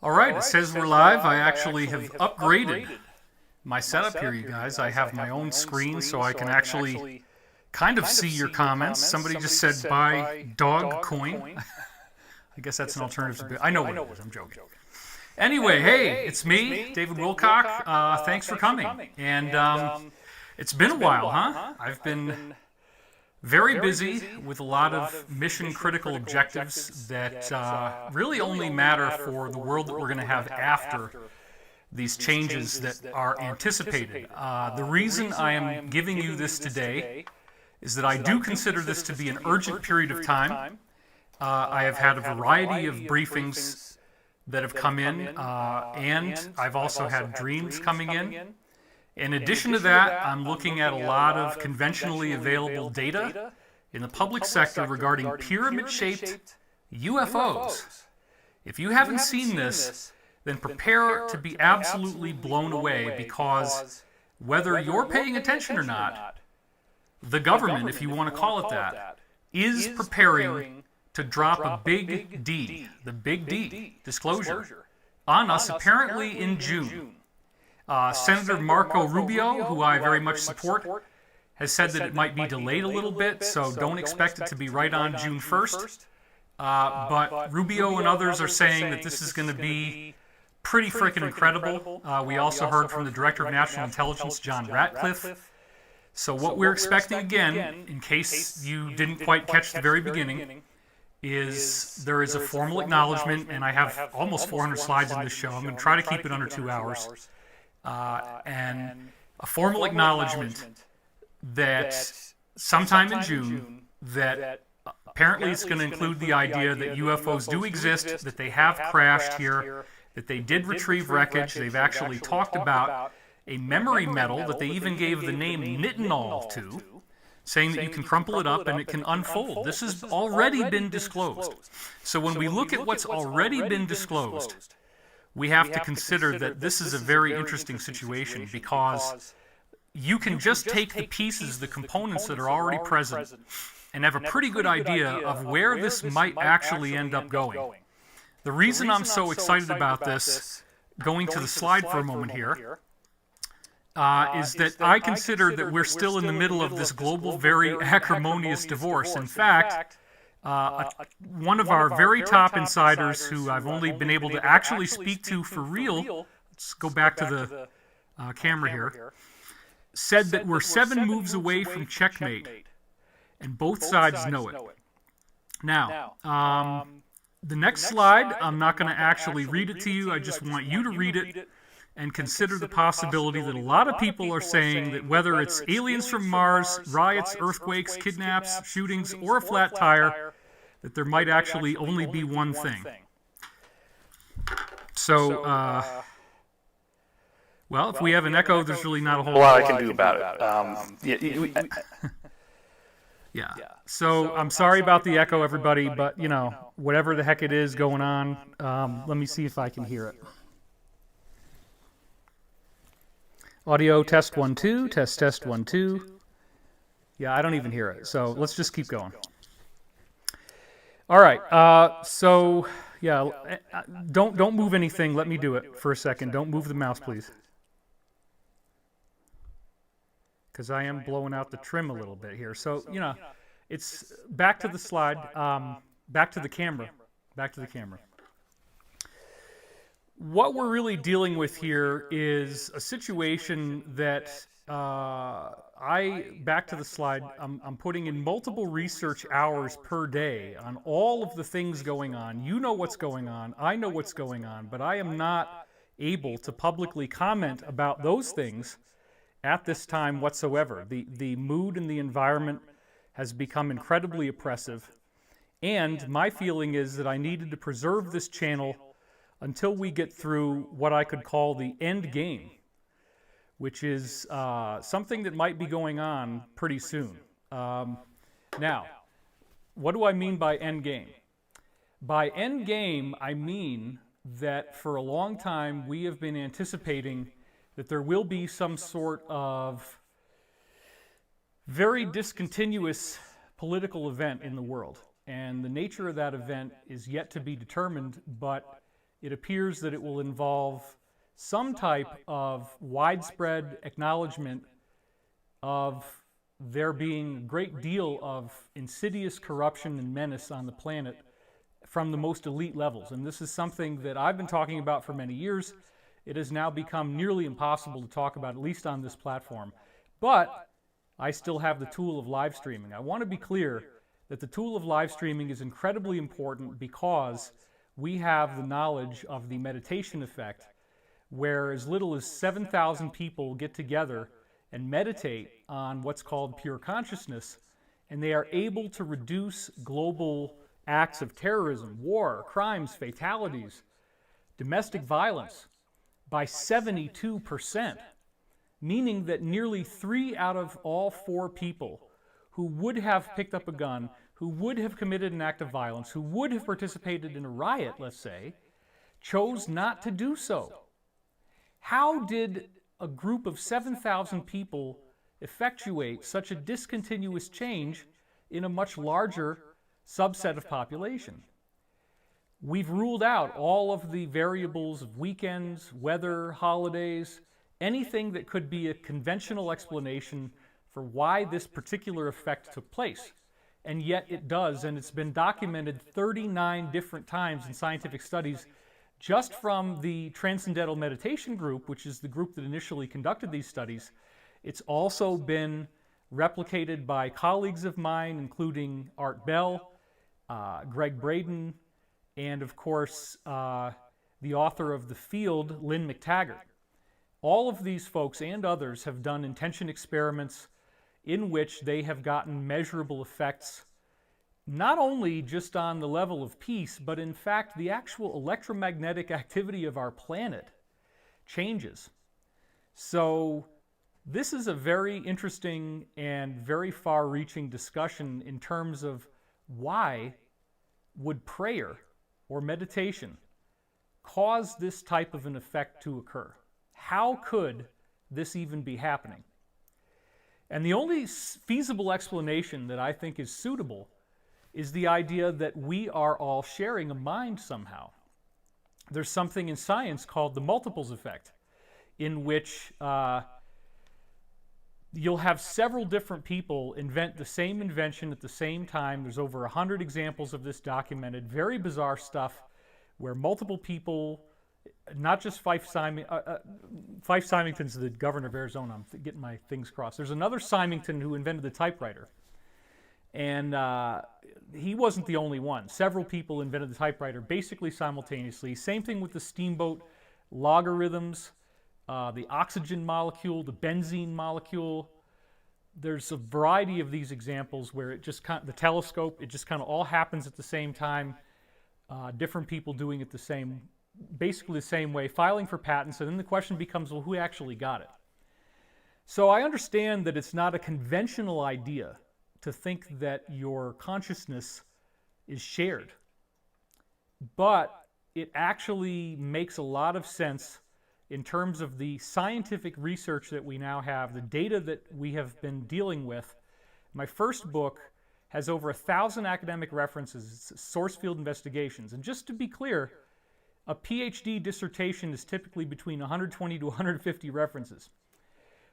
All right, it says we're live. I actually have upgraded my setup here, you guys. I have my own screen so I can actually kind of see your comments. Somebody just said buy dog coin. I guess that's an alternative to I know what it is. I'm joking. Anyway, hey, it's me, D.Wilcock. Thanks for coming. And it's been a while, huh? I've been very busy with a lot of mission-critical objectives that really only matter for the world that we're going to have after these changes that are anticipated. The reason I am giving you this today is that I do consider this to be an urgent period of time. I have had a variety of briefings that have come in, and I've also had dreams coming in. In addition to that, I'm looking at a lot of conventionally available data in the public sector regarding pyramid-shaped UFOs. If you haven't seen this, then prepare to be absolutely blown away, because whether you're paying attention or not, the government, if you want to call it that, is preparing to drop a big D, the big D, disclosure, on us apparently in June. Senator Marco Rubio, who I very much support, has said that it might be delayed a little bit, so don't expect it to be right on June 1st. But Rubio and others are saying that this is going to be pretty freaking incredible. We also heard from the Director of National Intelligence, John Ratcliffe. So what we're expecting again, in case you didn't quite catch the very beginning, is there is a formal acknowledgement, and I have almost 400 slides in this show. I'm going to try to keep it under 2 hours. And a formal acknowledgement that sometime in June that apparently it's going to include the idea that UFOs do exist, that they have crashed here, that they did retrieve wreckage. They've actually talked about a memory metal that they even gave the name nitinol to, saying that you can crumple it up and it can unfold. This has already been disclosed. So when we look at what's already been disclosed, we have to consider that this is a very interesting situation, because you can just take the pieces, the components that are already present, and have a pretty good idea of where this might actually end up going. The reason I'm so excited about this, going to the slide for a moment here, is that I consider that we're still in the middle of this global, very acrimonious divorce. In fact, one of our very top insiders, who I've only been able to actually speak to for real, let's go back to the camera here, said that we're 7 moves away from checkmate, and both sides know it. Now, the next slide, I'm not going to actually read it to you. I just want you to read it and consider the possibility that a lot of people are saying that whether it's aliens from Mars, riots, earthquakes, kidnaps, shootings, or a flat tire, that there might actually only be one thing. So, well, if we have an echo, there's really not a whole lot I can do about it. Yeah. So I'm sorry about the echo, everybody, but, you know, whatever the heck it is going on, let me see if I can hear it. Audio test 1 2, test 1 2. Yeah, I don't even hear it. So let's just keep going. All right. So yeah, don't move anything. Let me do it for a second. Don't move the mouse, please, because I am blowing out the trim a little bit here. So you know, it's back to the slide. Back to the camera. Back to the camera. What we're really dealing with here is a situation that back to the slide, I'm putting in multiple research hours per day on all of the things going on. You know what's going on. I know what's going on. But I am not able to publicly comment about those things at this time whatsoever. The mood and the environment has become incredibly oppressive. And my feeling is that I needed to preserve this channel until we get through what I could call the end game, which is something that might be going on pretty soon. Now, what do I mean by end game? By end game, I mean that for a long time we have been anticipating that there will be some sort of very discontinuous political event in the world. And the nature of that event is yet to be determined, but it appears that it will involve some type of widespread acknowledgement of there being a great deal of insidious corruption and menace on the planet from the most elite levels. And this is something that I've been talking about for many years. It has now become nearly impossible to talk about, at least on this platform. But I still have the tool of live streaming. I want to be clear that the tool of live streaming is incredibly important because we have the knowledge of the meditation effect, where as little as 7,000 people get together and meditate on what's called pure consciousness, and they are able to reduce global acts of terrorism, war, crimes, fatalities, domestic violence by 72%, meaning that nearly 3 out of all 4 people who would have picked up a gun, who would have committed an act of violence, who would have participated in a riot, let's say, chose not to do so. How did a group of 7,000 people effectuate such a discontinuous change in a much larger subset of population? We've ruled out all of the variables of weekends, weather, holidays, anything that could be a conventional explanation for why this particular effect took place. And yet it does, and it's been documented 39 different times in scientific studies just from the Transcendental Meditation Group, which is the group that initially conducted these studies. It's also been replicated by colleagues of mine, including Art Bell, Greg Braden, and of course, the author of The Field, Lynn McTaggart. All of these folks and others have done intention experiments in which they have gotten measurable effects, not only just on the level of peace, but in fact the actual electromagnetic activity of our planet changes. So this is a very interesting and very far-reaching discussion in terms of why would prayer or meditation cause this type of an effect to occur? How could this even be happening? And the only feasible explanation that I think is suitable is the idea that we are all sharing a mind somehow. There's something in science called the multiples effect, in which you'll have several different people invent the same invention at the same time. There's over 100 examples of this documented. Very bizarre stuff where multiple people, not just Fife Symington's the governor of Arizona. I'm getting my things crossed. There's another Symington who invented the typewriter. And he wasn't the only one. Several people invented the typewriter basically simultaneously. Same thing with the steamboat logarithms, the oxygen molecule, the benzene molecule. There's a variety of these examples where it just the telescope, it just kind of all happens at the same time. Different people doing it basically the same way, filing for patents, and then the question becomes, well, who actually got it? So I understand that it's not a conventional idea to think that your consciousness is shared, but it actually makes a lot of sense in terms of the scientific research that we now have, the data that we have been dealing with. My first book has over 1,000 academic references, source field investigations, and just to be clear, a PhD dissertation is typically between 120 to 150 references.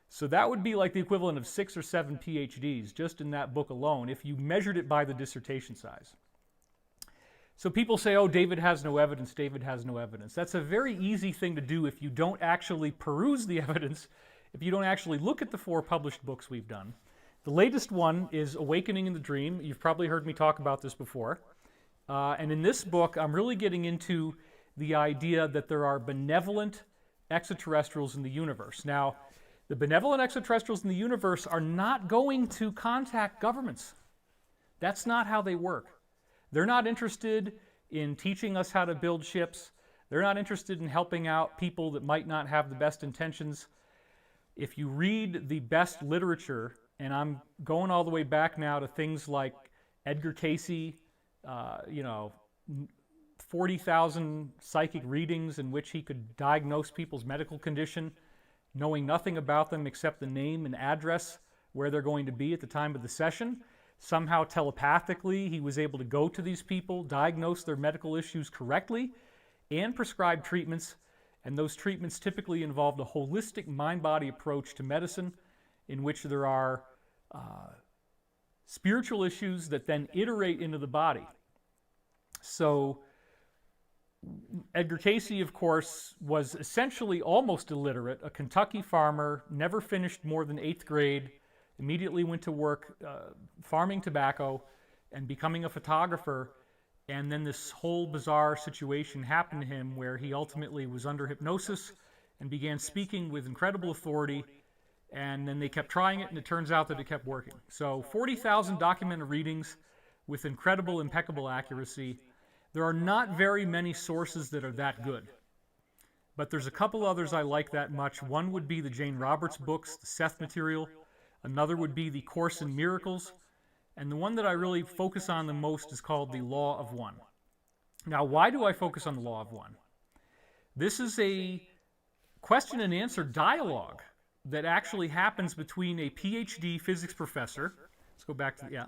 So that would be like the equivalent of 6 or 7 PhDs just in that book alone if you measured it by the dissertation size. So people say, oh, David has no evidence, David has no evidence. That's a very easy thing to do if you don't actually peruse the evidence, if you don't actually look at the 4 published books we've done. The latest one is Awakening in the Dream. You've probably heard me talk about this before. And in this book, I'm really getting into the idea that there are benevolent extraterrestrials in the universe. Now, the benevolent extraterrestrials in the universe are not going to contact governments. That's not how they work. They're not interested in teaching us how to build ships. They're not interested in helping out people that might not have the best intentions. If you read the best literature, and I'm going all the way back now to things like Edgar Cayce, 40,000 psychic readings in which he could diagnose people's medical condition, knowing nothing about them except the name and address where they're going to be at the time of the session. Somehow telepathically, he was able to go to these people, diagnose their medical issues correctly, and prescribed treatments, and those treatments typically involved a holistic mind-body approach to medicine in which there are spiritual issues that then iterate into the body. So Edgar Cayce, of course, was essentially almost illiterate, a Kentucky farmer, never finished more than 8th grade, immediately went to work farming tobacco and becoming a photographer, and then this whole bizarre situation happened to him where he ultimately was under hypnosis and began speaking with incredible authority, and then they kept trying it, and it turns out that it kept working. So 40,000 documented readings with incredible, impeccable accuracy. There are not very many sources that are that good, but there's a couple others I like that much. One would be the Jane Roberts books, the Seth material. Another would be the Course in Miracles. And the one that I really focus on the most is called the Law of One. Now, why do I focus on the Law of One? This is a question and answer dialogue that actually happens between a PhD physics professor. Let's go back to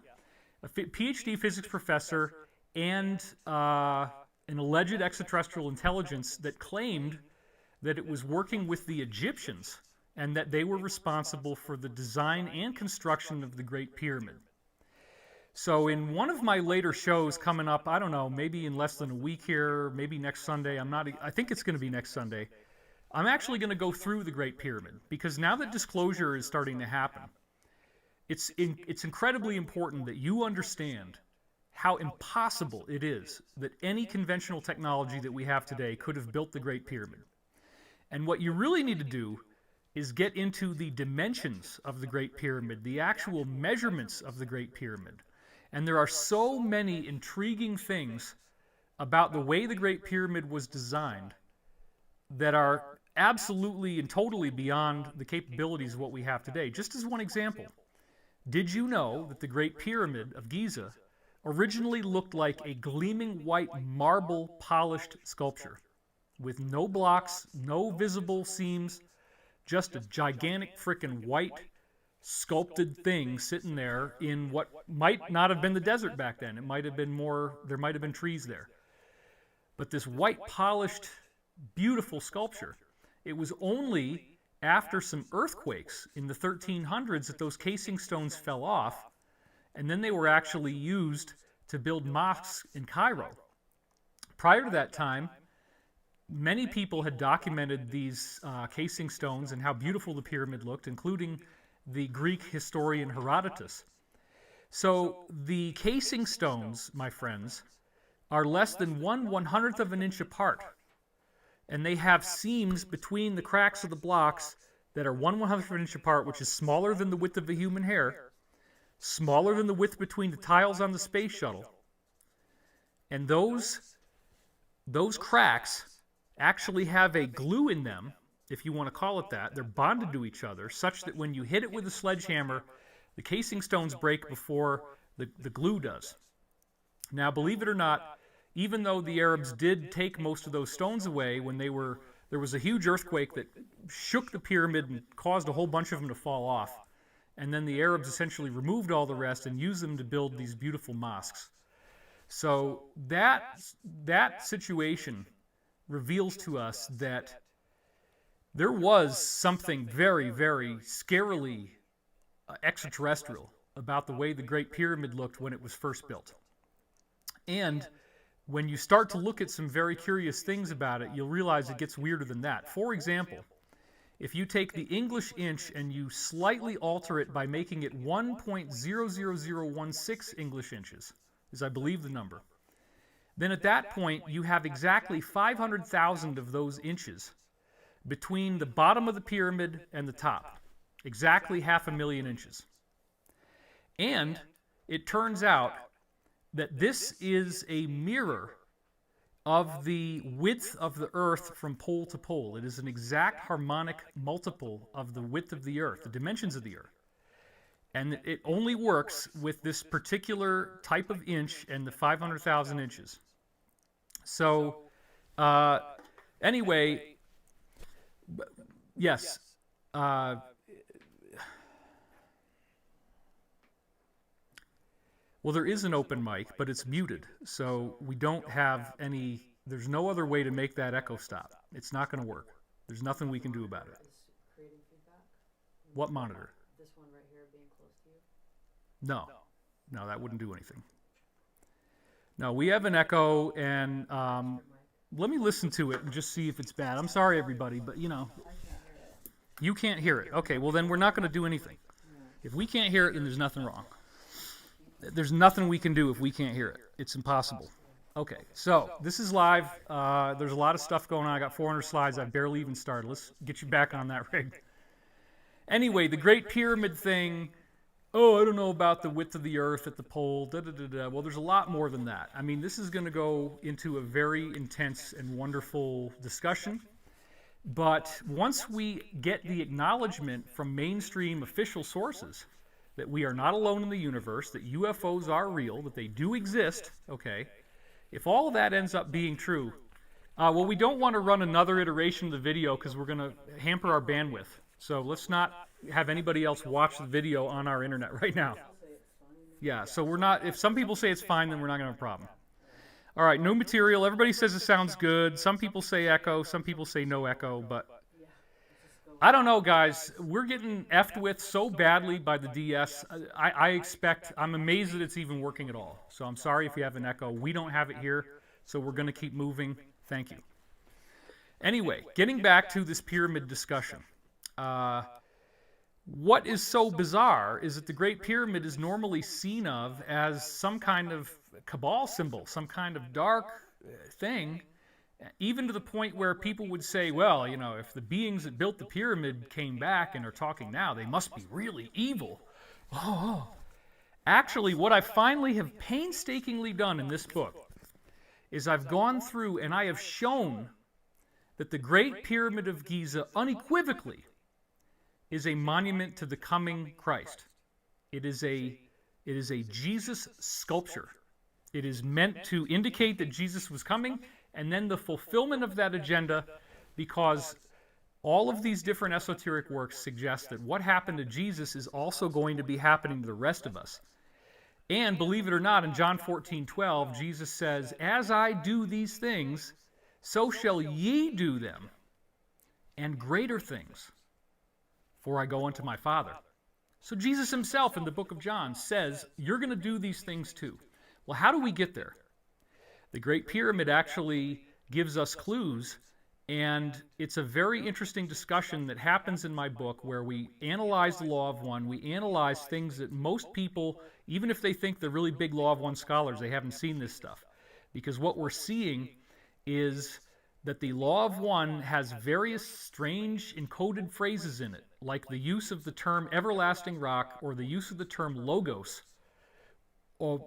a PhD physics professor and an alleged extraterrestrial intelligence that claimed that it was working with the Egyptians and that they were responsible for the design and construction of the Great Pyramid. So in one of my later shows coming up, I don't know, maybe in less than a week here, maybe next Sunday, I think it's going to be next Sunday, I'm actually going to go through the Great Pyramid, because now that disclosure is starting to happen, it's incredibly important that you understand how impossible it is that any conventional technology that we have today could have built the Great Pyramid. And what you really need to do is get into the dimensions of the Great Pyramid, the actual measurements of the Great Pyramid. And there are so many intriguing things about the way the Great Pyramid was designed that are absolutely and totally beyond the capabilities of what we have today. Just as one example, did you know that the Great Pyramid of Giza originally looked like a gleaming white marble polished sculpture with no blocks, no visible seams, just a gigantic frickin' white sculpted thing sitting there in what might not have been the desert back then. It might have been more, there might have been trees there. But this white polished, beautiful sculpture, it was only after some earthquakes in the 1300s that those casing stones fell off, and then they were actually used to build mosques in Cairo. Prior to that time, many people had documented these casing stones and how beautiful the pyramid looked, including the Greek historian Herodotus. So the casing stones, my friends, are less than 1/100th of an inch apart. And they have seams between the cracks of the blocks that are 1/100th of an inch apart, which is smaller than the width of a human hair, smaller than the width between the tiles on the space shuttle. And those cracks actually have a glue in them, if you want to call it that. They're bonded to each other such that when you hit it with a sledgehammer, the casing stones break before the glue does. Now, believe it or not, even though the Arabs did take most of those stones away when there was a huge earthquake that shook the pyramid and caused a whole bunch of them to fall off, and then the Arabs essentially removed all the rest and used them to build these beautiful mosques. So that situation reveals to us that there was something very, very scarily extraterrestrial about the way the Great Pyramid looked when it was first built. And when you start to look at some very curious things about it, you'll realize it gets weirder than that. For example, if you take the English inch and you slightly alter it by making it 1.00016 English inches, is I believe the number, then at that point you have exactly 500,000 of those inches between the bottom of the pyramid and the top. Exactly 500,000 inches. And it turns out that this is a mirror of the width of the Earth from pole to pole. It is an exact harmonic multiple of the width of the Earth, the dimensions of the Earth. And it only works with this particular type of inch and the 500,000 inches. So, anyway, yes. Well, there is an open mic, but it's muted, so we don't have any There's no other way to make that echo stop. It's not going to work. There's nothing we can do about it. Creating feedback? What monitor? This one right here being close to you? No. No, that wouldn't do anything. No, we have an echo, and let me listen to it and just see if it's bad. I'm sorry, everybody, but, you know, you can't hear it. Okay, well, then we're not going to do anything. If we can't hear it, then there's nothing wrong. There's nothing we can do if we can't hear it. It's impossible. Okay, so this is live. There's a lot of stuff going on. I got 400 slides. I barely even started. Let's get you back on that rig. Anyway, the Great Pyramid thing. Oh, I don't know about the width of the earth at the pole. Da, da, da, da. Well, there's a lot more than that. I mean, this is going to go into a very intense and wonderful discussion. But once we get the acknowledgement from mainstream official sources that we are not alone in the universe, that UFOs are real, that they do exist, okay, if all of that ends up being true, well, we don't want to run another iteration of the video because we're going to hamper our bandwidth. So let's not have anybody else watch the video on our internet right now. Yeah, so we're not, if some people say it's fine, then we're not going to have a problem. All right, new material. Everybody says it sounds good. Some people say echo. Some people say no echo. But I don't know, guys. We're getting effed with so badly by the DS. I'm amazed that it's even working at all. So I'm sorry if you have an echo. We don't have it here, so we're going to keep moving. Thank you. Anyway, getting back to this pyramid discussion. What is so bizarre is that the Great Pyramid is normally seen of as some kind of cabal symbol, some kind of dark thing, even to the point where people would say, well, you know, if the beings that built the pyramid came back and are talking now, they must be really evil. Oh. Actually, what I finally have painstakingly done in this book is I've gone through and I have shown that the Great Pyramid of Giza unequivocally is a monument to the coming Christ. It is a Jesus sculpture. It is meant to indicate that Jesus was coming, and then the fulfillment of that agenda, because all of these different esoteric works suggest that what happened to Jesus is also going to be happening to the rest of us. And believe it or not, in John 14:12, Jesus says, "As I do these things, so shall ye do them, and greater things, for I go unto my Father." So Jesus himself in the book of John says, you're going to do these things too. Well, how do we get there? The Great Pyramid actually gives us clues, and it's a very interesting discussion that happens in my book where we analyze the Law of One. We analyze things that most people, even if they think they're really big Law of One scholars, they haven't seen this stuff. Because what we're seeing is that the Law of One has various strange encoded phrases in it, like the use of the term everlasting rock, or the use of the term logos, or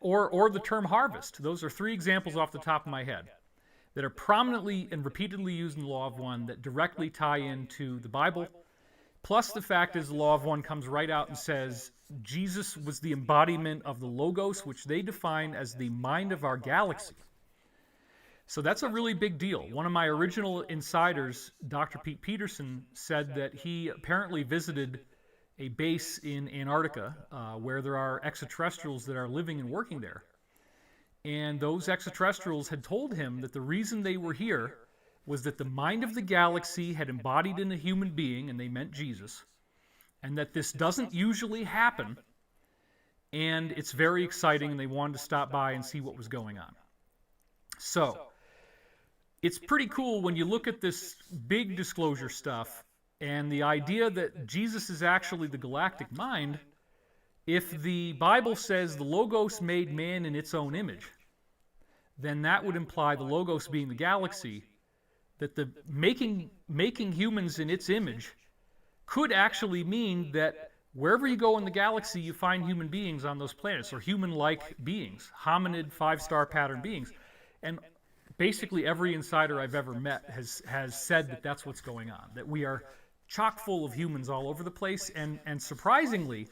the term harvest. Those are 3 examples off the top of my head that are prominently and repeatedly used in the Law of One that directly tie into the Bible. Plus the fact is the Law of One comes right out and says Jesus was the embodiment of the logos, which they define as the mind of our galaxy. So that's a really big deal. One of my original insiders, Dr. Pete Peterson, said that he apparently visited a base in Antarctica where there are extraterrestrials that are living and working there. And those extraterrestrials had told him that the reason they were here was that the mind of the galaxy had embodied in a human being, and they meant Jesus, and that this doesn't usually happen, and it's very exciting, and they wanted to stop by and see what was going on. So it's pretty cool when you look at this big disclosure stuff and the idea that Jesus is actually the galactic mind. If the Bible says the Logos made man in its own image, then that would imply the Logos being the galaxy, that the making humans in its image could actually mean that wherever you go in the galaxy, you find human beings on those planets, or human-like beings, hominid 5-star pattern beings. And basically every insider I've ever met has said that that's what's going on, that we are chock full of humans all over the place, and surprisingly,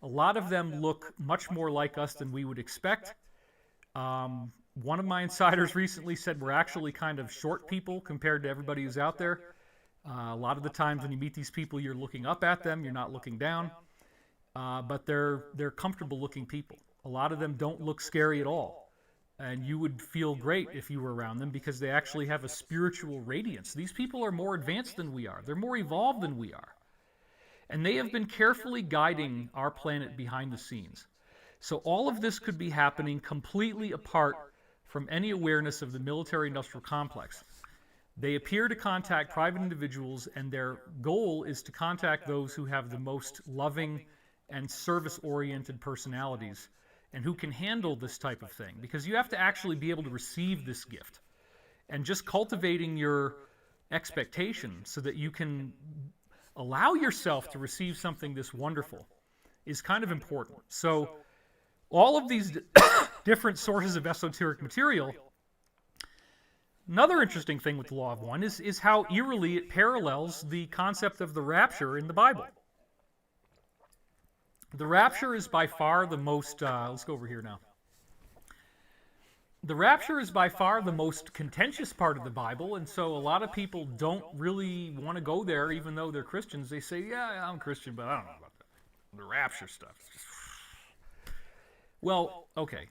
a lot of them look much more like us than we would expect. One of my insiders recently said we're actually kind of short people compared to everybody who's out there. A lot of the times when you meet these people, you're looking up at them, you're not looking down, but they're comfortable looking people. A lot of them don't look scary at all. And you would feel great if you were around them because they actually have a spiritual radiance. These people are more advanced than we are. They're more evolved than we are. And they have been carefully guiding our planet behind the scenes. So all of this could be happening completely apart from any awareness of the military-industrial complex. They appear to contact private individuals, and their goal is to contact those who have the most loving and service-oriented personalities and who can handle this type of thing, because you have to actually be able to receive this gift. And just cultivating your expectation so that you can allow yourself to receive something this wonderful is kind of important. So all of these different sources of esoteric material, another interesting thing with the Law of One is how eerily it parallels the concept of the rapture in the Bible. The rapture is by far the most, let's go over here now. The rapture is by far the most contentious part of the Bible, and so a lot of people don't really want to go there, even though they're Christians. They say, yeah, I'm Christian, but I don't know about that. The rapture stuff. Well, okay.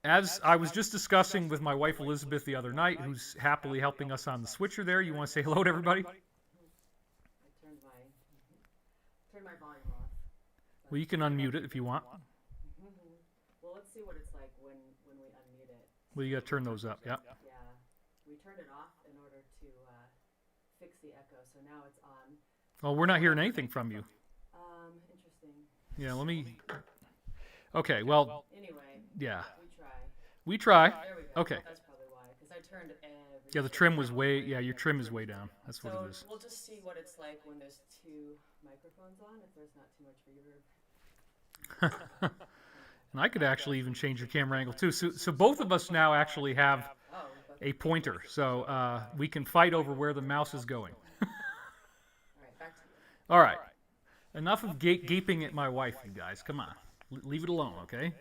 As I was just discussing with my wife Elizabeth the other night, who's happily helping us on the switcher there, you want to say hello to everybody? I turned my volume off. Well, you can unmute it if you want. Well, let's see what it's like when we unmute it. Well, you got to turn those up, yeah. Yeah, we turned it off in order to fix the echo, so now it's on. Well, we're not hearing anything from you. Interesting. Yeah, let me... Okay, well, Anyway, yeah. we try. We try. There we go. Okay. That's probably why, because I turned every... Yeah, the trim was way... Yeah, your trim is way down. That's what So it is. we'll just see what it's like when there's two microphones on, if there's not too much reverb. And I could actually even change your camera angle too. So both of us now actually have Oh, but, a pointer, so we can fight over where the mouse is going. all right, back to you. All right. Enough of gaping at my wife, you guys. Come on. Leave it alone, okay?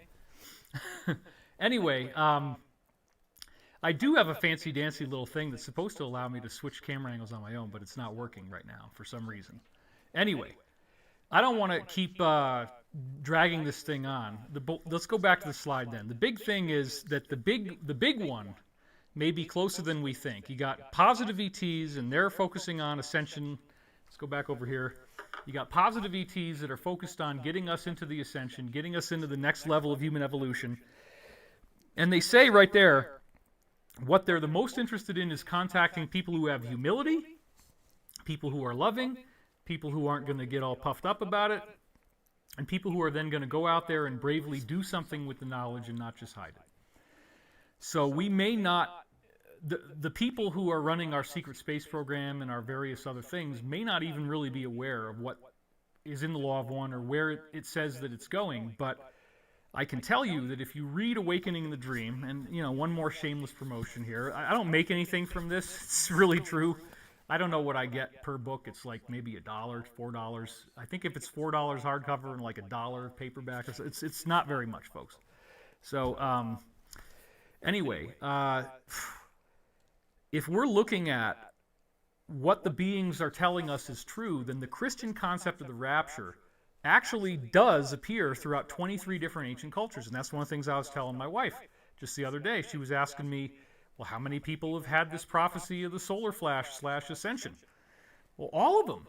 Anyway, I do have a fancy-dancy little thing that's supposed to allow me to switch camera angles on my own, but it's not working right now for some reason. Anyway, I don't want to keep dragging this thing on. Let's go back to the slide then. The big thing is that the big one may be closer than we think. You got positive ETs, and they're focusing on ascension. Let's go back over here. You got positive ETs that are focused on getting us into the ascension, getting us into the next level of human evolution. And they say right there, what they're the most interested in is contacting people who have humility, people who are loving, people who aren't going to get all puffed up about it, and people who are then going to go out there and bravely do something with the knowledge and not just hide it. So we may not... The people who are running our secret space program and our various other things may not even really be aware of what is in the Law of One or where it says that it's going, but I can tell you that if you read Awakening in the Dream, and, you know, one more shameless promotion here, I don't make anything from this, it's really true. I don't know what I get per book. It's like maybe $1, $4. I think if it's $4 hardcover and like $1 paperback, it's not very much, folks. So, anyway, if we're looking at what the beings are telling us is true, then the Christian concept of the rapture actually does appear throughout 23 different ancient cultures. And that's one of the things I was telling my wife just the other day. She was asking me, well, how many people have had this prophecy of the solar flash / ascension? Well, all of them.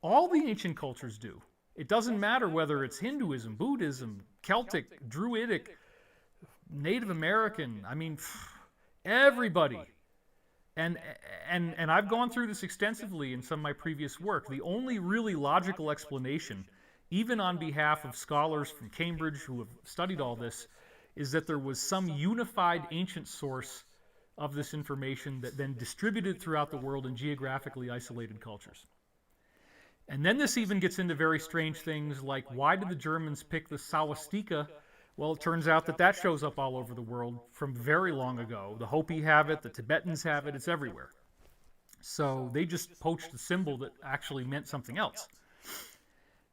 All the ancient cultures do. It doesn't matter whether it's Hinduism, Buddhism, Celtic, Druidic, Native American. I mean, everybody. And I've gone through this extensively in some of my previous work. The only really logical explanation, even on behalf of scholars from Cambridge who have studied all this, is that there was some unified ancient source of this information that then distributed throughout the world in geographically isolated cultures. And then this even gets into very strange things like, why did the Germans pick the swastika? Well, it turns out that shows up all over the world from very long ago. The Hopi have it, the Tibetans have it, it's everywhere. So they just poached a symbol that actually meant something else.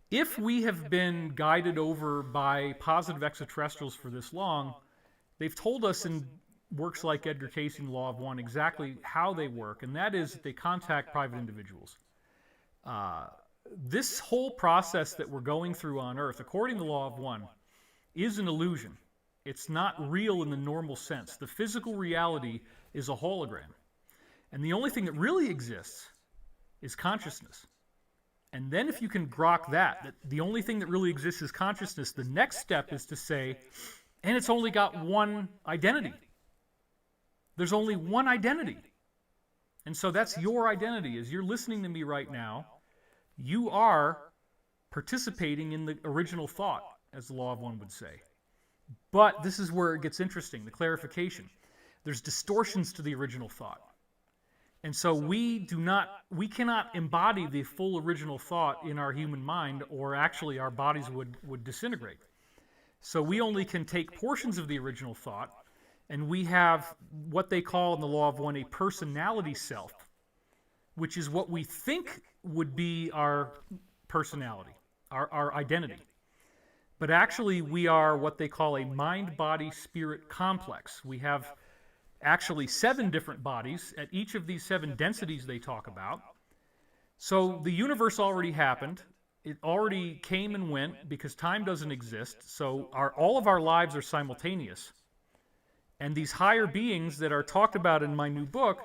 If we have been guided over by positive extraterrestrials for this long, they've told us in works like Edgar Cayce and the Law of One exactly how they work, and that is that they contact private individuals. This whole process that we're going through on Earth, according to the Law of One, is an illusion. It's not real in the normal sense. The physical reality is a hologram. And the only thing that really exists is consciousness. And then if you can grok that the only thing that really exists is consciousness, the next step is to say, and it's only got one identity. There's only one identity. And so that's your identity. As you're listening to me right now, you are participating in the original thought, as the law of one would say. But this is where it gets interesting, the clarification. There's distortions to the original thought. And so we cannot embody the full original thought in our human mind, or actually our bodies would disintegrate. So we only can take portions of the original thought, and we have what they call in the law of one a personality self, which is what we think would be our personality, our identity. But actually we are what they call a mind-body-spirit complex. We have actually 7 different bodies at each of these 7 densities they talk about. So the universe already happened. It already came and went because time doesn't exist. So all of our lives are simultaneous. And these higher beings that are talked about in my new book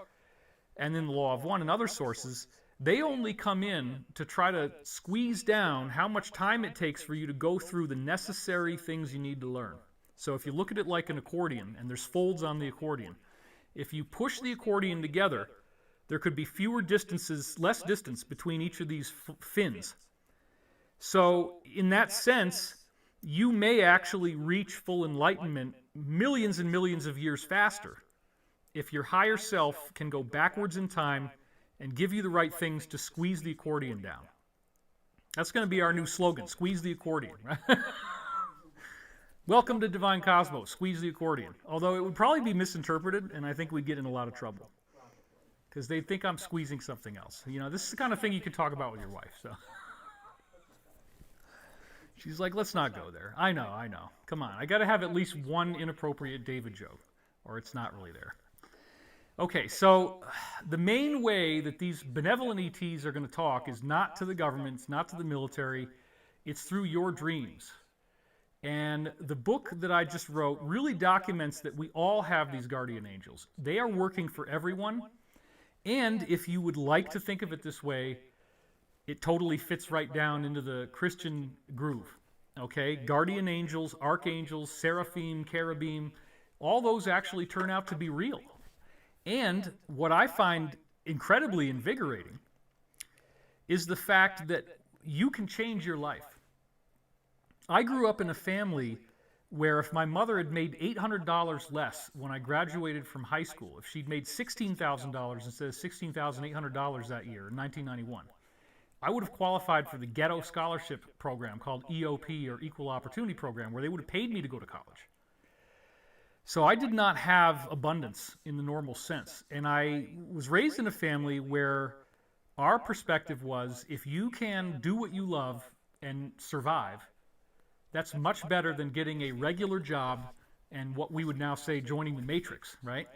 and in the Law of One and other sources, they only come in to try to squeeze down how much time it takes for you to go through the necessary things you need to learn. So if you look at it like an accordion, and there's folds on the accordion, if you push the accordion together, there could be less distance between each of these fins. So in that sense, you may actually reach full enlightenment millions and millions of years faster if your higher self can go backwards in time and give you the right things to squeeze the accordion down. That's going to be our new slogan, squeeze the accordion. Right? Welcome to Divine Cosmos, squeeze the accordion. Although it would probably be misinterpreted, and I think we'd get in a lot of trouble. Because they'd think I'm squeezing something else. You know, this is the kind of thing you can talk about with your wife. So she's like, let's not go there. I know. Come on, I got to have at least one inappropriate David joke, or it's not really there. Okay, so the main way that these benevolent ETs are going to talk is not to the government, it's not to the military, it's through your dreams. And the book that I just wrote really documents that we all have these guardian angels. They are working for everyone, and if you would like to think of it this way, it totally fits right down into the Christian groove. Okay, guardian angels, archangels, seraphim, cherubim, all those actually turn out to be real. And what I find incredibly invigorating is the fact that you can change your life. I grew up in a family where if my mother had made $800 less when I graduated from high school, if she'd made $16,000 instead of $16,800 that year in 1991, I would have qualified for the ghetto scholarship program called EOP, or Equal Opportunity Program, where they would have paid me to go to college. So I did not have abundance in the normal sense. And I was raised in a family where our perspective was, if you can do what you love and survive, that's much better than getting a regular job and what we would now say joining the matrix, right?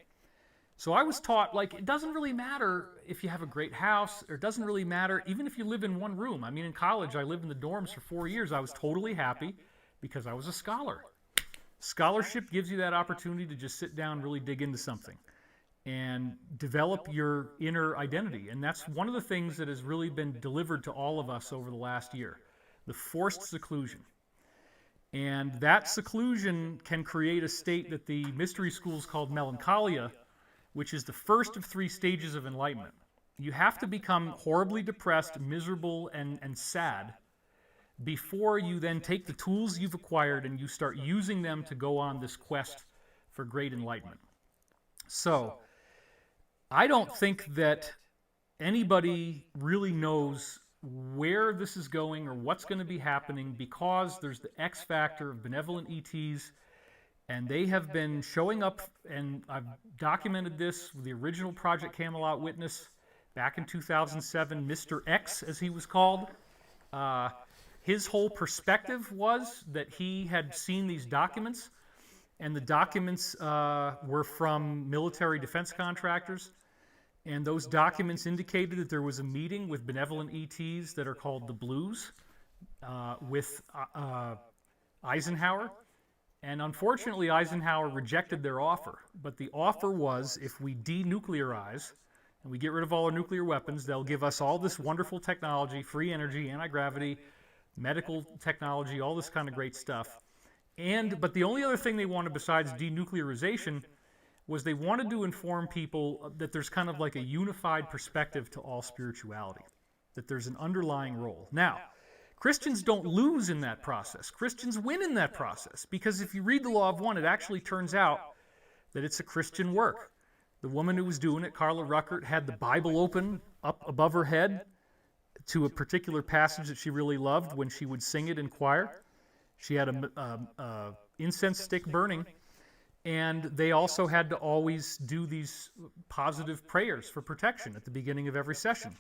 So I was taught, like, it doesn't really matter if you have a great house, or it doesn't really matter even if you live in one room. I mean, in college, I lived in the dorms for 4 years. I was totally happy because I was a scholar. Scholarship gives you that opportunity to just sit down and really dig into something and develop your inner identity. And that's one of the things that has really been delivered to all of us over the last year, the forced seclusion. And that seclusion can create a state that the mystery schools called melancholia, which is the first of 3 stages of enlightenment. You have to become horribly depressed, miserable, and sad before you then take the tools you've acquired and you start using them to go on this quest for great enlightenment. So, I don't think that anybody really knows where this is going or what's going to be happening, because there's the X factor of benevolent ETs, and they have been showing up, and I've documented this with the original Project Camelot witness back in 2007, Mr. X, as he was called. His whole perspective was that he had seen these documents, and the documents were from military defense contractors. And those documents indicated that there was a meeting with benevolent ETs that are called the Blues with Eisenhower. And unfortunately, Eisenhower rejected their offer. But the offer was, if we denuclearize and we get rid of all our nuclear weapons, they'll give us all this wonderful technology, free energy, anti-gravity, medical technology, all this kind of great stuff. But the only other thing they wanted besides denuclearization was they wanted to inform people that there's kind of like a unified perspective to all spirituality, that there's an underlying role. Now, Christians don't lose in that process. Christians win in that process, because if you read the Law of One, it actually turns out that it's a Christian work. The woman who was doing it, Carla Ruckert, had the Bible open up above her head to a particular passage that she really loved when she would sing it in choir. She had a incense stick burning, and they also had to always do these positive prayers for protection at the beginning of every session.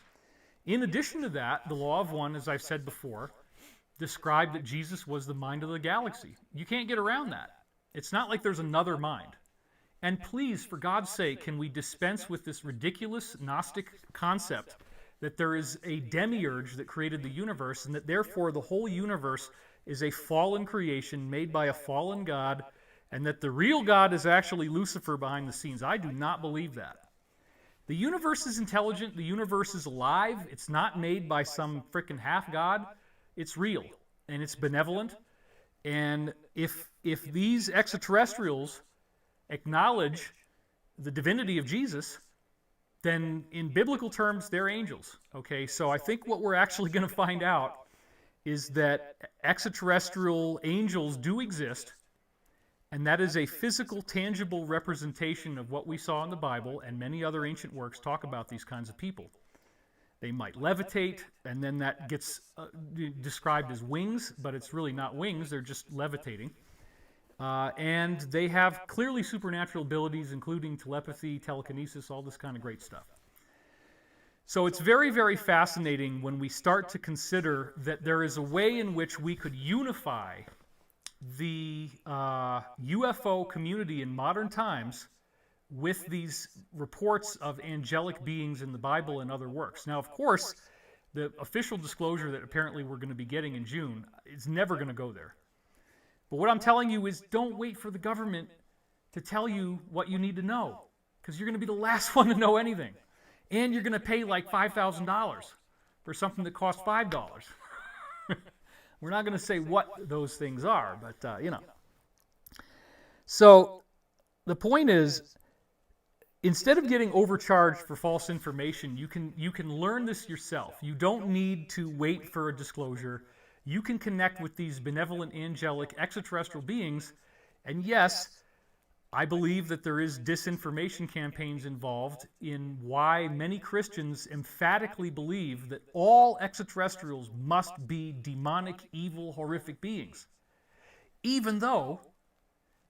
In addition to that, the Law of One, as I've said before, described that Jesus was the mind of the galaxy. You can't get around that. It's not like there's another mind. And please, for God's sake, can we dispense with this ridiculous Gnostic concept that there is a demiurge that created the universe, and that therefore the whole universe is a fallen creation made by a fallen God, and that the real God is actually Lucifer behind the scenes. I do not believe that. The universe is intelligent. The universe is alive. It's not made by some frickin' half-god. It's real, and it's benevolent. And if these extraterrestrials acknowledge the divinity of Jesus, then in biblical terms, they're angels. Okay, so I think what we're actually going to find out is that extraterrestrial angels do exist, and that is a physical, tangible representation of what we saw in the Bible, and many other ancient works talk about these kinds of people. They might levitate, and then that gets described as wings, but it's really not wings, they're just levitating. And they have clearly supernatural abilities, including telepathy, telekinesis, all this kind of great stuff. So it's very, very fascinating when we start to consider that there is a way in which we could unify the UFO community in modern times with these reports of angelic beings in the Bible and other works. Now, of course, the official disclosure that apparently we're going to be getting in June is never going to go there. But what I'm telling you is, don't wait for the government to tell you what you need to know, because you're going to be the last one to know anything. And you're going to pay like $5,000 for something that costs $5. We're not going to say what those things are, but, you know. So the point is, instead of getting overcharged for false information, you can learn this yourself. You don't need to wait for a disclosure. You can connect with these benevolent, angelic, extraterrestrial beings. And yes, I believe that there is disinformation campaigns involved in why many Christians emphatically believe that all extraterrestrials must be demonic, evil, horrific beings. Even though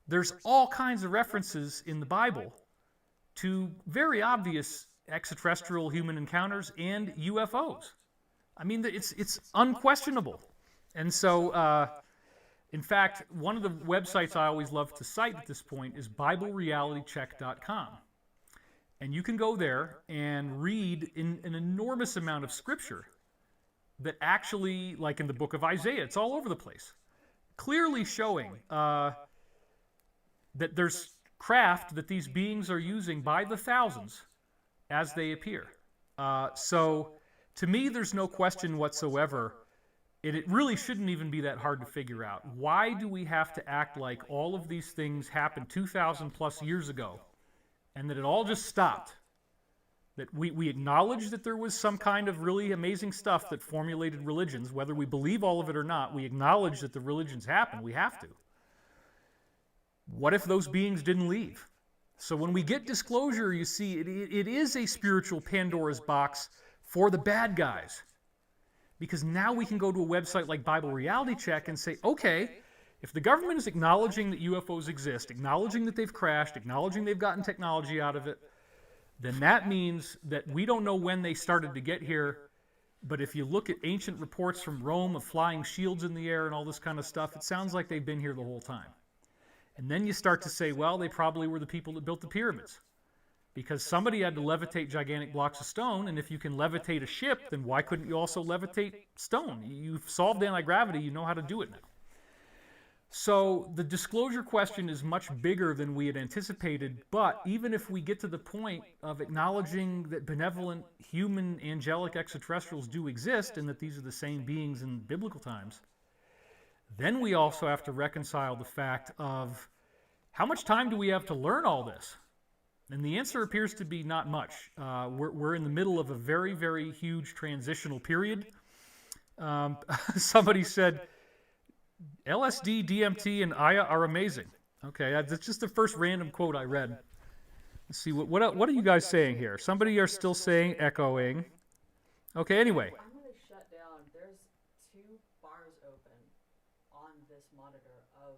there's all kinds of references in the Bible to very obvious extraterrestrial human encounters and UFOs. I mean, it's unquestionable. And so, in fact, one of the websites I always love to cite at this point is BibleRealityCheck.com. And you can go there and read an enormous amount of scripture that actually, like in the book of Isaiah, it's all over the place, clearly showing that there's craft that these beings are using by the thousands as they appear. So, to me, there's no question whatsoever. It really shouldn't even be that hard to figure out. Why do we have to act like all of these things happened 2,000 plus years ago and that it all just stopped? That we acknowledge that there was some kind of really amazing stuff that formulated religions, whether we believe all of it or not. We acknowledge that the religions happened. We have to. What if those beings didn't leave? So when we get disclosure, you see, it is a spiritual Pandora's box for the bad guys. Because now we can go to a website like Bible Reality Check and say, okay, if the government is acknowledging that UFOs exist, acknowledging that they've crashed, acknowledging they've gotten technology out of it, then that means that we don't know when they started to get here. But if you look at ancient reports from Rome of flying shields in the air and all this kind of stuff, it sounds like they've been here the whole time. And then you start to say, well, they probably were the people that built the pyramids. Because somebody had to levitate gigantic blocks of stone, and if you can levitate a ship, then why couldn't you also levitate stone? You've solved anti-gravity, you know how to do it now. So the disclosure question is much bigger than we had anticipated, but even if we get to the point of acknowledging that benevolent human angelic extraterrestrials do exist and that these are the same beings in biblical times, then we also have to reconcile the fact of how much time do we have to learn all this? And the answer appears to be not much. We're in the middle of a very, very huge transitional period. Somebody said, LSD, DMT, and Aya are amazing. Okay, that's just the first random quote I read. Let's see, what are you guys saying here? Somebody are still saying echoing. Okay, anyway. I'm going to shut down. There's 2 bars open on this monitor of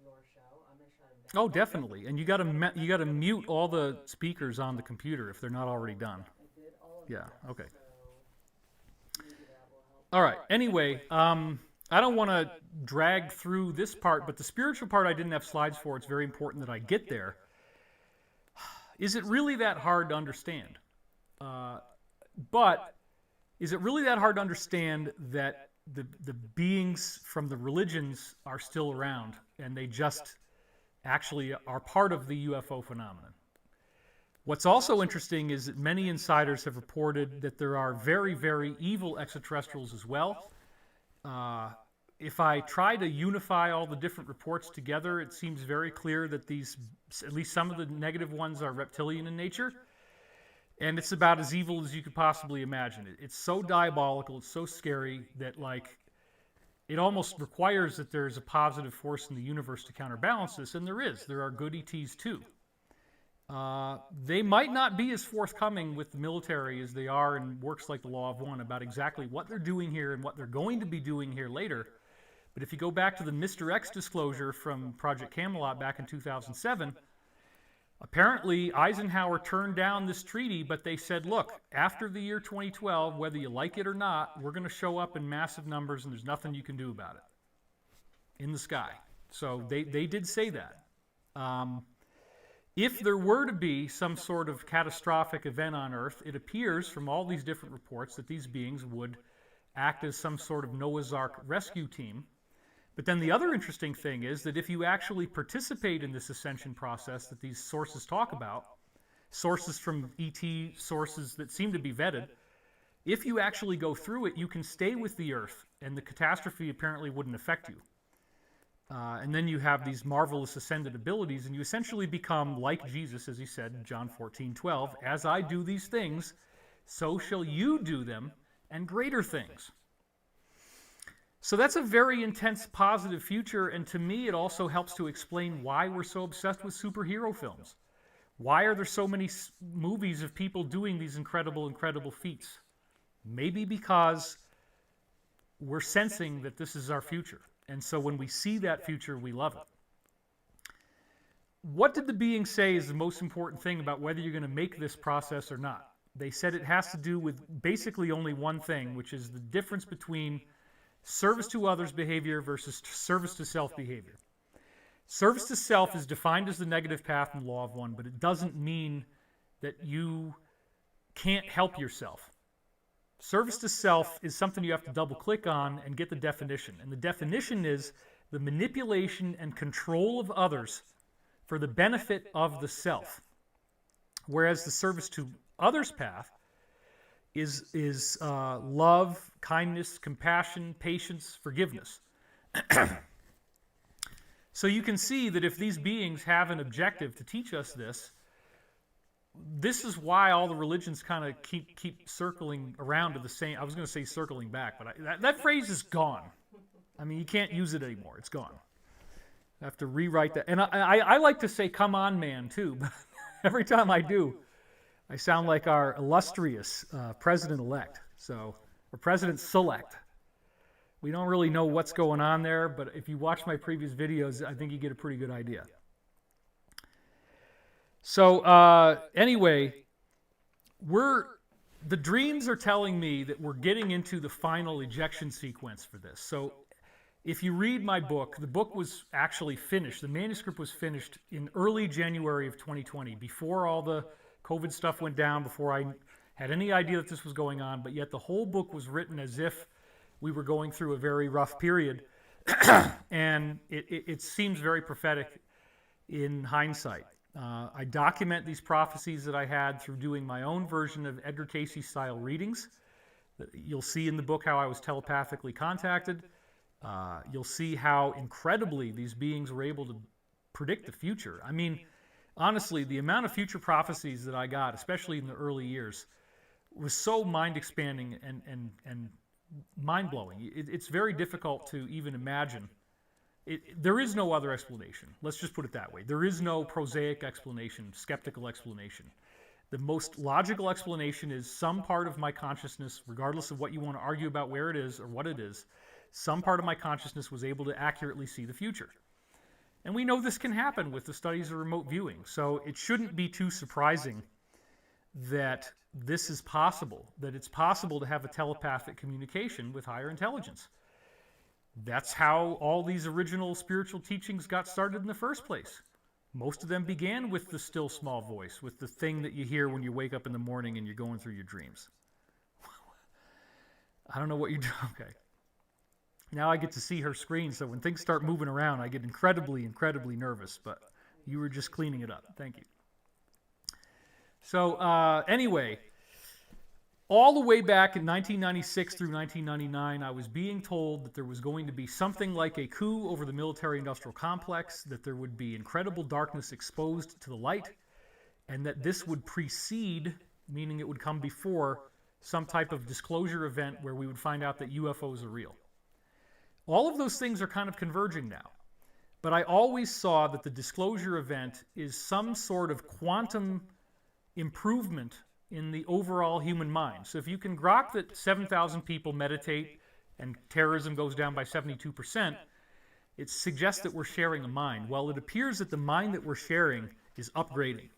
your show. I'm going to shut them down. Oh, definitely. And you got to mute all the speakers on the computer if they're not already done. I did all of Yeah, that, okay. so maybe that will help. All right. Anyway, I don't want to drag through this part, but the spiritual part I didn't have slides for. It's very important that I get there. Is it really that hard to understand? But is it really that hard to understand that the beings from the religions are still around and they just actually are part of the UFO phenomenon? What's also interesting is that many insiders have reported that there are very, very evil extraterrestrials as well. If I try to unify all the different reports together, it seems very clear that these, at least some of the negative ones, are reptilian in nature. And it's about as evil as you could possibly imagine. It's so diabolical, it's so scary that, like, it almost requires that there's a positive force in the universe to counterbalance this, and there is. There are good ETs too. They might not be as forthcoming with the military as they are in works like the Law of One about exactly what they're doing here and what they're going to be doing here later. But if you go back to the Mr. X disclosure from Project Camelot back in 2007, apparently Eisenhower turned down this treaty, but they said, look, after the year 2012, whether you like it or not, we're going to show up in massive numbers and there's nothing you can do about it in the sky. So they did say that. If there were to be some sort of catastrophic event on Earth, it appears from all these different reports that these beings would act as some sort of Noah's Ark rescue team. But then the other interesting thing is that if you actually participate in this ascension process that these sources talk about, sources from ET sources that seem to be vetted, if you actually go through it, you can stay with the Earth, and the catastrophe apparently wouldn't affect you. And then you have these marvelous ascended abilities, and you essentially become like Jesus, as he said in John 14:12, as I do these things, so shall you do them, and greater things. So that's a very intense, positive future, and to me it also helps to explain why we're so obsessed with superhero films. Why are there so many movies of people doing these incredible, incredible feats? Maybe because we're sensing that this is our future. And so when we see that future, we love it. What did the beings say is the most important thing about whether you're going to make this process or not? They said it has to do with basically only one thing, which is the difference between service to others behavior versus service to self behavior. Service to self is defined as the negative path in the Law of One, but it doesn't mean that you can't help yourself. Service to self is something you have to double click on and get the definition. And the definition is the manipulation and control of others for the benefit of the self. Whereas the service to others path is love, kindness, compassion, patience, forgiveness. So you can see that if these beings have an objective to teach us this is why all the religions kind of keep circling around to the same. I was going to say circling back, but that phrase is gone. I mean, you can't use it anymore. It's gone. I have to rewrite that. And I like to say, come on, man, too. But every time I do, I sound like our illustrious president-elect, or president-select. We don't really know what's going on there, but if you watch my previous videos, I think you get a pretty good idea. So anyway, the dreams are telling me that we're getting into the final ejection sequence for this. So if you read my book, the book was actually finished. The manuscript was finished in early January of 2020, before all the COVID stuff went down, before I had any idea that this was going on, but yet the whole book was written as if we were going through a very rough period. And it seems very prophetic in hindsight. I document these prophecies that I had through doing my own version of Edgar Cayce style readings. You'll see in the book how I was telepathically contacted. You'll see how incredibly these beings were able to predict the future. I mean, honestly, the amount of future prophecies that I got, especially in the early years, was so mind-expanding and mind-blowing. It's very difficult to even imagine. There is no other explanation. Let's just put it that way. There is no prosaic explanation, skeptical explanation. The most logical explanation is some part of my consciousness, regardless of what you want to argue about where it is or what it is, some part of my consciousness was able to accurately see the future. And we know this can happen with the studies of remote viewing, so it shouldn't be too surprising that this is possible, that it's possible to have a telepathic communication with higher intelligence. That's how all these original spiritual teachings got started in the first place. Most of them began with the still small voice, with the thing that you hear when you wake up in the morning and you're going through your dreams. I don't know what you're doing. Okay. Now I get to see her screen, so when things start moving around, I get incredibly, incredibly nervous, but you were just cleaning it up. Thank you. So anyway, all the way back in 1996 through 1999, I was being told that there was going to be something like a coup over the military-industrial complex, that there would be incredible darkness exposed to the light, and that this would precede, meaning it would come before, some type of disclosure event where we would find out that UFOs are real. All of those things are kind of converging now. But I always saw that the disclosure event is some sort of quantum improvement in the overall human mind. So if you can grok that 7,000 people meditate and terrorism goes down by 72%, it suggests that we're sharing a mind. Well, it appears that the mind that we're sharing is upgrading,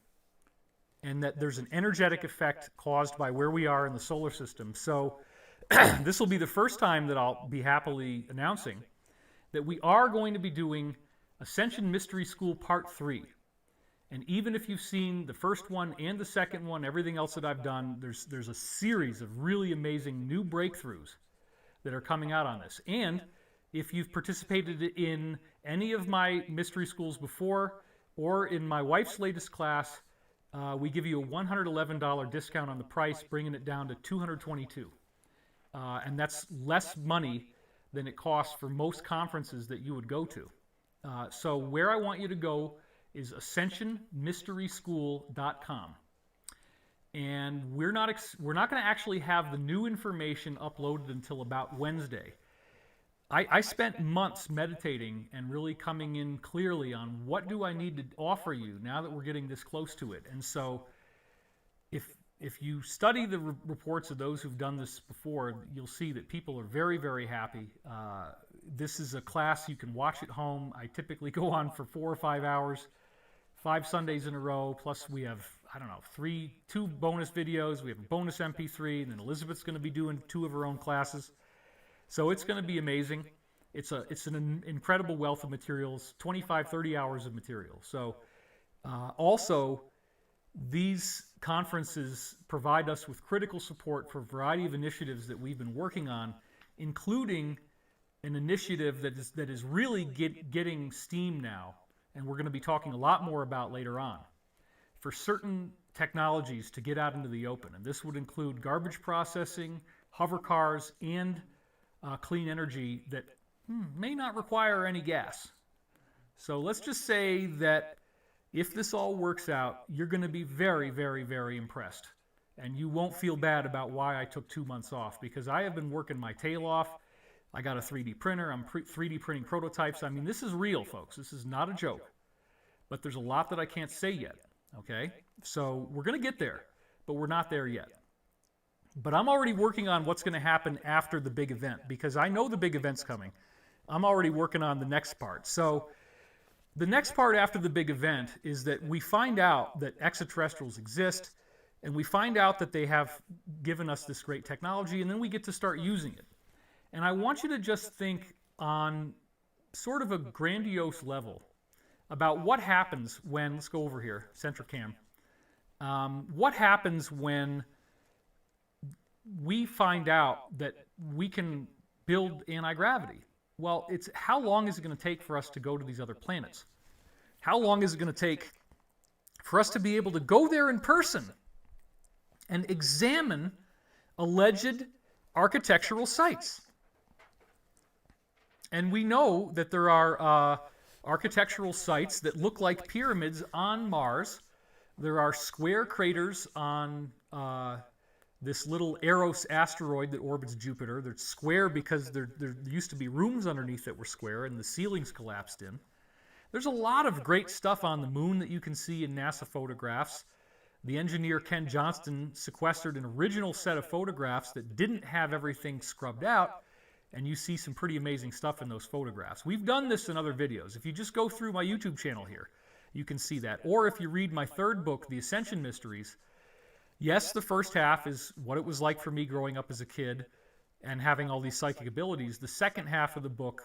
and that there's an energetic effect caused by where we are in the solar system. So this will be the first time that I'll be happily announcing that we are going to be doing Ascension Mystery School Part 3. And even if you've seen the first one and the second one, everything else that I've done, there's a series of really amazing new breakthroughs that are coming out on this. And if you've participated in any of my mystery schools before, or in my wife's latest class, we give you a $111 discount on the price, bringing it down to $222. And that's less money than it costs for most conferences that you would go to. So where I want you to go is ascensionmysteryschool.com. And we're not going to actually have the new information uploaded until about Wednesday. I spent months meditating and really coming in clearly on what do I need to offer you now that we're getting this close to it. And so if you study the reports of those who've done this before, you'll see that people are very, very happy. This is a class you can watch at home. I typically go on for 4 or 5 hours, 5 Sundays in a row, plus we have, I don't know, 2 bonus videos. We have a bonus MP3, and then Elizabeth's going to be doing 2 of her own classes. So it's going to be amazing. It's an incredible wealth of materials, 25, 30 hours of material. So also, these conferences provide us with critical support for a variety of initiatives that we've been working on, including an initiative that is really getting steam now, and we're going to be talking a lot more about later on, for certain technologies to get out into the open. And this would include garbage processing, hover cars, and clean energy that may not require any gas. So let's just say that if this all works out, you're going to be very, very, very impressed. And you won't feel bad about why I took 2 months off, because I have been working my tail off. I got a 3D printer. I'm 3D printing prototypes. I mean, this is real, folks. This is not a joke. But there's a lot that I can't say yet, okay? So we're going to get there, but we're not there yet. But I'm already working on what's going to happen after the big event, because I know the big event's coming. I'm already working on the next part. So the next part after the big event is that we find out that extraterrestrials exist, and we find out that they have given us this great technology, and then we get to start using it. And I want you to just think on sort of a grandiose level about what happens when, let's go over here, Central Cam, what happens when we find out that we can build anti-gravity. Well, it's how long is it going to take for us to go to these other planets? How long is it going to take for us to be able to go there in person and examine alleged architectural sites? And we know that there are architectural sites that look like pyramids on Mars. There are square craters on this little Eros asteroid that orbits Jupiter. They're square because there used to be rooms underneath that were square and the ceilings collapsed in. There's a lot of great stuff on the moon that you can see in NASA photographs. The engineer Ken Johnston sequestered an original set of photographs that didn't have everything scrubbed out, and you see some pretty amazing stuff in those photographs. We've done this in other videos. If you just go through my YouTube channel here, you can see that. Or if you read my third book, The Ascension Mysteries, yes, the first half is what it was like for me growing up as a kid and having all these psychic abilities. The second half of the book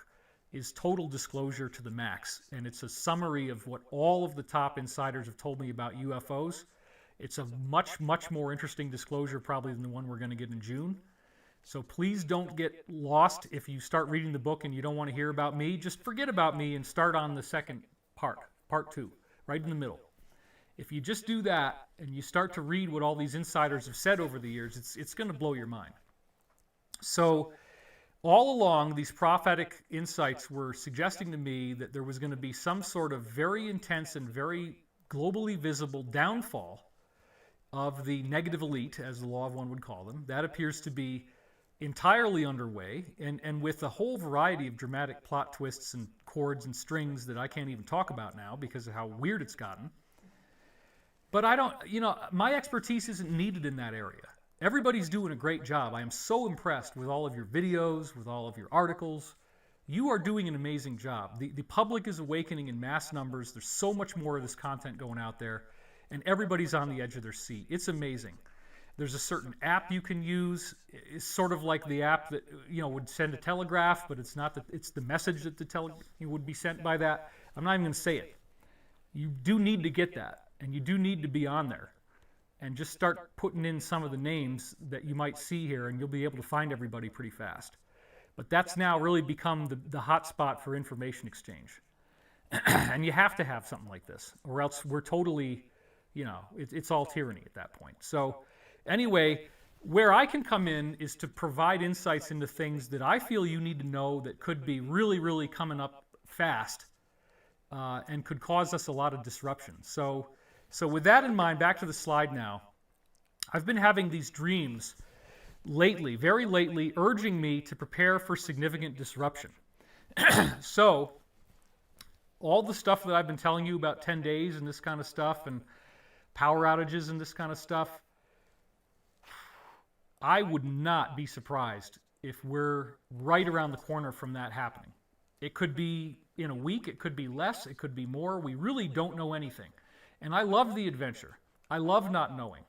is total disclosure to the max, and it's a summary of what all of the top insiders have told me about UFOs. It's a much, much more interesting disclosure probably than the one we're going to get in June. So please don't get lost if you start reading the book and you don't want to hear about me. Just forget about me and start on the second part, part 2, right in the middle. If you just do that and you start to read what all these insiders have said over the years, it's going to blow your mind. So all along, these prophetic insights were suggesting to me that there was going to be some sort of very intense and very globally visible downfall of the negative elite, as the law of one would call them. That appears to be entirely underway, and with a whole variety of dramatic plot twists and chords and strings that I can't even talk about now because of how weird it's gotten. But I don't, my expertise isn't needed in that area. Everybody's doing a great job. I am so impressed with all of your videos, with all of your articles. You are doing an amazing job. The public is awakening in mass numbers. There's so much more of this content going out there, and everybody's on the edge of their seat. It's amazing. There's a certain app you can use. It's sort of like the app that would send a telegraph, but it's not. It's the message that would be sent by that. I'm not even going to say it. You do need to get that, and you do need to be on there. And just start putting in some of the names that you might see here, and you'll be able to find everybody pretty fast. But that's now really become the hot spot for information exchange. And you have to have something like this, or else we're totally, it's all tyranny at that point. So anyway, where I can come in is to provide insights into things that I feel you need to know that could be really, really coming up fast and could cause us a lot of disruption. So with that in mind, back to the slide now. I've been having these dreams lately, very lately, urging me to prepare for significant disruption. So all the stuff that I've been telling you about 10 days and this kind of stuff and power outages and this kind of stuff, I would not be surprised if we're right around the corner from that happening. It could be in a week, it could be less, it could be more. We really don't know anything. And I love the adventure. I love not knowing.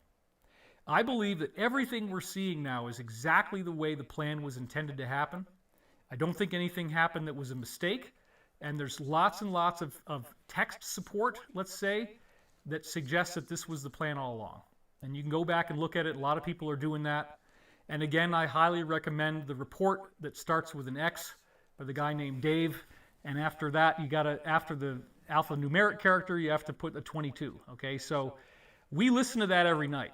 I believe that everything we're seeing now is exactly the way the plan was intended to happen. I don't think anything happened that was a mistake. And there's lots and lots of text support, let's say, that suggests that this was the plan all along. And you can go back and look at it. A lot of people are doing that. And again, I highly recommend the report that starts with an X by the guy named Dave. And after that, after the alphanumeric character, you have to put a 22. Okay, so we listen to that every night.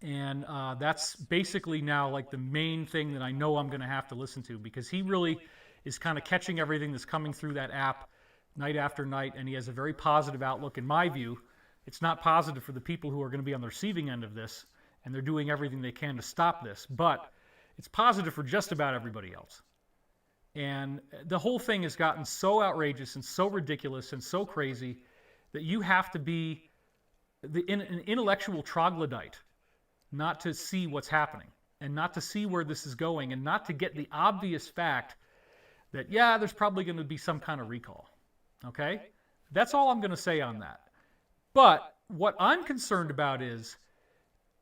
And that's basically now like the main thing that I know I'm going to have to listen to, because he really is kind of catching everything that's coming through that app night after night, and he has a very positive outlook. In my view, it's not positive for the people who are going to be on the receiving end of this, and they're doing everything they can to stop this, but it's positive for just about everybody else. And the whole thing has gotten so outrageous and so ridiculous and so crazy that you have to be an intellectual troglodyte not to see what's happening and not to see where this is going and not to get the obvious fact that, yeah, there's probably going to be some kind of recall. Okay? That's all I'm going to say on that. But what I'm concerned about is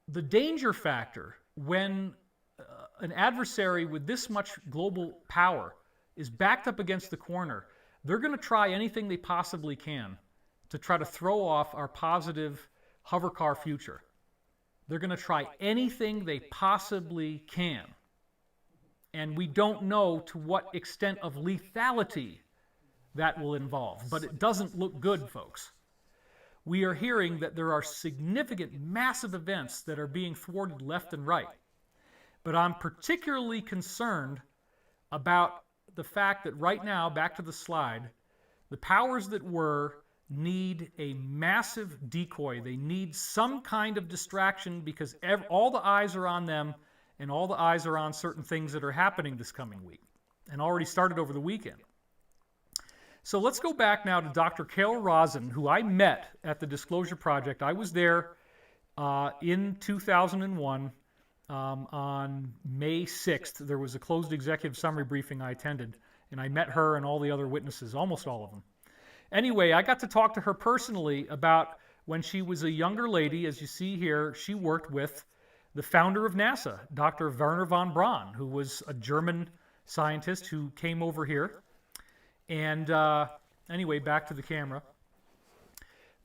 the danger factor when an adversary with this much global power is backed up against the corner. They're going to try anything they possibly can to try to throw off our positive hovercar future. They're going to try anything they possibly can And we don't know to what extent of lethality that will involve. But it doesn't look good, folks. We are hearing that there are significant, massive events that are being thwarted left and right. But I'm particularly concerned about the fact that right now, back to the slide, the powers that were need a massive decoy. They need some kind of distraction because all the eyes are on them and all the eyes are on certain things that are happening this coming week and already started over the weekend. So let's go back now to Dr. Carol Rosin, who I met at the Disclosure Project. I was there in 2001 on May 6th. There was a closed executive summary briefing I attended, and I met her and all the other witnesses, almost all of them. Anyway, I got to talk to her personally about when she was a younger lady. As you see here, she worked with the founder of NASA, Dr. Wernher von Braun, who was a German scientist who came over here. And anyway, back to the camera.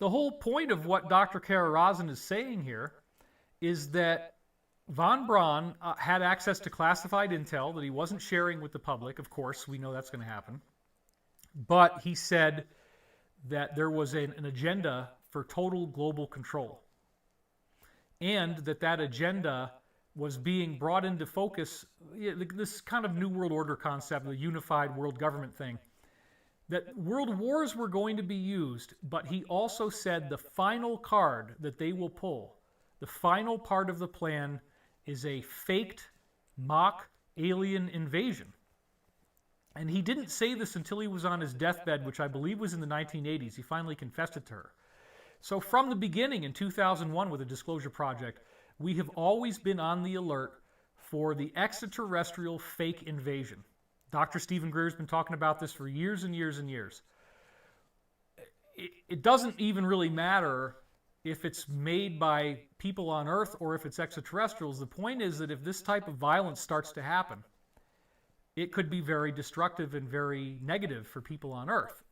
The whole point of what Dr. Carol Rosin is saying here is that von Braun had access to classified intel that he wasn't sharing with the public. Of course, we know that's going to happen. But he said that there was an agenda for total global control. And that agenda was being brought into focus, this kind of New World Order concept, the unified world government thing, that world wars were going to be used, but he also said the final card that they will pull, the final part of the plan, is a faked mock alien invasion. And he didn't say this until he was on his deathbed, which I believe was in the 1980s. He finally confessed it to her. So from the beginning in 2001 with the Disclosure Project, we have always been on the alert for the extraterrestrial fake invasion. Dr. Stephen Greer's been talking about this for years and years and years. It doesn't even really matter if it's made by people on Earth or if it's extraterrestrials. The point is that if this type of violence starts to happen, it could be very destructive and very negative for people on Earth.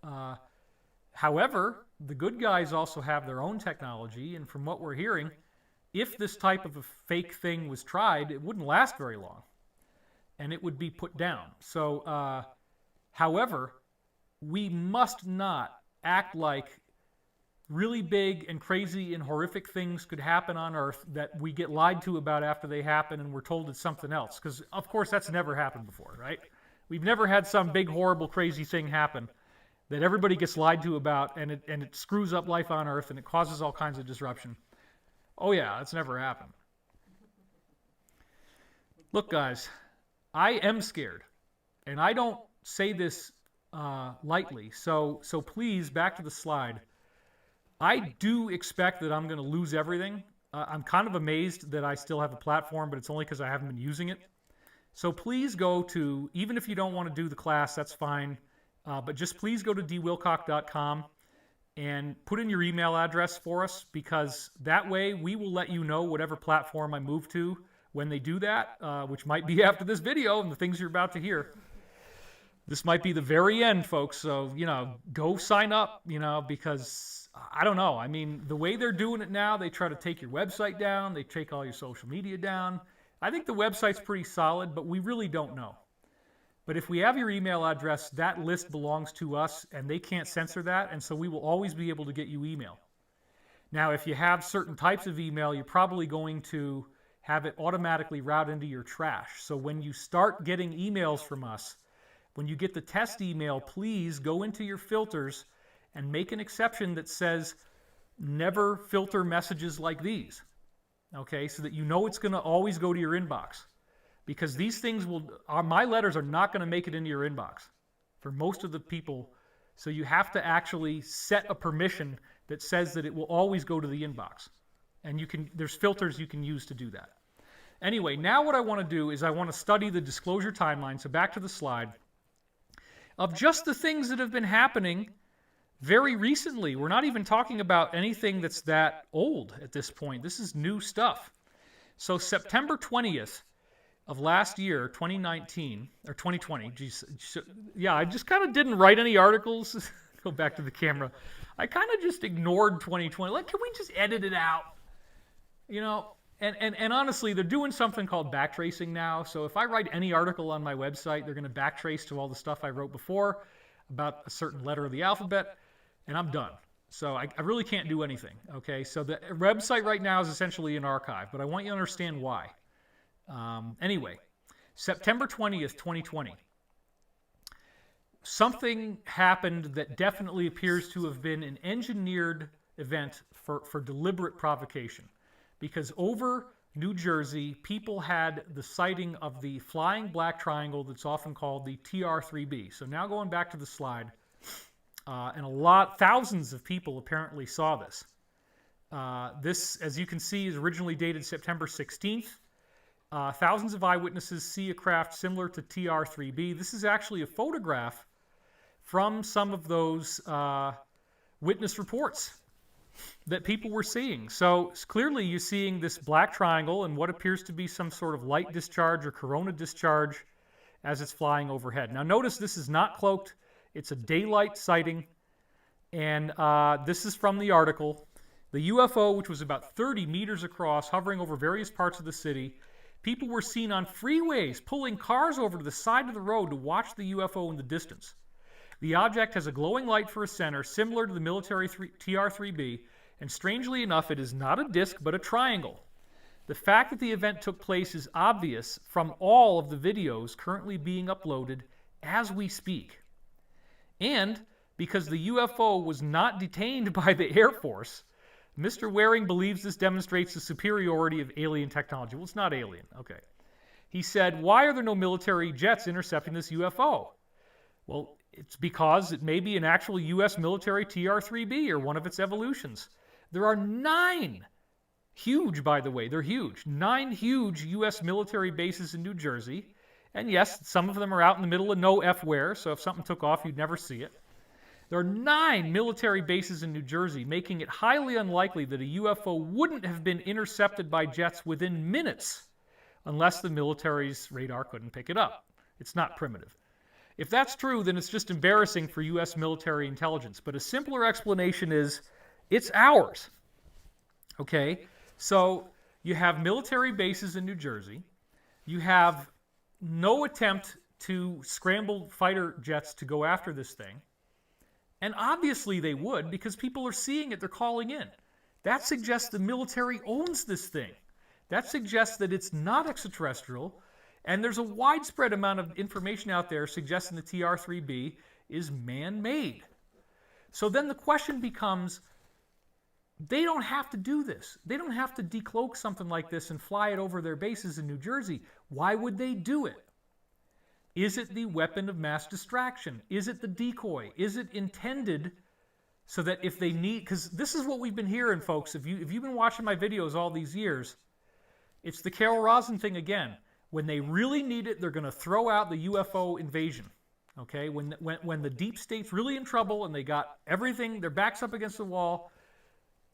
However, the good guys also have their own technology, and from what we're hearing, if this type of a fake thing was tried, it wouldn't last very long, and it would be put down. So, however, we must not act like really big and crazy and horrific things could happen on Earth that we get lied to about after they happen and we're told it's something else. Because, of course, that's never happened before, right? We've never had some big, horrible, crazy thing happen that everybody gets lied to about, and it screws up life on Earth and it causes all kinds of disruption. Oh, yeah, that's never happened. Look, guys, I am scared, and I don't say this lightly. So please, back to the slide. I do expect that I'm going to lose everything. I'm kind of amazed that I still have a platform, but it's only because I haven't been using it. So please go to, even if you don't want to do the class, that's fine, but just please go to D.Wilcock.com and put in your email address for us, because that way we will let you know whatever platform I move to when they do that, which might be after this video and the things you're about to hear. This might be the very end, folks, so, go sign up, because I don't know. I mean, the way they're doing it now, they try to take your website down, they take all your social media down. I think the website's pretty solid, but we really don't know. But if we have your email address, that list belongs to us, and they can't censor that, and so we will always be able to get you email. Now, if you have certain types of email, you're probably going to have it automatically route into your trash. So when you start getting emails from us, when you get the test email, please go into your filters and make an exception that says never filter messages like these. Okay, so that you know it's going to always go to your inbox. Because these things my letters are not going to make it into your inbox for most of the people. So you have to actually set a permission that says that it will always go to the inbox. And there's filters you can use to do that. Anyway, now what I want to do is I want to study the disclosure timeline. So back to the slide. Of just the things that have been happening very recently. We're not even talking about anything that's that old at this point. This is new stuff. So September 20th of last year, 2019, or 2020, geez, yeah, I just kind of didn't write any articles. Go back to the camera. I kind of just ignored 2020. Like, can we just edit it out? And honestly, they're doing something called backtracing now. So if I write any article on my website, they're going to backtrace to all the stuff I wrote before about a certain letter of the alphabet, and I'm done. So I really can't do anything, okay? So the website right now is essentially an archive, but I want you to understand why. Anyway, September 20th, 2020. Something happened that definitely appears to have been an engineered event for deliberate provocation. Because over New Jersey, people had the sighting of the flying black triangle that's often called the TR3B. So now going back to the slide, and thousands of people apparently saw this. This, as you can see, is originally dated September 16th. Thousands of eyewitnesses see a craft similar to TR3B. This is actually a photograph from some of those witness reports that people were seeing. So clearly you're seeing this black triangle and what appears to be some sort of light discharge or corona discharge as it's flying overhead. Now notice this is not cloaked. It's a daylight sighting. And this is from the article. The UFO, which was about 30 meters across, hovering over various parts of the city. People were seen on freeways, pulling cars over to the side of the road to watch the UFO in the distance. The object has a glowing light for a center, similar to the military TR-3B, and strangely enough, it is not a disc, but a triangle. The fact that the event took place is obvious from all of the videos currently being uploaded as we speak. And because the UFO was not detained by the Air Force, Mr. Waring believes this demonstrates the superiority of alien technology. Well, it's not alien. Okay. He said, why are there no military jets intercepting this UFO? Well, it's because it may be an actual U.S. military TR-3B or one of its evolutions. There are 9 huge, by the way, they're huge, 9 huge U.S. military bases in New Jersey. And yes, some of them are out in the middle of no F-where, so if something took off, you'd never see it. There are 9 military bases in New Jersey, making it highly unlikely that a UFO wouldn't have been intercepted by jets within minutes unless the military's radar couldn't pick it up. It's not primitive. If that's true, then it's just embarrassing for U.S. military intelligence. But a simpler explanation is, it's ours. Okay? So you have military bases in New Jersey. You have no attempt to scramble fighter jets to go after this thing. And obviously they would, because people are seeing it, they're calling in. That suggests the military owns this thing. That suggests that it's not extraterrestrial. And there's a widespread amount of information out there suggesting the TR-3B is man-made. So then the question becomes, they don't have to do this. They don't have to decloak something like this and fly it over their bases in New Jersey. Why would they do it? Is it the weapon of mass distraction? Is it the decoy? Is it intended so that if they need... Because this is what we've been hearing, folks. If you've been watching my videos all these years, it's the Carol Rosin thing again. When they really need it, they're going to throw out the UFO invasion. Okay? When the deep state's really in trouble and they got everything, their backs up against the wall,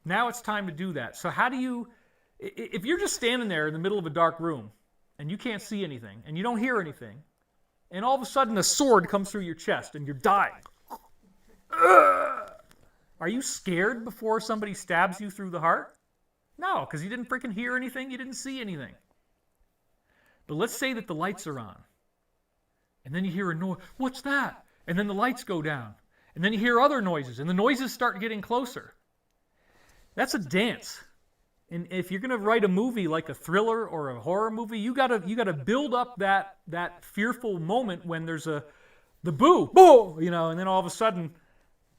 now it's time to do that. So how do you... If you're just standing there in the middle of a dark room and you can't see anything and you don't hear anything, and all of a sudden a sword comes through your chest and you're dying. Are you scared before somebody stabs you through the heart? No, because you didn't freaking hear anything, you didn't see anything. But let's say that the lights are on. And then you hear a noise. What's that? And then the lights go down. And then you hear other noises. And the noises start getting closer. That's a dance. And if you're going to write a movie like a thriller or a horror movie, you gotta build up that fearful moment when there's the boo, and then all of a sudden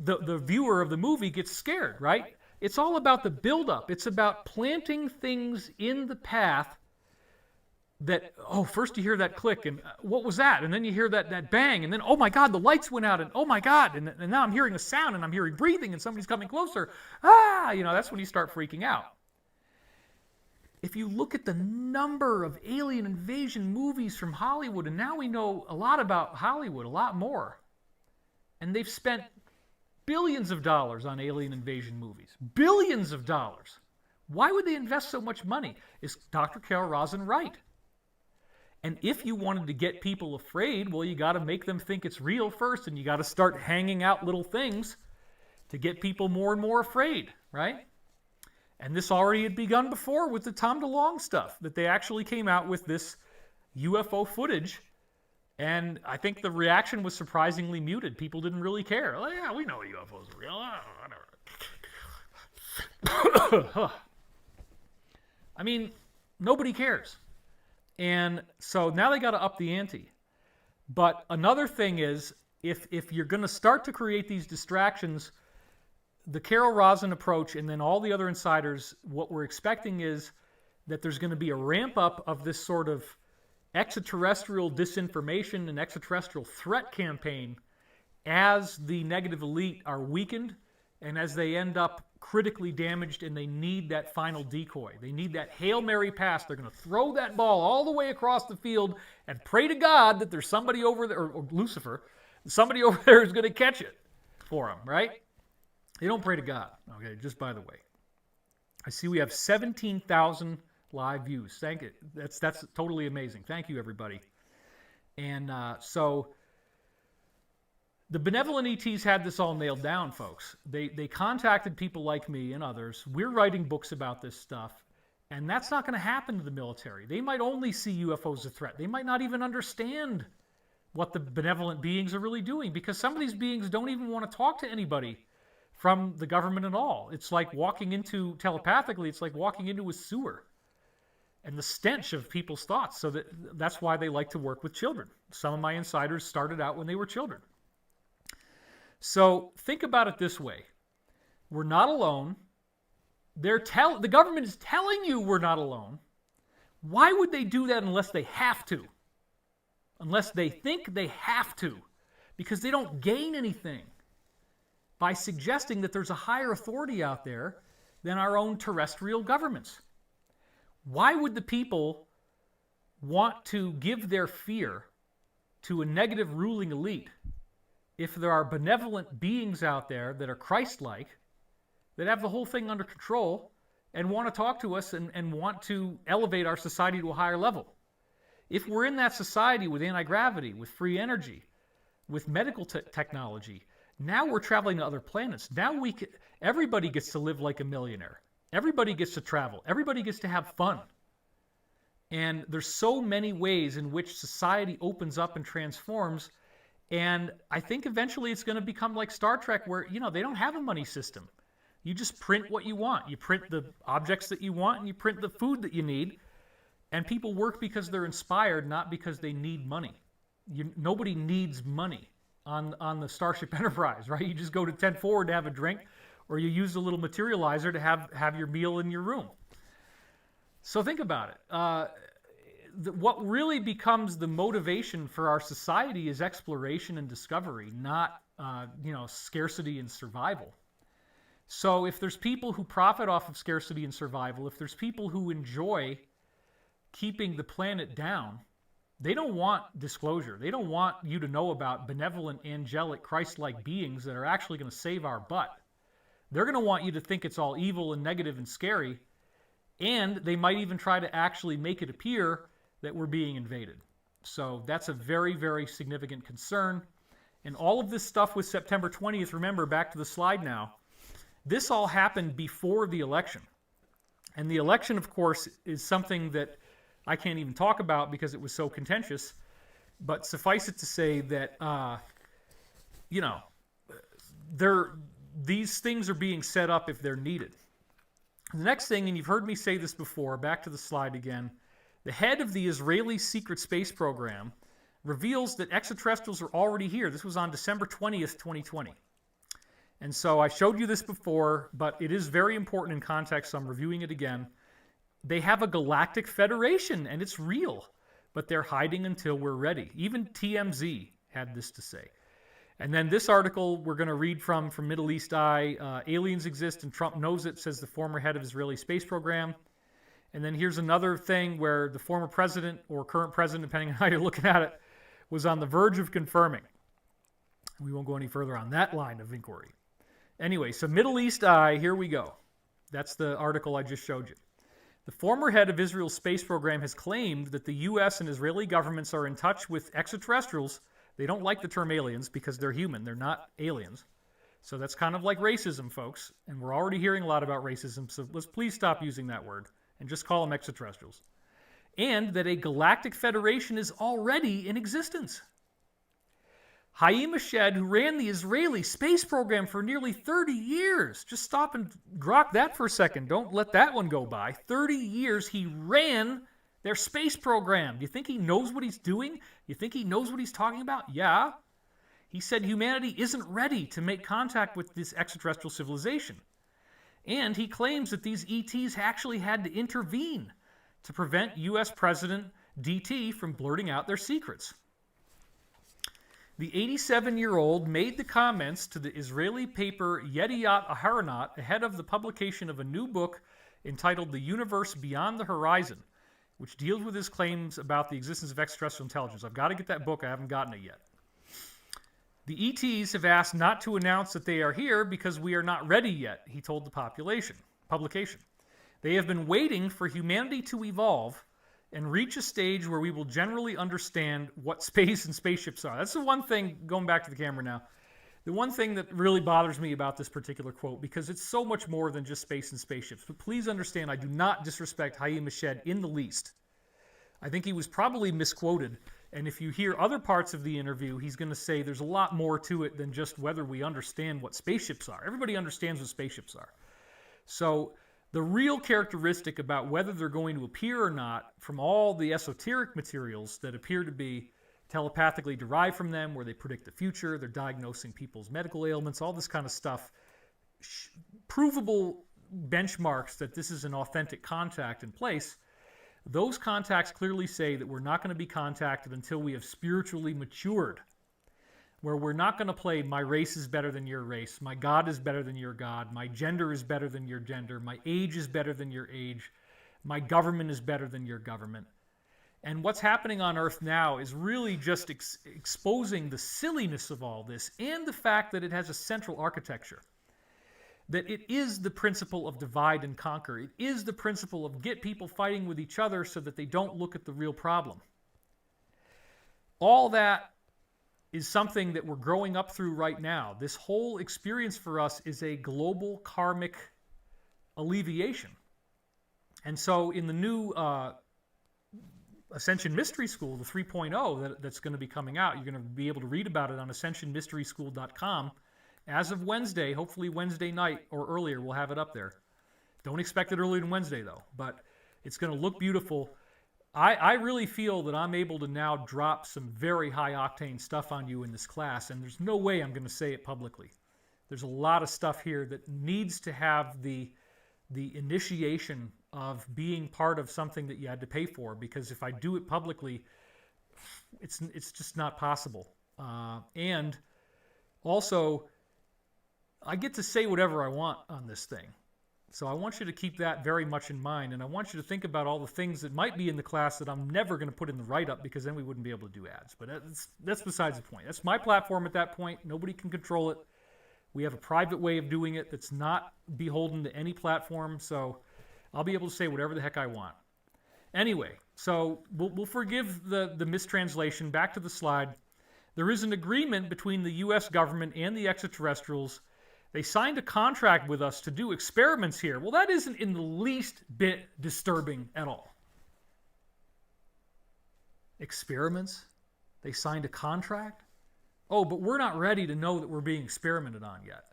the viewer of the movie gets scared, right? It's all about the build-up. It's about planting things in the path that, first you hear that click, and what was that? And then you hear that bang, and then, oh my God, the lights went out, and oh my God, and now I'm hearing a sound, and I'm hearing breathing, and somebody's coming closer. That's when you start freaking out. If you look at the number of alien invasion movies from Hollywood, and now we know a lot about Hollywood, a lot more, and they've spent billions of dollars on alien invasion movies. Billions of dollars. Why would they invest so much money? Is Dr. Carol Rosin right? And if you wanted to get people afraid, well, you got to make them think it's real first, and you got to start hanging out little things to get people more and more afraid, right? And this already had begun before with the Tom DeLonge stuff, that they actually came out with this UFO footage. And I think the reaction was surprisingly muted. People didn't really care. Like, yeah, we know UFOs are real. Whatever. I mean, nobody cares. And so now they got to up the ante. But another thing is, if you're going to start to create these distractions, the Carol Rosin approach and then all the other insiders, what we're expecting is that there's going to be a ramp up of this sort of extraterrestrial disinformation and extraterrestrial threat campaign as the negative elite are weakened and as they end up critically damaged and they need that final decoy. They need that Hail Mary pass. They're going to throw that ball all the way across the field and pray to God that there's somebody over there, or Lucifer, somebody over there who's going to catch it for them, right? They don't pray to God, okay, just by the way. I see we have 17,000 live views. Thank you. That's totally amazing. Thank you, everybody. And so the benevolent ETs had this all nailed down, folks. They contacted people like me and others. We're writing books about this stuff, and that's not going to happen to the military. They might only see UFOs as a threat. They might not even understand what the benevolent beings are really doing, because some of these beings don't even want to talk to anybody from the government at all. It's like walking into, telepathically, it's like walking into a sewer and the stench of people's thoughts. So that's why they like to work with children. Some of my insiders started out when they were children. So think about it this way. We're not alone. The government is telling you we're not alone. Why would they do that unless they have to? Unless they think they have to. Because they don't gain anything by suggesting that there's a higher authority out there than our own terrestrial governments. Why would the people want to give their fear to a negative ruling elite if there are benevolent beings out there that are Christ-like, that have the whole thing under control and want to talk to us and want to elevate our society to a higher level? If we're in that society with anti-gravity, with free energy, with medical technology, now we're traveling to other planets. Now everybody gets to live like a millionaire. Everybody gets to travel. Everybody gets to have fun. And there's so many ways in which society opens up and transforms. And I think eventually it's going to become like Star Trek, where, they don't have a money system. You just print what you want. You print the objects that you want, and you print the food that you need. And people work because they're inspired, not because they need money. Nobody needs money on the Starship Enterprise, right? You just go to 10 forward to have a drink, or you use a little materializer to have your meal in your room. So think about it. What really becomes the motivation for our society is exploration and discovery, not scarcity and survival. So if there's people who profit off of scarcity and survival, if there's people who enjoy keeping the planet down, they don't want disclosure. They don't want you to know about benevolent, angelic, Christ-like beings that are actually going to save our butt. They're going to want you to think it's all evil and negative and scary, and they might even try to actually make it appear that we're being invaded. So that's a very, very significant concern. And all of this stuff with September 20th, remember, back to the slide now, this all happened before the election. And the election, of course, is something that I can't even talk about because it was so contentious. But suffice it to say that, these things are being set up if they're needed. The next thing, and you've heard me say this before, back to the slide again, the head of the Israeli secret space program reveals that extraterrestrials are already here. This was on December 20th, 2020. And so I showed you this before, but it is very important in context, so I'm reviewing it again. They have a galactic federation, and it's real, but they're hiding until we're ready. Even TMZ had this to say. And then this article we're going to read from Middle East Eye, aliens exist and Trump knows it, says the former head of Israeli space program. And then here's another thing where the former president, or current president, depending on how you're looking at it, was on the verge of confirming. We won't go any further on that line of inquiry. Anyway, so Middle East Eye, here we go. That's the article I just showed you. The former head of Israel's space program has claimed that the U.S. and Israeli governments are in touch with extraterrestrials. They don't like the term aliens because they're human. They're not aliens. So that's kind of like racism, folks. And we're already hearing a lot about racism, so let's please stop using that word and just call them extraterrestrials. And that a galactic federation is already in existence. Haim Eshed, who ran the Israeli space program for nearly 30 years. Just stop and grok that for a second. Don't let that one go by. 30 years he ran their space program. Do you think he knows what he's doing? You think he knows what he's talking about? Yeah. He said humanity isn't ready to make contact with this extraterrestrial civilization. And he claims that these ETs actually had to intervene to prevent U.S. President DT from blurting out their secrets. The 87-year-old made the comments to the Israeli paper Yediot Aharonot ahead of the publication of a new book entitled The Universe Beyond the Horizon, which deals with his claims about the existence of extraterrestrial intelligence. I've got to get that book. I haven't gotten it yet. The ETs have asked not to announce that they are here because we are not ready yet, he told the publication. They have been waiting for humanity to evolve and reach a stage where we will generally understand what space and spaceships are. That's the one thing, going back to the camera now, the one thing that really bothers me about this particular quote, because it's so much more than just space and spaceships. But please understand, I do not disrespect Haim Eshed in the least. I think he was probably misquoted. And if you hear other parts of the interview, he's going to say there's a lot more to it than just whether we understand what spaceships are. Everybody understands what spaceships are. So the real characteristic about whether they're going to appear or not from all the esoteric materials that appear to be telepathically derived from them, where they predict the future, they're diagnosing people's medical ailments, all this kind of stuff, provable benchmarks that this is an authentic contact in place, those contacts clearly say that we're not going to be contacted until we have spiritually matured, where we're not going to play my race is better than your race, my God is better than your God, my gender is better than your gender, my age is better than your age, my government is better than your government. And what's happening on Earth now is really just exposing the silliness of all this and the fact that it has a central architecture. That it is the principle of divide and conquer. It is the principle of get people fighting with each other so that they don't look at the real problem. All that is something that we're growing up through right now. This whole experience for us is a global karmic alleviation. And so in the new Ascension Mystery School, the 3.0 that's going to be coming out, you're going to be able to read about it on ascensionmysteryschool.com. As of Wednesday, hopefully Wednesday night or earlier, we'll have it up there. Don't expect it earlier than Wednesday, though. But it's going to look beautiful. I really feel that I'm able to now drop some very high-octane stuff on you in this class, and there's no way I'm going to say it publicly. There's a lot of stuff here that needs to have the initiation of being part of something that you had to pay for, because if I do it publicly, it's just not possible. And also, I get to say whatever I want on this thing. So I want you to keep that very much in mind, and I want you to think about all the things that might be in the class that I'm never going to put in the write-up, because then we wouldn't be able to do ads. But that's besides the point. That's my platform at that point. Nobody can control it. We have a private way of doing it that's not beholden to any platform, so I'll be able to say whatever the heck I want. Anyway, so we'll forgive the mistranslation. Back to the slide. There is an agreement between the U.S. government and the extraterrestrials. They signed a contract with us to do experiments here. Well, that isn't in the least bit disturbing at all. Experiments? They signed a contract? Oh, but we're not ready to know that we're being experimented on yet.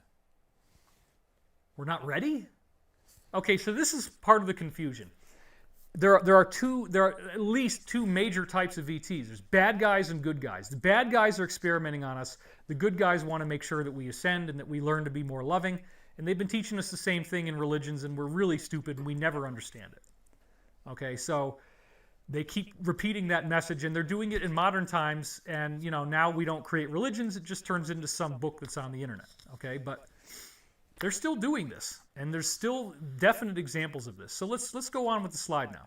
We're not ready? Okay, so this is part of the confusion. There are at least two major types of ETs. There's bad guys and good guys. The bad guys are experimenting on us. The good guys want to make sure that we ascend and that we learn to be more loving. And they've been teaching us the same thing in religions, and we're really stupid and we never understand it. Okay, so they keep repeating that message, and they're doing it in modern times. And now we don't create religions; it just turns into some book that's on the internet. Okay, but they're still doing this, and there's still definite examples of this. So let's go on with the slide now.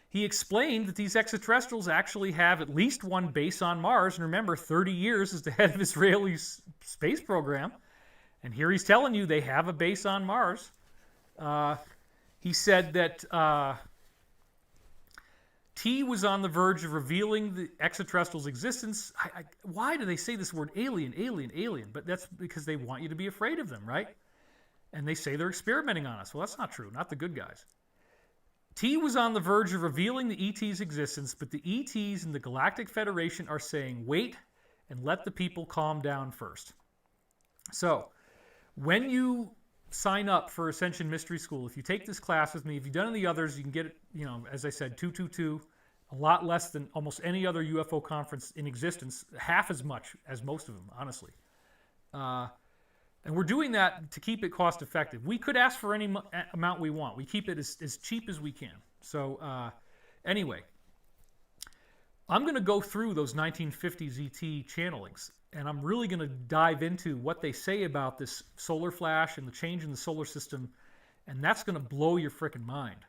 He explained that these extraterrestrials actually have at least one base on Mars, and remember, 30 years as the head of Israeli's space program, and here he's telling you they have a base on Mars. He said that T was on the verge of revealing the extraterrestrials' existence. Why do they say this word alien, alien, alien? But that's because they want you to be afraid of them, right? And they say they're experimenting on us. Well, that's not true. Not the good guys. T was on the verge of revealing the ET's existence, but the ETs and the Galactic Federation are saying, wait and let the people calm down first. So, when you sign up for Ascension Mystery School, if you take this class with me, if you've done any others, you can get it, as I said, 222, a lot less than almost any other UFO conference in existence, half as much as most of them, honestly. And we're doing that to keep it cost effective. We could ask for any amount we want. We keep it as cheap as we can. So anyway, I'm going to go through those 1950s ET channelings, and I'm really going to dive into what they say about this solar flash and the change in the solar system, and that's going to blow your frickin' mind.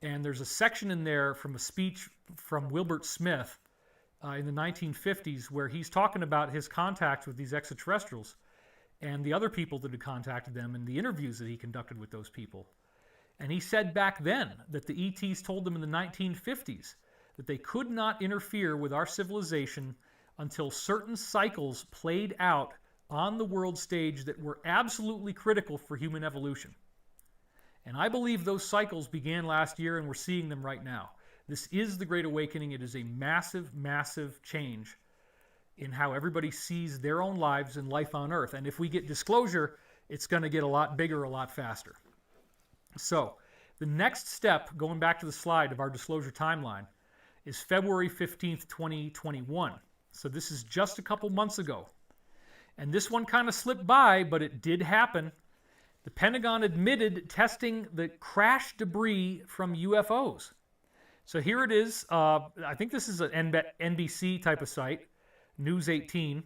And there's a section in there from a speech from Wilbert Smith in the 1950s where he's talking about his contact with these extraterrestrials and the other people that had contacted them and the interviews that he conducted with those people. And he said back then that the ETs told them in the 1950s that they could not interfere with our civilization until certain cycles played out on the world stage that were absolutely critical for human evolution. And I believe those cycles began last year, and we're seeing them right now. This is the Great Awakening. It is a massive, massive change in how everybody sees their own lives and life on Earth. And if we get disclosure, it's going to get a lot bigger, a lot faster. So, the next step, going back to the slide of our disclosure timeline, is February 15th, 2021. So this is just a couple months ago. And this one kind of slipped by, but it did happen. The Pentagon admitted testing the crash debris from UFOs. So here it is. I think this is an NBC type of site, News 18.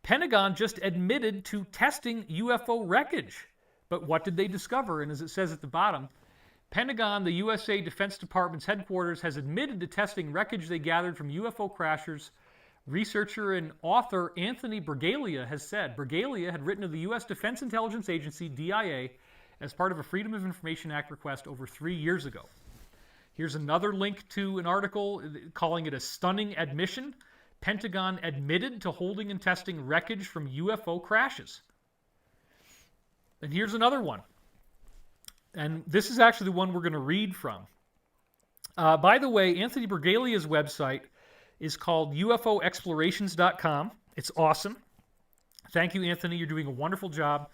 Pentagon just admitted to testing UFO wreckage. But what did they discover? And as it says at the bottom, Pentagon, the USA Defense Department's headquarters, has admitted to testing wreckage they gathered from UFO crashers. Researcher and author Anthony Bragalia has said Bragalia had written to the U.S. Defense Intelligence Agency, DIA, as part of a Freedom of Information Act request over 3 years ago. Here's another link to an article calling it a stunning admission. Pentagon admitted to holding and testing wreckage from UFO crashes. And here's another one. And this is actually the one we're going to read from. By the way, Anthony Bragalia's website is called ufoexplorations.com. It's awesome. Thank you, Anthony. You're doing a wonderful job.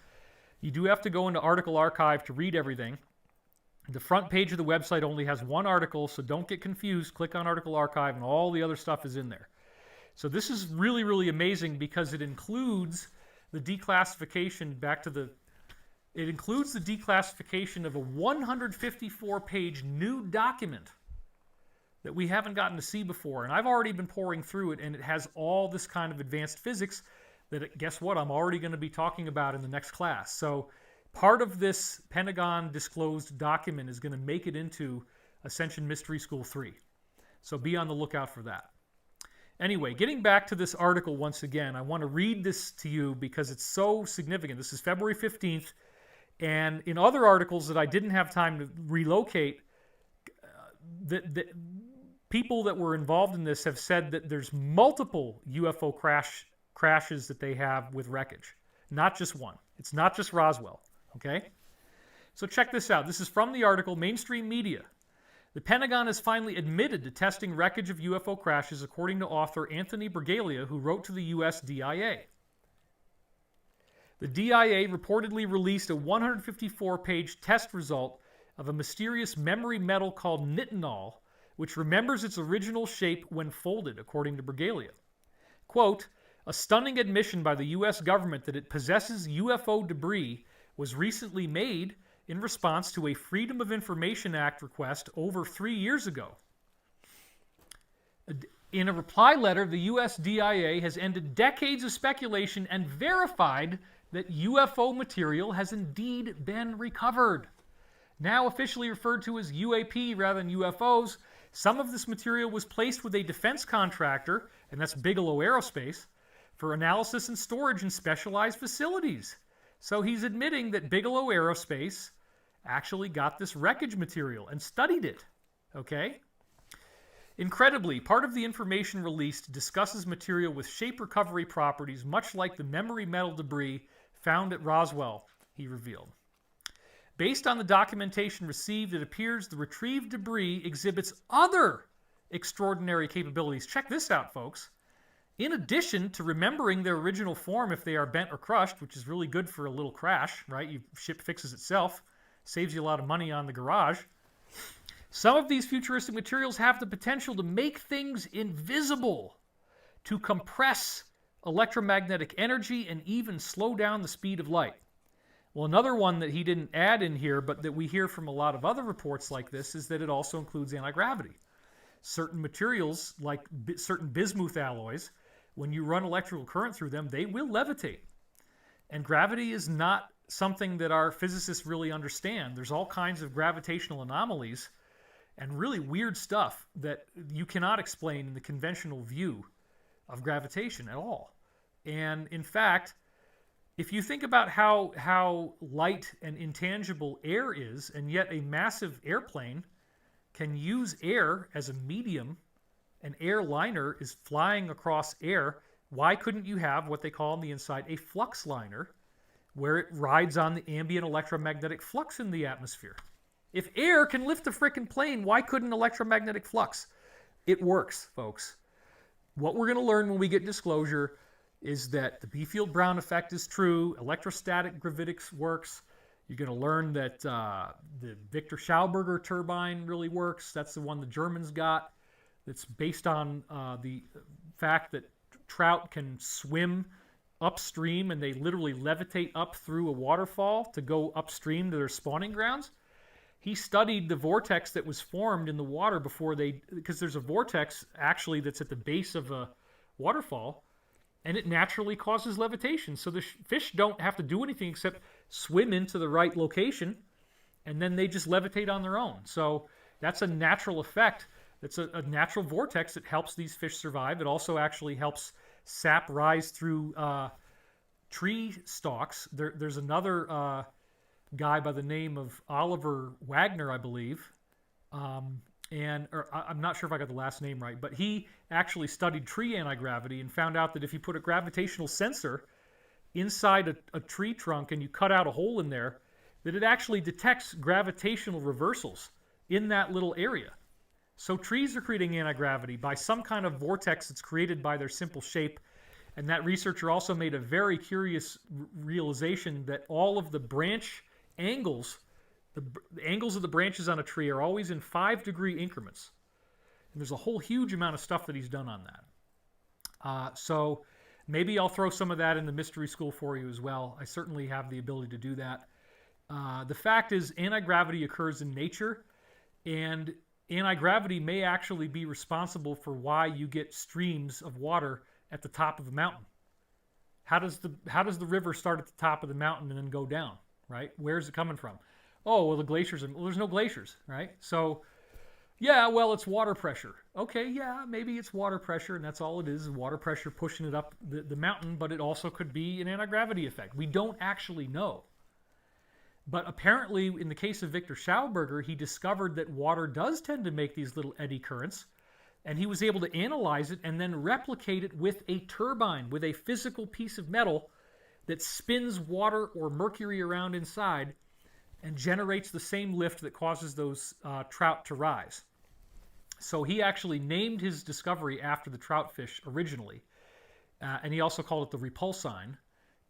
You do have to go into Article Archive to read everything. The front page of the website only has one article, so don't get confused. Click on Article Archive, and all the other stuff is in there. So this is really, really amazing because it includes the declassification It includes the declassification of a 154-page new document that we haven't gotten to see before. And I've already been pouring through it, and it has all this kind of advanced physics that, guess what, I'm already going to be talking about in the next class. So part of this Pentagon disclosed document is going to make it into Ascension Mystery School 3. So be on the lookout for that. Anyway, getting back to this article once again, I want to read this to you because it's so significant. This is February 15th. And in other articles that I didn't have time to relocate, the people that were involved in this have said that there's multiple UFO crashes that they have with wreckage. Not just one. It's not just Roswell. Okay? So check this out. This is from the article, Mainstream Media. The Pentagon has finally admitted to testing wreckage of UFO crashes, according to author Anthony Bragalia, who wrote to the U.S. DIA. The DIA reportedly released a 154-page test result of a mysterious memory metal called nitinol, which remembers its original shape when folded, according to Bragalia. Quote, a stunning admission by the U.S. government that it possesses UFO debris was recently made in response to a Freedom of Information Act request over 3 years ago. In a reply letter, the U.S. DIA has ended decades of speculation and verified that UFO material has indeed been recovered. Now officially referred to as UAP rather than UFOs, some of this material was placed with a defense contractor, and that's Bigelow Aerospace, for analysis and storage in specialized facilities. So he's admitting that Bigelow Aerospace actually got this wreckage material and studied it. Okay? Incredibly, part of the information released discusses material with shape recovery properties much like the memory metal debris found at Roswell, he revealed. Based on the documentation received, it appears the retrieved debris exhibits other extraordinary capabilities. Check this out, folks. In addition to remembering their original form if they are bent or crushed, which is really good for a little crash, right? Ship fixes itself, saves you a lot of money on the garage. Some of these futuristic materials have the potential to make things invisible, to compress electromagnetic energy, and even slow down the speed of light. Well, another one that he didn't add in here, but that we hear from a lot of other reports like this, is that it also includes anti-gravity. Certain materials, like certain bismuth alloys, when you run electrical current through them, they will levitate. And gravity is not something that our physicists really understand. There's all kinds of gravitational anomalies and really weird stuff that you cannot explain in the conventional view of gravitation at all. And in fact, if you think about how light and intangible air is, and yet a massive airplane can use air as a medium, an airliner is flying across air, why couldn't you have what they call on the inside a flux liner, where it rides on the ambient electromagnetic flux in the atmosphere? If air can lift a frickin' plane, why couldn't electromagnetic flux? It works, folks. What we're going to learn when we get disclosure is that the Biefeld-Brown effect is true, electrostatic gravitics works. You're going to learn that the Victor Schauberger turbine really works. That's the one the Germans got. It's based on the fact that trout can swim upstream and they literally levitate up through a waterfall to go upstream to their spawning grounds. He studied the vortex that was formed in the water before because there's a vortex actually that's at the base of a waterfall, and it naturally causes levitation. So the fish don't have to do anything except swim into the right location, and then they just levitate on their own. So that's a natural effect. It's a natural vortex that helps these fish survive. It also actually helps sap rise through tree stalks. There's another guy by the name of Oliver Wagner, I believe, I'm not sure if I got the last name right, but he actually studied tree anti-gravity and found out that if you put a gravitational sensor inside a tree trunk and you cut out a hole in there, that it actually detects gravitational reversals in that little area. So trees are creating anti-gravity by some kind of vortex that's created by their simple shape. And that researcher also made a very curious realization that all of the branch angles, the angles of the branches on a tree are always in 5-degree increments. And there's a whole huge amount of stuff that he's done on that. So maybe I'll throw some of that in the mystery school for you as well. I certainly have the ability to do that. The fact is, anti-gravity occurs in nature, and anti-gravity may actually be responsible for why you get streams of water at the top of a mountain. How does the river start at the top of the mountain and then go down, right? Where's it coming from? Oh, well, the glaciers. Well, there's no glaciers, right? So, yeah, well, it's water pressure. Okay, yeah, maybe it's water pressure, and that's all it is water pressure pushing it up the mountain, but it also could be an anti-gravity effect. We don't actually know. But apparently, in the case of Victor Schauberger, he discovered that water does tend to make these little eddy currents, and he was able to analyze it and then replicate it with a turbine, with a physical piece of metal that spins water or mercury around inside and generates the same lift that causes those trout to rise. So he actually named his discovery after the trout fish originally, and he also called it the repulsine.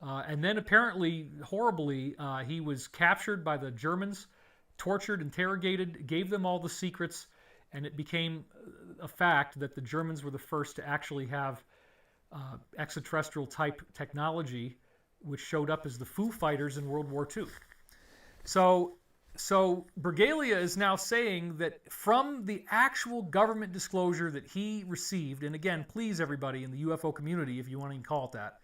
And then apparently, horribly, he was captured by the Germans, tortured, interrogated, gave them all the secrets, and it became a fact that the Germans were the first to actually have extraterrestrial type technology, which showed up as the Foo Fighters in World War II. So Bergalia is now saying that from the actual government disclosure that he received, and again, please everybody in the UFO community, if you want to even call it that,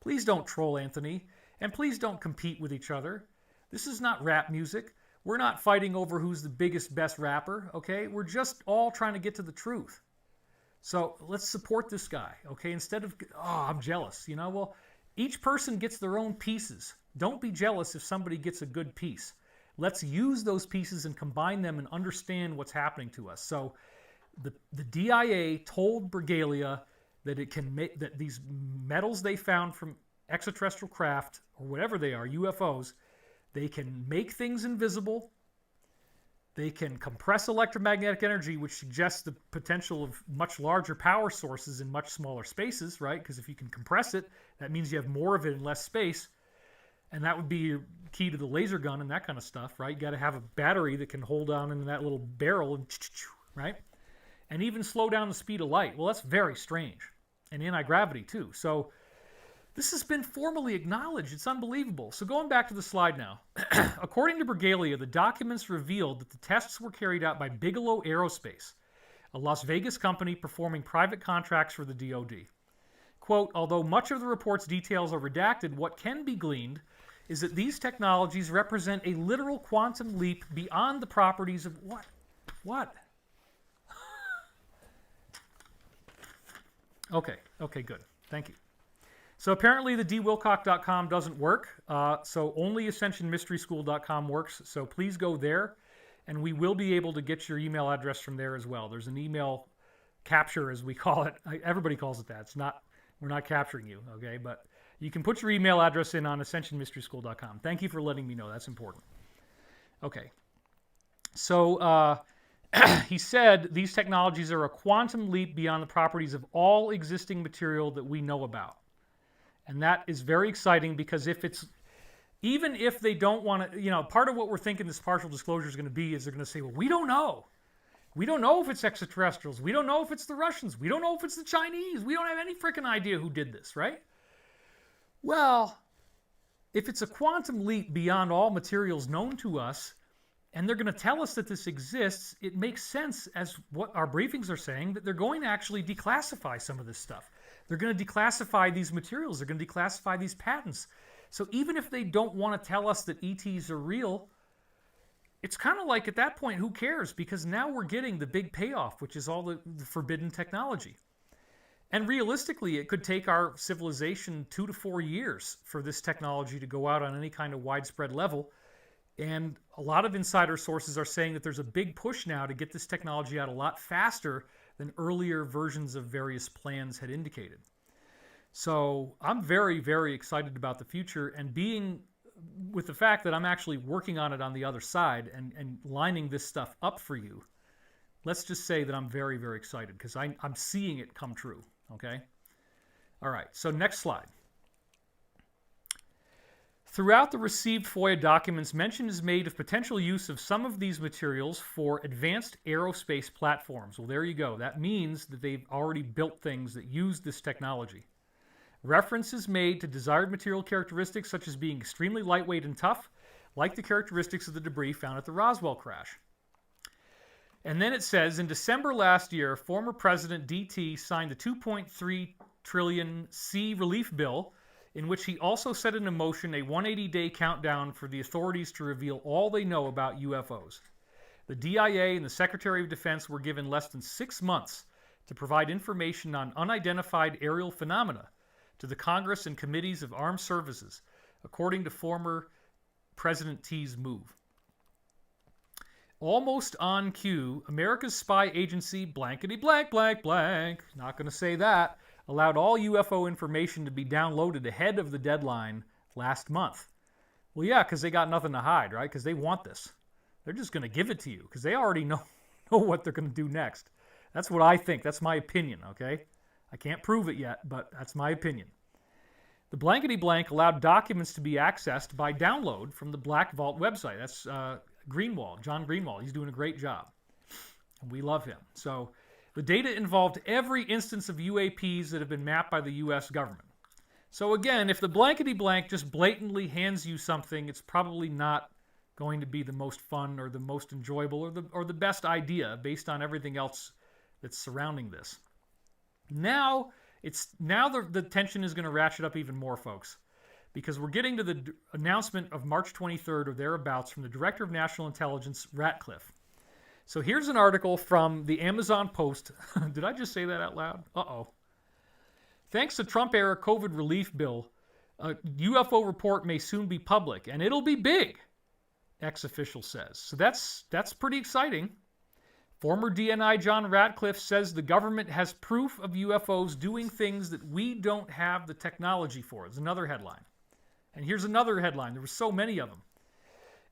please don't troll Anthony, and please don't compete with each other. This is not rap music. We're not fighting over who's the biggest, best rapper, okay? We're just all trying to get to the truth. So let's support this guy, okay? Instead of, oh, I'm jealous, you know? Well, each person gets their own pieces. Don't be jealous if somebody gets a good piece. Let's use those pieces and combine them and understand what's happening to us. So The DIA told Brigalia that it can make that these metals they found from extraterrestrial craft or whatever they are, UFOs, they can make things invisible. They can compress electromagnetic energy, which suggests the potential of much larger power sources in much smaller spaces, right? Because if you can compress it, that means you have more of it in less space. And that would be your key to the laser gun and that kind of stuff, right? You got to have a battery that can hold on in that little barrel, and right? And even slow down the speed of light. Well, that's very strange. And anti-gravity, too. So this has been formally acknowledged. It's unbelievable. So going back to the slide now. According to Brigalia, the documents revealed that the tests were carried out by Bigelow Aerospace, a Las Vegas company performing private contracts for the DoD. Quote, although much of the report's details are redacted, what can be gleaned is that these technologies represent a literal quantum leap beyond the properties of what? What? Okay, good. Thank you. So apparently the D.Wilcock.com doesn't work, so only AscensionMysterySchool.com works, so please go there, and we will be able to get your email address from there as well. There's an email capture, as we call it. Everybody calls it that. It's not, we're not capturing you, okay? But you can put your email address in on AscensionMysterySchool.com. Thank you for letting me know. That's important. Okay. So he said these technologies are a quantum leap beyond the properties of all existing material that we know about. And that is very exciting because even if they don't want to, part of what we're thinking this partial disclosure is going to be is they're going to say, well, we don't know. We don't know if it's extraterrestrials. We don't know if it's the Russians. We don't know if it's the Chinese. We don't have any freaking idea who did this, right? Well, if it's a quantum leap beyond all materials known to us, and they're going to tell us that this exists, it makes sense, as what our briefings are saying, that they're going to actually declassify some of this stuff. They're going to declassify these materials. They're going to declassify these patents. So even if they don't want to tell us that ETs are real, it's kind of like at that point, who cares? Because now we're getting the big payoff, which is all the forbidden technology. And realistically, it could take our civilization 2 to 4 years for this technology to go out on any kind of widespread level. And a lot of insider sources are saying that there's a big push now to get this technology out a lot faster than earlier versions of various plans had indicated. So I'm very, very excited about the future, and being with the fact that I'm actually working on it on the other side and lining this stuff up for you. Let's just say that I'm very, very excited because I'm seeing it come true, okay? All right, so next slide. Throughout the received FOIA documents, mention is made of potential use of some of these materials for advanced aerospace platforms. Well, there you go. That means that they've already built things that use this technology. Reference is made to desired material characteristics such as being extremely lightweight and tough, like the characteristics of the debris found at the Roswell crash. And then it says, in December last year, former President DT signed the $2.3 trillion C relief bill, in which he also set into motion a 180-day countdown for the authorities to reveal all they know about UFOs. The DIA and the Secretary of Defense were given less than 6 months to provide information on unidentified aerial phenomena to the Congress and committees of armed services, according to former President T's move. Almost on cue, America's spy agency, blankety blank, blank, blank, not going to say that, allowed all UFO information to be downloaded ahead of the deadline last month. Well, yeah, because they got nothing to hide, right? Because they want this. They're just going to give it to you because they already know what they're going to do next. That's what I think. That's my opinion, okay? I can't prove it yet, but that's my opinion. The blankety blank allowed documents to be accessed by download from the Black Vault website. That's Greenwald, John Greenwald. He's doing a great job. And we love him. So the data involved every instance of UAPs that have been mapped by the U.S. government. So again, if the blankety blank just blatantly hands you something, it's probably not going to be the most fun or the most enjoyable or the best idea based on everything else that's surrounding this. Now the tension is going to ratchet up even more, folks, because we're getting to the announcement of March 23rd or thereabouts from the Director of National Intelligence, Ratcliffe. So here's an article from the Amazon Post. Did I just say that out loud? Uh-oh. Thanks to Trump-era COVID relief bill, a UFO report may soon be public, and it'll be big, ex-official says. So that's pretty exciting. Former DNI John Ratcliffe says the government has proof of UFOs doing things that we don't have the technology for. There's another headline. And here's another headline. There were so many of them.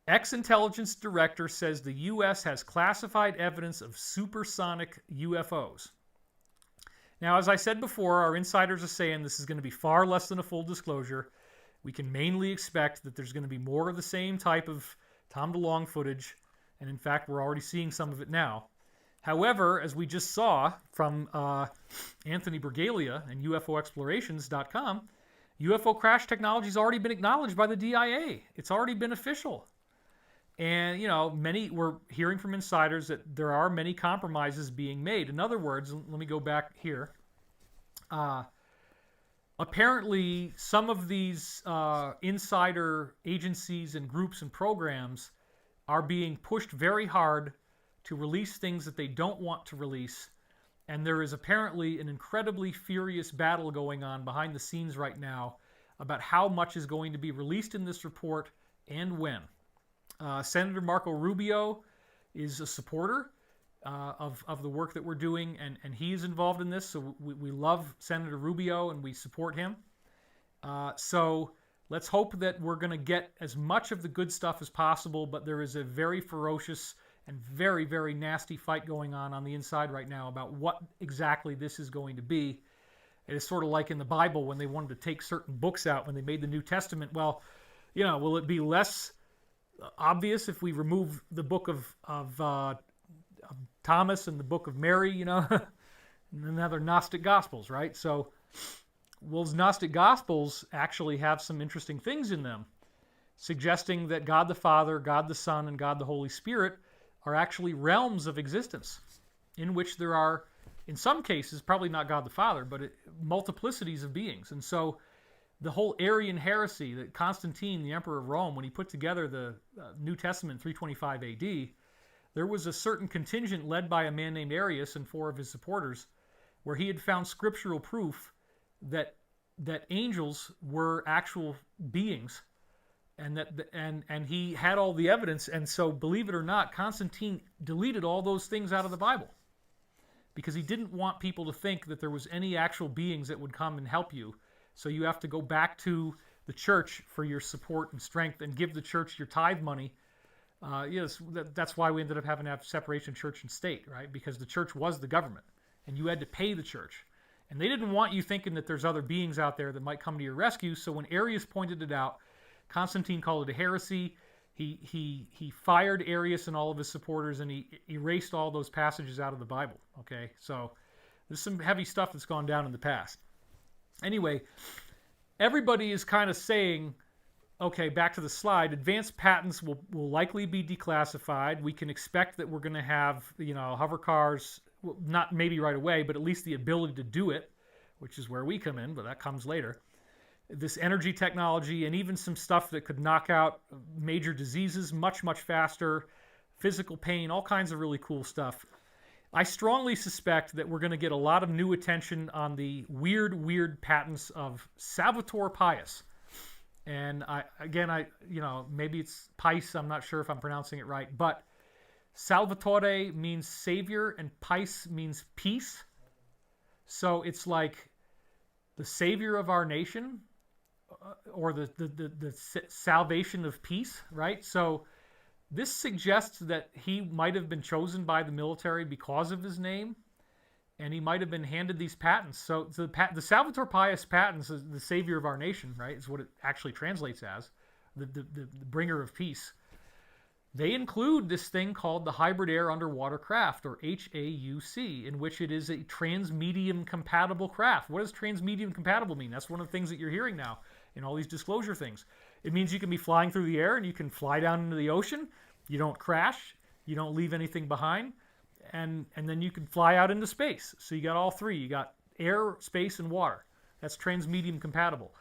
Ex-intelligence director says the U.S. has classified evidence of supersonic UFOs. Now, as I said before, our insiders are saying this is going to be far less than a full disclosure. We can mainly expect that there's going to be more of the same type of Tom DeLonge footage. And in fact, we're already seeing some of it now. However, as we just saw from Anthony Bergalia and UFOexplorations.com, UFO crash technology has already been acknowledged by the DIA. It's already been official. And, we're hearing from insiders that there are many compromises being made. In other words, let me go back here. Apparently, some of these insider agencies and groups and programs are being pushed very hard to release things that they don't want to release. And there is apparently an incredibly furious battle going on behind the scenes right now about how much is going to be released in this report and when. Senator Marco Rubio is a supporter of the work that we're doing, and he is involved in this. So we love Senator Rubio, and we support him. So let's hope that we're going to get as much of the good stuff as possible, but there is a very ferocious and very, very nasty fight going on the inside right now about what exactly this is going to be. It is sort of like in the Bible when they wanted to take certain books out when they made the New Testament. Well, will it be less obvious if we remove the book of Thomas and the book of Mary, and another Gnostic Gospels, right? So, those Gnostic Gospels actually have some interesting things in them, suggesting that God the Father, God the Son, and God the Holy Spirit are actually realms of existence in which there are, in some cases, probably not God the Father, but multiplicities of beings. And so the whole Arian heresy that Constantine, the Emperor of Rome, when he put together the New Testament 325 AD, there was a certain contingent led by a man named Arius and 4 of his supporters where he had found scriptural proof that angels were actual beings, and he had all the evidence. And so, believe it or not, Constantine deleted all those things out of the Bible because he didn't want people to think that there was any actual beings that would come and help you. So you have to go back to the church for your support and strength, and give the church your tithe money. Yes, that's why we ended up having to have separation of church and state, right? Because the church was the government, and you had to pay the church. And they didn't want you thinking that there's other beings out there that might come to your rescue. So when Arius pointed it out, Constantine called it a heresy. He fired Arius and all of his supporters, and he erased all those passages out of the Bible. Okay, so there's some heavy stuff that's gone down in the past. Anyway, everybody is kind of saying, okay, back to the slide, advanced patents will likely be declassified. We can expect that we're going to have, hover cars, well, not maybe right away, but at least the ability to do it, which is where we come in, but that comes later. This energy technology, and even some stuff that could knock out major diseases much, much faster, physical pain, all kinds of really cool stuff. I strongly suspect that we're going to get a lot of new attention on the weird patents of Salvatore Pais. And maybe it's Pais, I'm not sure if I'm pronouncing it right, but Salvatore means savior and Pais means peace. So it's like the savior of our nation, or the salvation of peace, right? So this suggests that he might have been chosen by the military because of his name, and he might have been handed these patents. So the Salvatore Pais patents is the savior of our nation, right? Is what it actually translates as, the bringer of peace. They include this thing called the Hybrid Air Underwater Craft, or HAUC, in which it is a transmedium compatible craft. What does transmedium compatible mean? That's one of the things that you're hearing now in all these disclosure things. It means you can be flying through the air and you can fly down into the ocean. You don't crash. You don't leave anything behind. And then you can fly out into space. So you got all three. You got air, space, and water. That's transmedium compatible.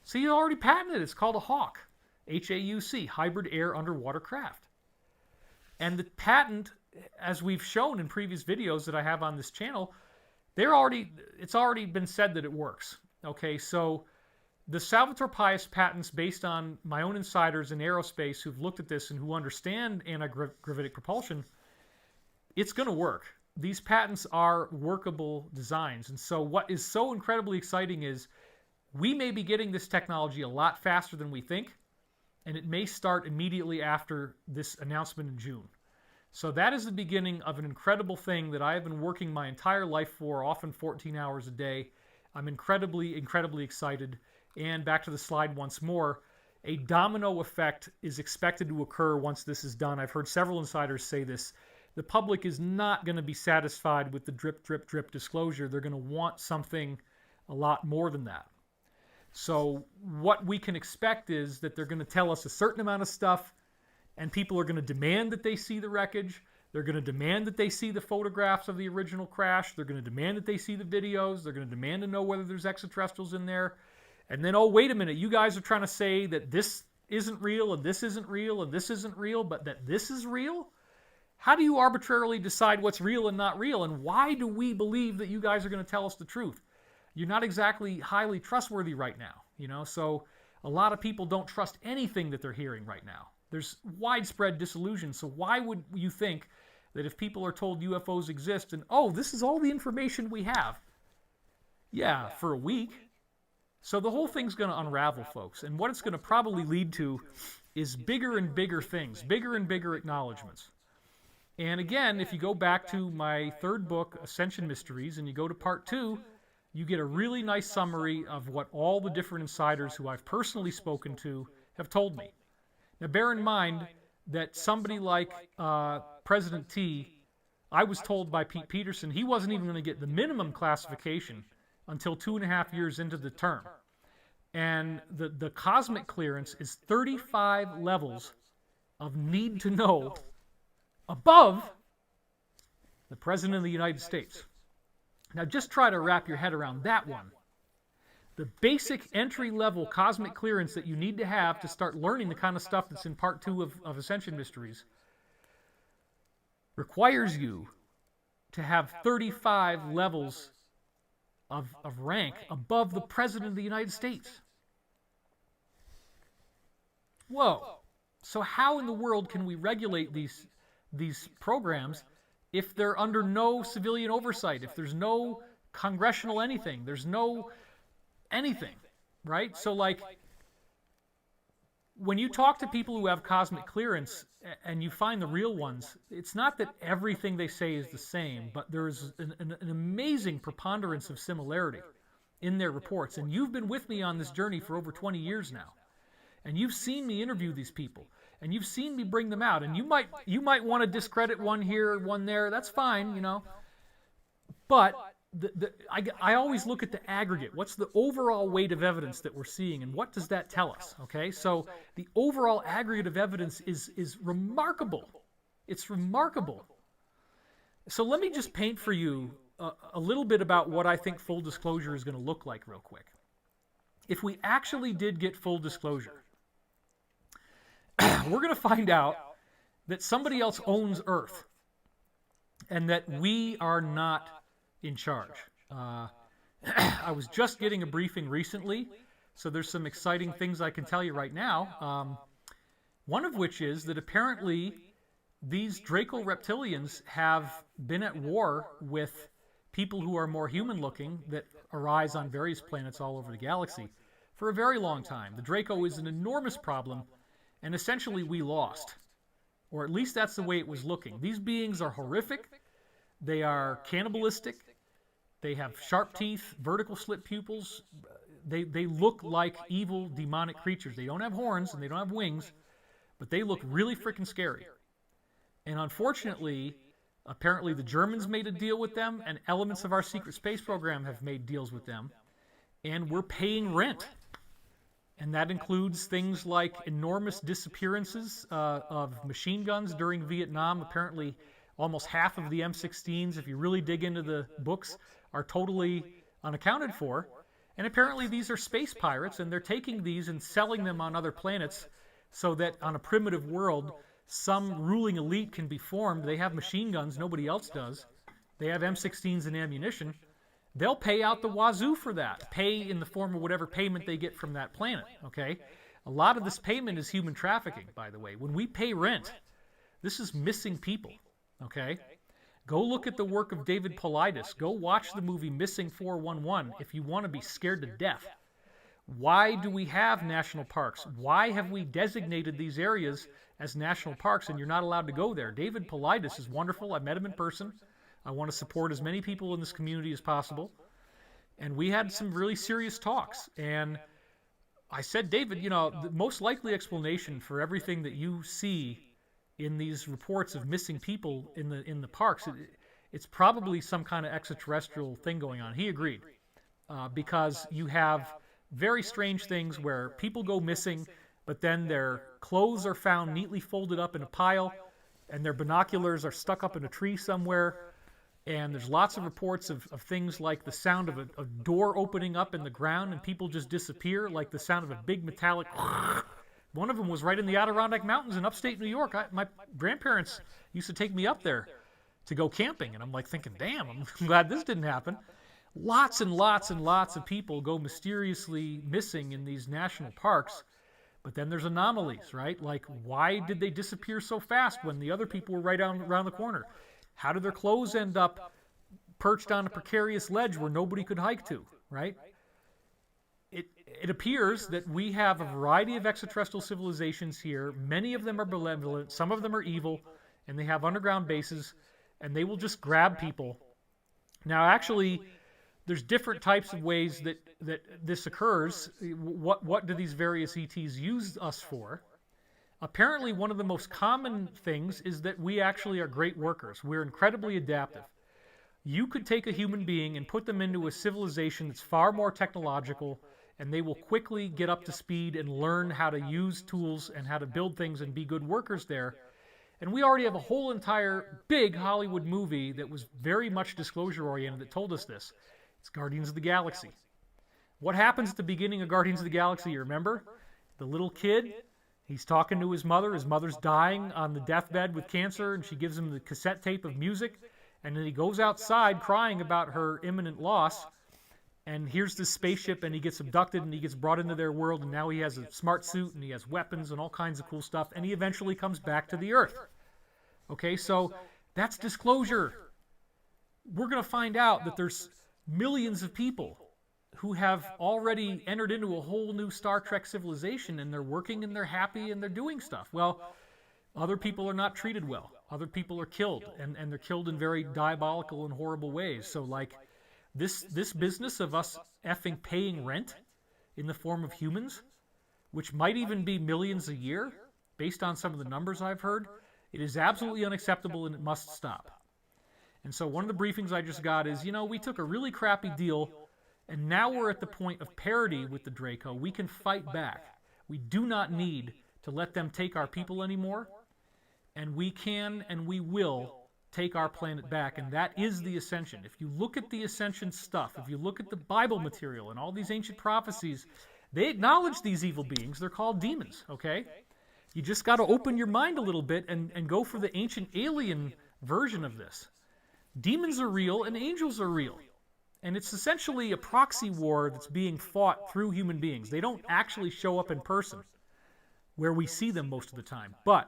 So you already patented it. It's called a HAWC. HAUC, Hybrid Air Underwater Craft. And the patent, as we've shown in previous videos that I have on this channel, it's already been said that it works. Okay, so the Salvatore Pais patents, based on my own insiders in aerospace who've looked at this and who understand anti-gravitic propulsion, it's going to work. These patents are workable designs. And so what is so incredibly exciting is we may be getting this technology a lot faster than we think, and it may start immediately after this announcement in June. So that is the beginning of an incredible thing that I have been working my entire life for, often 14 hours a day. I'm incredibly, incredibly excited. And back to the slide once more, a domino effect is expected to occur once this is done. I've heard several insiders say this. The public is not going to be satisfied with the drip, drip, drip disclosure. They're going to want something a lot more than that. So what we can expect is that they're going to tell us a certain amount of stuff, and people are going to demand that they see the wreckage. They're going to demand that they see the photographs of the original crash. They're going to demand that they see the videos. They're going to demand to know whether there's extraterrestrials in there. And then, oh, wait a minute, you guys are trying to say that this isn't real, and this isn't real, and this isn't real, but that this is real? How do you arbitrarily decide what's real and not real? And why do we believe that you guys are going to tell us the truth? You're not exactly highly trustworthy right now, you know? So a lot of people don't trust anything that they're hearing right now. There's widespread disillusion. So why would you think that if people are told UFOs exist and, oh, this is all the information we have? Yeah, for a week. So the whole thing's going to unravel, folks. And what it's going to probably lead to is bigger and bigger things, bigger and bigger acknowledgments. And again, if you go back to my third book, Ascension Mysteries, and you go to part 2, you get a really nice summary of what all the different insiders who I've personally spoken to have told me. Now, bear in mind that somebody like President T, I was told by Pete Peterson he wasn't even going to get the minimum classification until 2.5 years into the term. And the cosmic clearance is 35 levels of need to know above the President of the United States. Now just try to wrap your head around that one. The basic entry-level cosmic clearance that you need to have to start learning the kind of stuff that's in part 2 of Ascension Mysteries requires you to have 35 levels of rank above the President of the United States. Whoa. So how in the world can we regulate these programs if they're under no civilian oversight, if there's no congressional anything, there's no anything, right? So like, when you talk to people who have cosmic clearance and you find the real ones, it's not that everything they say is the same, but there is an amazing preponderance of similarity in their reports. And you've been with me on this journey for over 20 years now. And you've seen me interview these people. And you've seen me bring them out. And you might want to discredit one here, one there. That's fine, you know. But I always look at the aggregate. What's the overall weight of evidence that we're seeing, and what does that tell us? Okay, so the overall aggregate of evidence is remarkable. It's remarkable. So let me just paint for you a little bit about what I think full disclosure is going to look like real quick. If we actually did get full disclosure, we're going to find out that somebody else owns Earth and that we are not in charge. I was just getting a briefing recently, so there's some exciting things I can tell you right now. One of which is that apparently these Draco reptilians have been at war with people who are more human-looking that arise on various planets all over the galaxy for a very long time. The Draco is an enormous problem, and essentially we lost. Or at least that's the way it was looking. These beings are horrific. They are cannibalistic. They have sharp teeth, vertical slit pupils. They look like evil, demonic creatures. They don't have horns and they don't have wings, but they look really freaking scary. And unfortunately, apparently the Germans made a deal with them, and elements of our secret space program have made deals with them, and we're paying rent. And that includes things like enormous disappearances of machine guns during Vietnam. Apparently, almost half of the M16s, if you really dig into the books, are totally unaccounted for. And apparently these are space pirates, and they're taking these and selling them on other planets so that on a primitive world, some ruling elite can be formed. They have machine guns, nobody else does. They have M16s and ammunition. They'll pay out the wazoo for that. Pay in the form of whatever payment they get from that planet, okay? A lot of this payment is human trafficking, by the way. When we pay rent, this is missing people, okay? Go look at the work of David Paulides. Go watch the movie Missing 411 if you want to be scared to death. Why do we have national parks? Why have we designated these areas as national parks and you're not allowed to go there? David Paulides is wonderful. I met him in person. I want to support as many people in this community as possible. And we had some really serious talks. And I said, David, the most likely explanation for everything that you see in these reports of missing people in the parks, it's probably some kind of extraterrestrial thing going on. He agreed. Because you have very strange things where people go missing, but then their clothes are found neatly folded up in a pile, and their binoculars are stuck up in a tree somewhere. And there's lots of reports of things like the sound of a door opening up in the ground and people just disappear, like the sound of a big metallic... One of them was right in the Adirondack Mountains in upstate New York. My grandparents used to take me up there to go camping, and I'm like thinking, damn, I'm glad this didn't happen. Lots and lots and lots of people go mysteriously missing in these national parks, but then there's anomalies, right? Like, why did they disappear so fast when the other people were right around the corner? How did their clothes end up perched on a precarious ledge where nobody could hike to, right? It appears that we have a variety of extraterrestrial civilizations here. Many of them are benevolent, some of them are evil, and they have underground bases, and they will just grab people. Now, actually, there's different types of ways that this occurs. What do these various ETs use us for? Apparently, one of the most common things is that we actually are great workers. We're incredibly adaptive. You could take a human being and put them into a civilization that's far more technological, and they will quickly get up to speed and learn how to use tools and how to build things and be good workers there. And we already have a whole entire big Hollywood movie that was very much disclosure-oriented that told us this. It's Guardians of the Galaxy. What happens at the beginning of Guardians of the Galaxy, you remember? The little kid, he's talking to his mother. His mother's dying on the deathbed with cancer, and she gives him the cassette tape of music. And then he goes outside crying about her imminent loss. And here's this spaceship, and he gets abducted, and he gets brought into their world, and now he has a smart suit, and he has weapons and all kinds of cool stuff, and he eventually comes back to the Earth. Okay, so that's disclosure. We're going to find out that there's millions of people who have already entered into a whole new Star Trek civilization, and they're working, and they're happy, and they're doing stuff. Well, other people are not treated well. Other people are killed, and they're killed in very diabolical and horrible ways. So, like, this business of us effing paying rent in the form of humans, which might even be millions a year, based on some of the numbers I've heard, it is absolutely unacceptable and it must stop. And so one of the briefings I just got is, we took a really crappy deal, and now we're at the point of parity with the Draco. We can fight back. We do not need to let them take our people anymore, and we can and we will take our planet back, and that is the Ascension. If you look at the Ascension stuff, if you look at the Bible material and all these ancient prophecies, they acknowledge these evil beings. They're called demons, okay? You just got to open your mind a little bit and go for the ancient alien version of this. Demons are real and angels are real. And it's essentially a proxy war that's being fought through human beings. They don't actually show up in person where we see them most of the time, but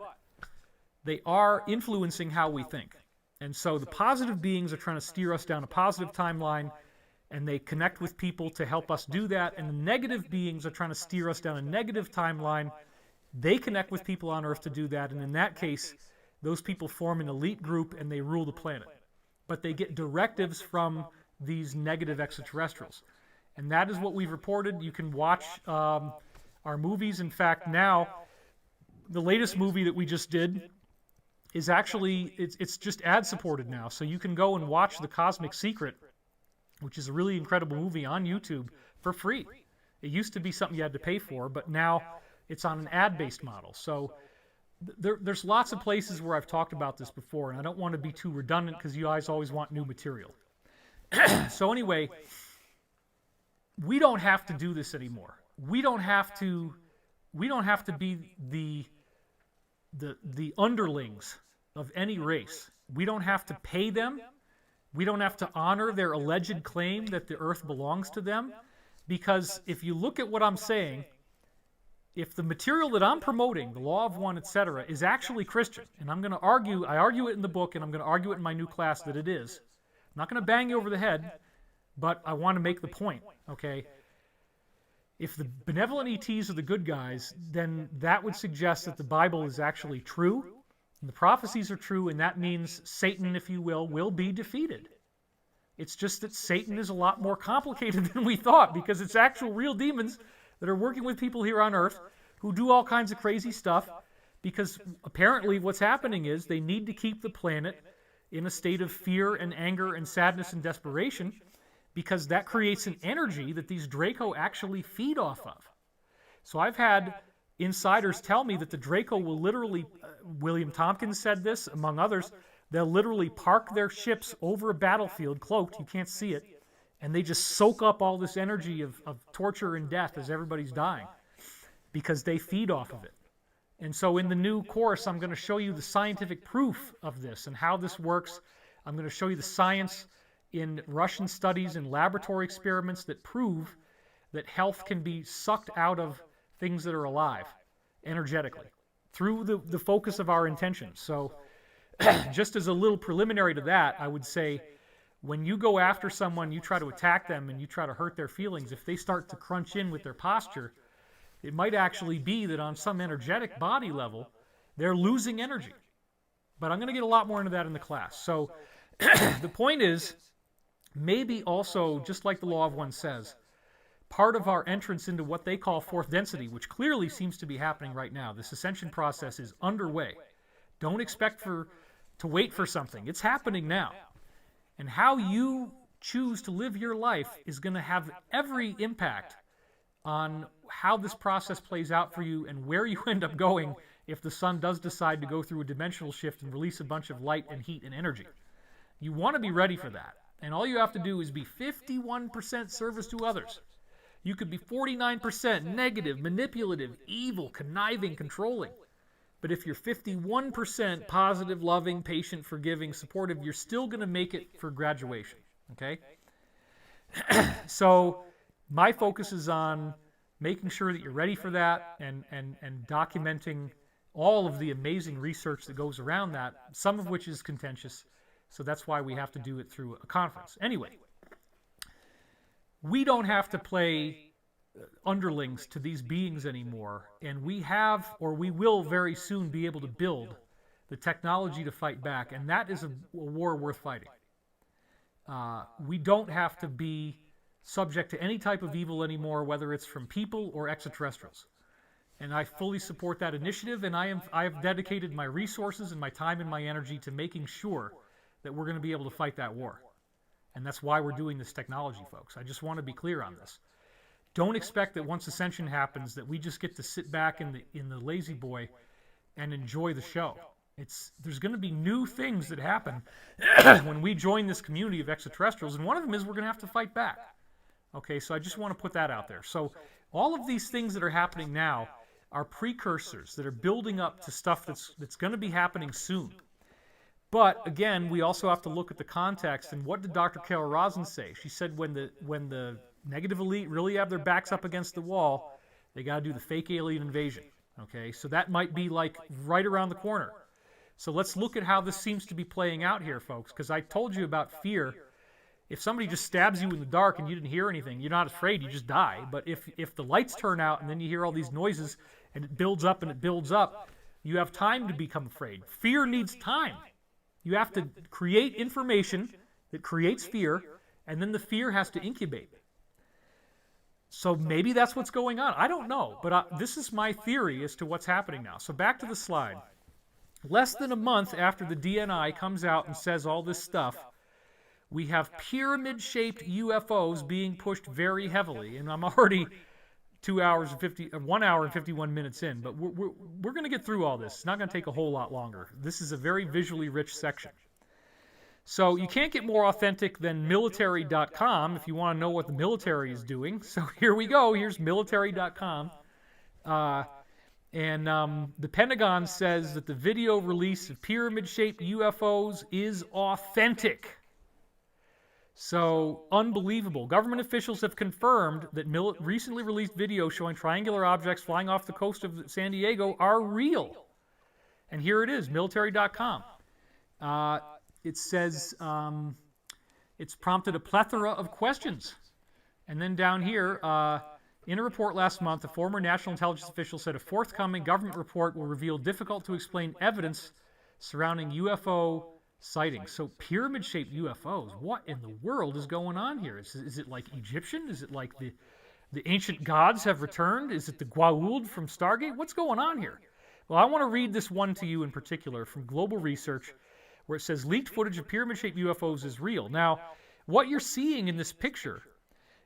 they are influencing how we think. And so the positive beings are trying to steer us down a positive timeline, and they connect with people to help us do that. And the negative beings are trying to steer us down a negative timeline. They connect with people on Earth to do that. And in that case, those people form an elite group and they rule the planet. But they get directives from these negative extraterrestrials. And that is what we've reported. You can watch our movies. In fact, now, the latest movie that we just did is actually, it's just ad-supported now. So you can go and watch The Cosmic Secret, which is a really incredible movie on YouTube, for free. It used to be something you had to pay for, but now it's on an ad-based model. So there's lots of places where I've talked about this before, and I don't want to be too redundant because you guys always want new material. So anyway, we don't have to do this anymore. We don't have to be the underlings of any race. We don't have to pay them. We don't have to honor their alleged claim that the Earth belongs to them. Because if you look at what I'm saying, if the material that I'm promoting, the law of one, etc., is actually Christian, and I'm going to argue, I argue it in the book, and I'm going to argue it in my new class that it is. I'm not going to bang you over the head, but I want to make the point, okay? If the benevolent ETs are the good guys, then that would suggest that the Bible is actually true, and the prophecies are true, and that means Satan, if you will be defeated. It's just that Satan is a lot more complicated than we thought, because it's actual real demons that are working with people here on Earth who do all kinds of crazy stuff, because apparently what's happening is they need to keep the planet in a state of fear and anger and sadness and desperation, because that creates an energy that these Draco actually feed off of. So I've had insiders tell me that the Draco will literally, William Tompkins said this, among others, they'll literally park their ships over a battlefield, cloaked, you can't see it, and they just soak up all this energy of torture and death as everybody's dying, because they feed off of it. And so in the new course, I'm going to show you the scientific proof of this and how this works. I'm going to show you the science in Russian studies and laboratory experiments that prove that health can be sucked out of things that are alive energetically through the focus of our intentions. So just as a little preliminary to that, I would say, when you go after someone, you try to attack them and you try to hurt their feelings, if they start to crunch in with their posture, it might actually be that on some energetic body level, they're losing energy. But I'm going to get a lot more into that in the class. So the point is, maybe also, just like the law of one says, part of our entrance into what they call fourth density, which clearly seems to be happening right now, this ascension process is underway. Don't expect to wait for something. It's happening now. And how you choose to live your life is going to have every impact on how this process plays out for you and where you end up going if the sun does decide to go through a dimensional shift and release a bunch of light and heat and energy. You want to be ready for that. And all you have to do is be 51% service to others. You could be 49% negative, manipulative, evil, conniving, controlling. But if you're 51% positive, loving, patient, forgiving, supportive, you're still going to make it for graduation, okay? So my focus is on making sure that you're ready for that and documenting all of the amazing research that goes around that, some of which is contentious, so that's why we have to do it through a conference. Anyway, we don't have to play underlings to these beings anymore, and we have, or we will very soon be able to build the technology to fight back, and that is a war worth fighting. We don't have to be subject to any type of evil anymore, whether it's from people or extraterrestrials. And I fully support that initiative, and I have dedicated my resources and my time and my energy to making sure that we're going to be able to fight that war. And that's why we're doing this technology, folks. I just want to be clear on this. Don't expect that once ascension happens that we just get to sit back in the lazy boy and enjoy the show. There's going to be new things that happen when we join this community of extraterrestrials, and one of them is we're going to have to fight back. Okay, so I just want to put that out there. So all of these things that are happening now are precursors that are building up to stuff that's going to be happening soon. But again, we also have to look at the context. And what did Dr. Carol Rosin say? She said when the negative elite really have their backs up against the wall, they got to do the fake alien invasion. Okay, so that might be like right around the corner. So let's look at how this seems to be playing out here, folks, because I told you about fear. If somebody just stabs you in the dark and you didn't hear anything, you're not afraid, you just die. But if the lights turn out and then you hear all these noises and it builds up and it builds up, you have time to become afraid. Fear needs time. You have to create information that creates fear, and then the fear has to incubate. So maybe that's what's going on. I don't know, but this is my theory as to what's happening now. So back to the slide. Less than a month after the DNI comes out and says all this stuff, we have pyramid-shaped UFOs being pushed very heavily, and I'm already 1 hour and 51 minutes in, but we're going to get through all this. It's not going to take a whole lot longer. This is a very visually rich section. So you can't get more authentic than military.com if you want to know what the military is doing. So here we go. Here's military.com. The Pentagon says that the video release of pyramid-shaped UFOs is authentic. So, unbelievable. Government officials have confirmed that recently released videos showing triangular objects flying off the coast of San Diego are real. And here it is, military.com. It says it's prompted a plethora of questions. And then down here, in a report last month, a former national intelligence official said a forthcoming government report will reveal difficult-to-explain evidence surrounding UFO sightings. So pyramid-shaped UFOs, what in the world is going on here? Is it like Egyptian? Is it like the ancient gods have returned? Is it the Goa'uld from Stargate? What's going on here? Well, I want to read this one to you in particular from Global Research, where it says leaked footage of pyramid-shaped UFOs is real. Now, what you're seeing in this picture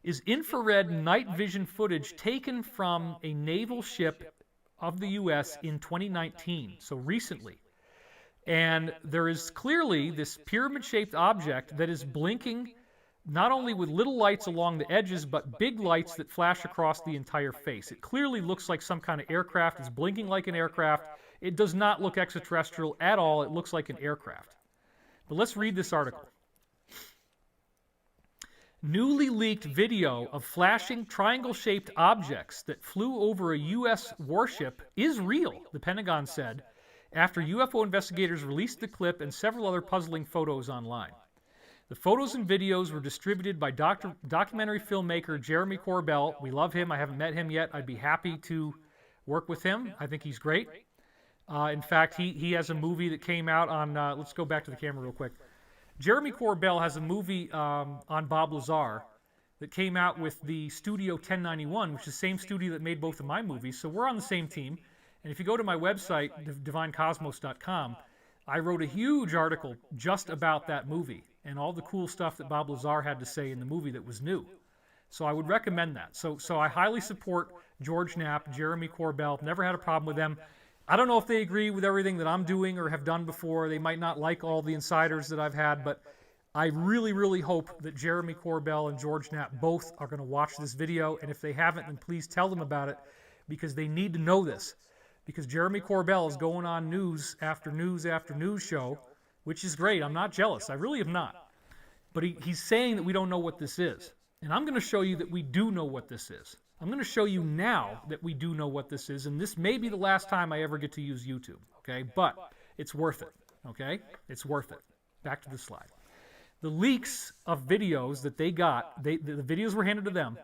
is infrared night vision footage taken from a naval ship of the U.S. in 2019, so recently. And there is clearly this pyramid-shaped object that is blinking not only with little lights along the edges, but big lights that flash across the entire face. It clearly looks like some kind of aircraft. It's blinking like an aircraft. It does not look extraterrestrial at all. It looks like an aircraft. But let's read this article. Newly leaked video of flashing triangle-shaped objects that flew over a U.S. warship is real, the Pentagon said, after UFO investigators released the clip and several other puzzling photos online. The photos and videos were distributed by documentary filmmaker Jeremy Corbell. We love him. I haven't met him yet. I'd be happy to work with him. I think he's great. In fact, he has a movie that came out on... let's go back to the camera real quick. Jeremy Corbell has a movie on Bob Lazar that came out with the Studio 1091, which is the same studio that made both of my movies. So we're on the same team. And if you go to my website, divinecosmos.com, I wrote a huge article just about that movie and all the cool stuff that Bob Lazar had to say in the movie that was new. So I would recommend that. So I highly support George Knapp, Jeremy Corbell. Never had a problem with them. I don't know if they agree with everything that I'm doing or have done before. They might not like all the insiders that I've had, but I really, really hope that Jeremy Corbell and George Knapp both are going to watch this video. And if they haven't, then please tell them about it, because they need to know this. Because Jeremy Corbell is going on news after news after news show, which is great. I'm not jealous. I really am not. But he's saying that we don't know what this is. And I'm going to show you that we do know what this is. I'm going to show you now that we do know what this is, and this may be the last time I ever get to use YouTube, okay? But it's worth it, okay? It's worth it. Back to the slide. The leaks of videos that they got, the videos were handed to them,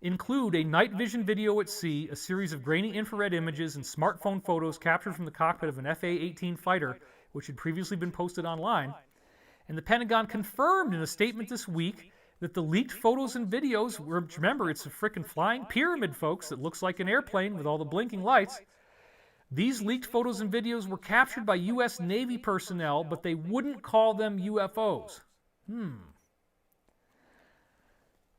include a night vision video at sea, a series of grainy infrared images, and smartphone photos captured from the cockpit of an FA-18 fighter, which had previously been posted online. And the Pentagon confirmed in a statement this week that the leaked photos and videos were, remember, it's a frickin' flying pyramid, folks, that looks like an airplane with all the blinking lights. These leaked photos and videos were captured by U.S. Navy personnel, but they wouldn't call them UFOs.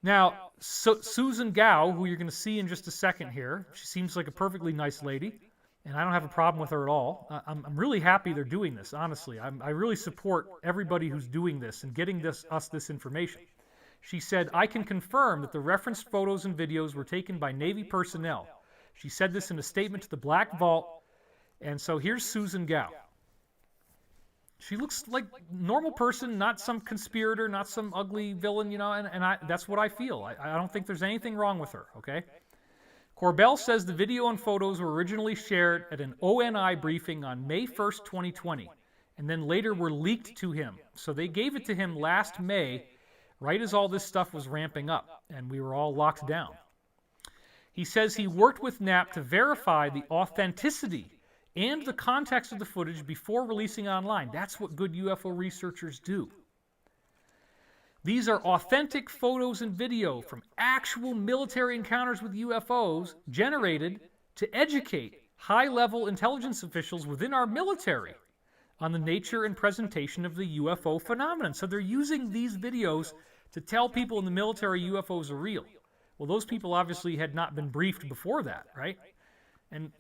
Now, Susan Gao, who you're going to see in just a second here, she seems like a perfectly nice lady, and I don't have a problem with her at all. I'm really happy they're doing this, honestly. I really support everybody who's doing this and getting us this information. She said, I can confirm that the referenced photos and videos were taken by Navy personnel. She said this in a statement to the Black Vault. And so here's Susan Gao. She looks like a normal person, not some conspirator, not some ugly villain, you know, and that's what I feel. I don't think there's anything wrong with her, okay? Corbell says the video and photos were originally shared at an ONI briefing on May 1st, 2020, and then later were leaked to him. So they gave it to him last May, right as all this stuff was ramping up, and we were all locked down. He says he worked with Knapp to verify the authenticity and the context of the footage before releasing online. That's what good UFO researchers do. These are authentic photos and video from actual military encounters with UFOs generated to educate high-level intelligence officials within our military on the nature and presentation of the UFO phenomenon. So they're using these videos to tell people in the military UFOs are real. Well, those people obviously had not been briefed before that, right? And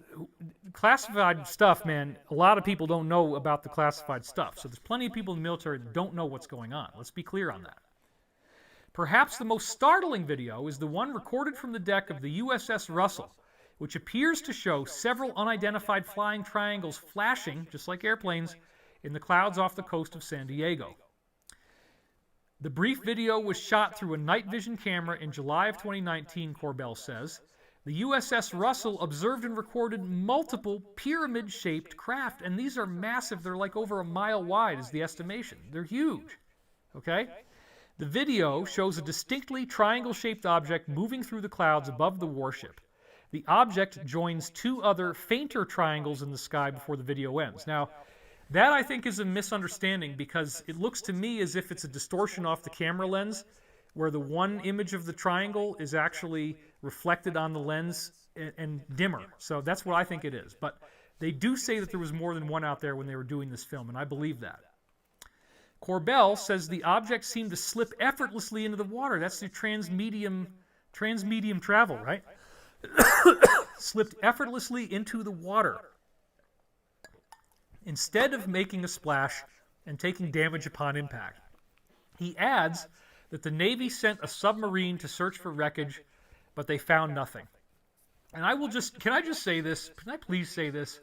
classified stuff, man, a lot of people don't know about the classified stuff. So there's plenty of people in the military that don't know what's going on. Let's be clear on that. Perhaps the most startling video is the one recorded from the deck of the USS Russell, which appears to show several unidentified flying triangles flashing, just like airplanes, in the clouds off the coast of San Diego. The brief video was shot through a night vision camera in July of 2019, Corbell says. The USS Russell observed and recorded multiple pyramid-shaped craft, and these are massive. They're like over a mile wide is the estimation. They're huge, okay? The video shows a distinctly triangle-shaped object moving through the clouds above the warship. The object joins two other fainter triangles in the sky before the video ends. Now, that I think is a misunderstanding because it looks to me as if it's a distortion off the camera lens where the one image of the triangle is actually reflected on the lens and dimmer. So that's what I think it is. But they do say that there was more than one out there when they were doing this film, and I believe that. Corbell says the object seemed to slip effortlessly into the water. That's the transmedium travel, right? Slipped effortlessly into the water instead of making a splash and taking damage upon impact. He adds that the Navy sent a submarine to search for wreckage, but they found nothing. And can I just say this? Can I please say this?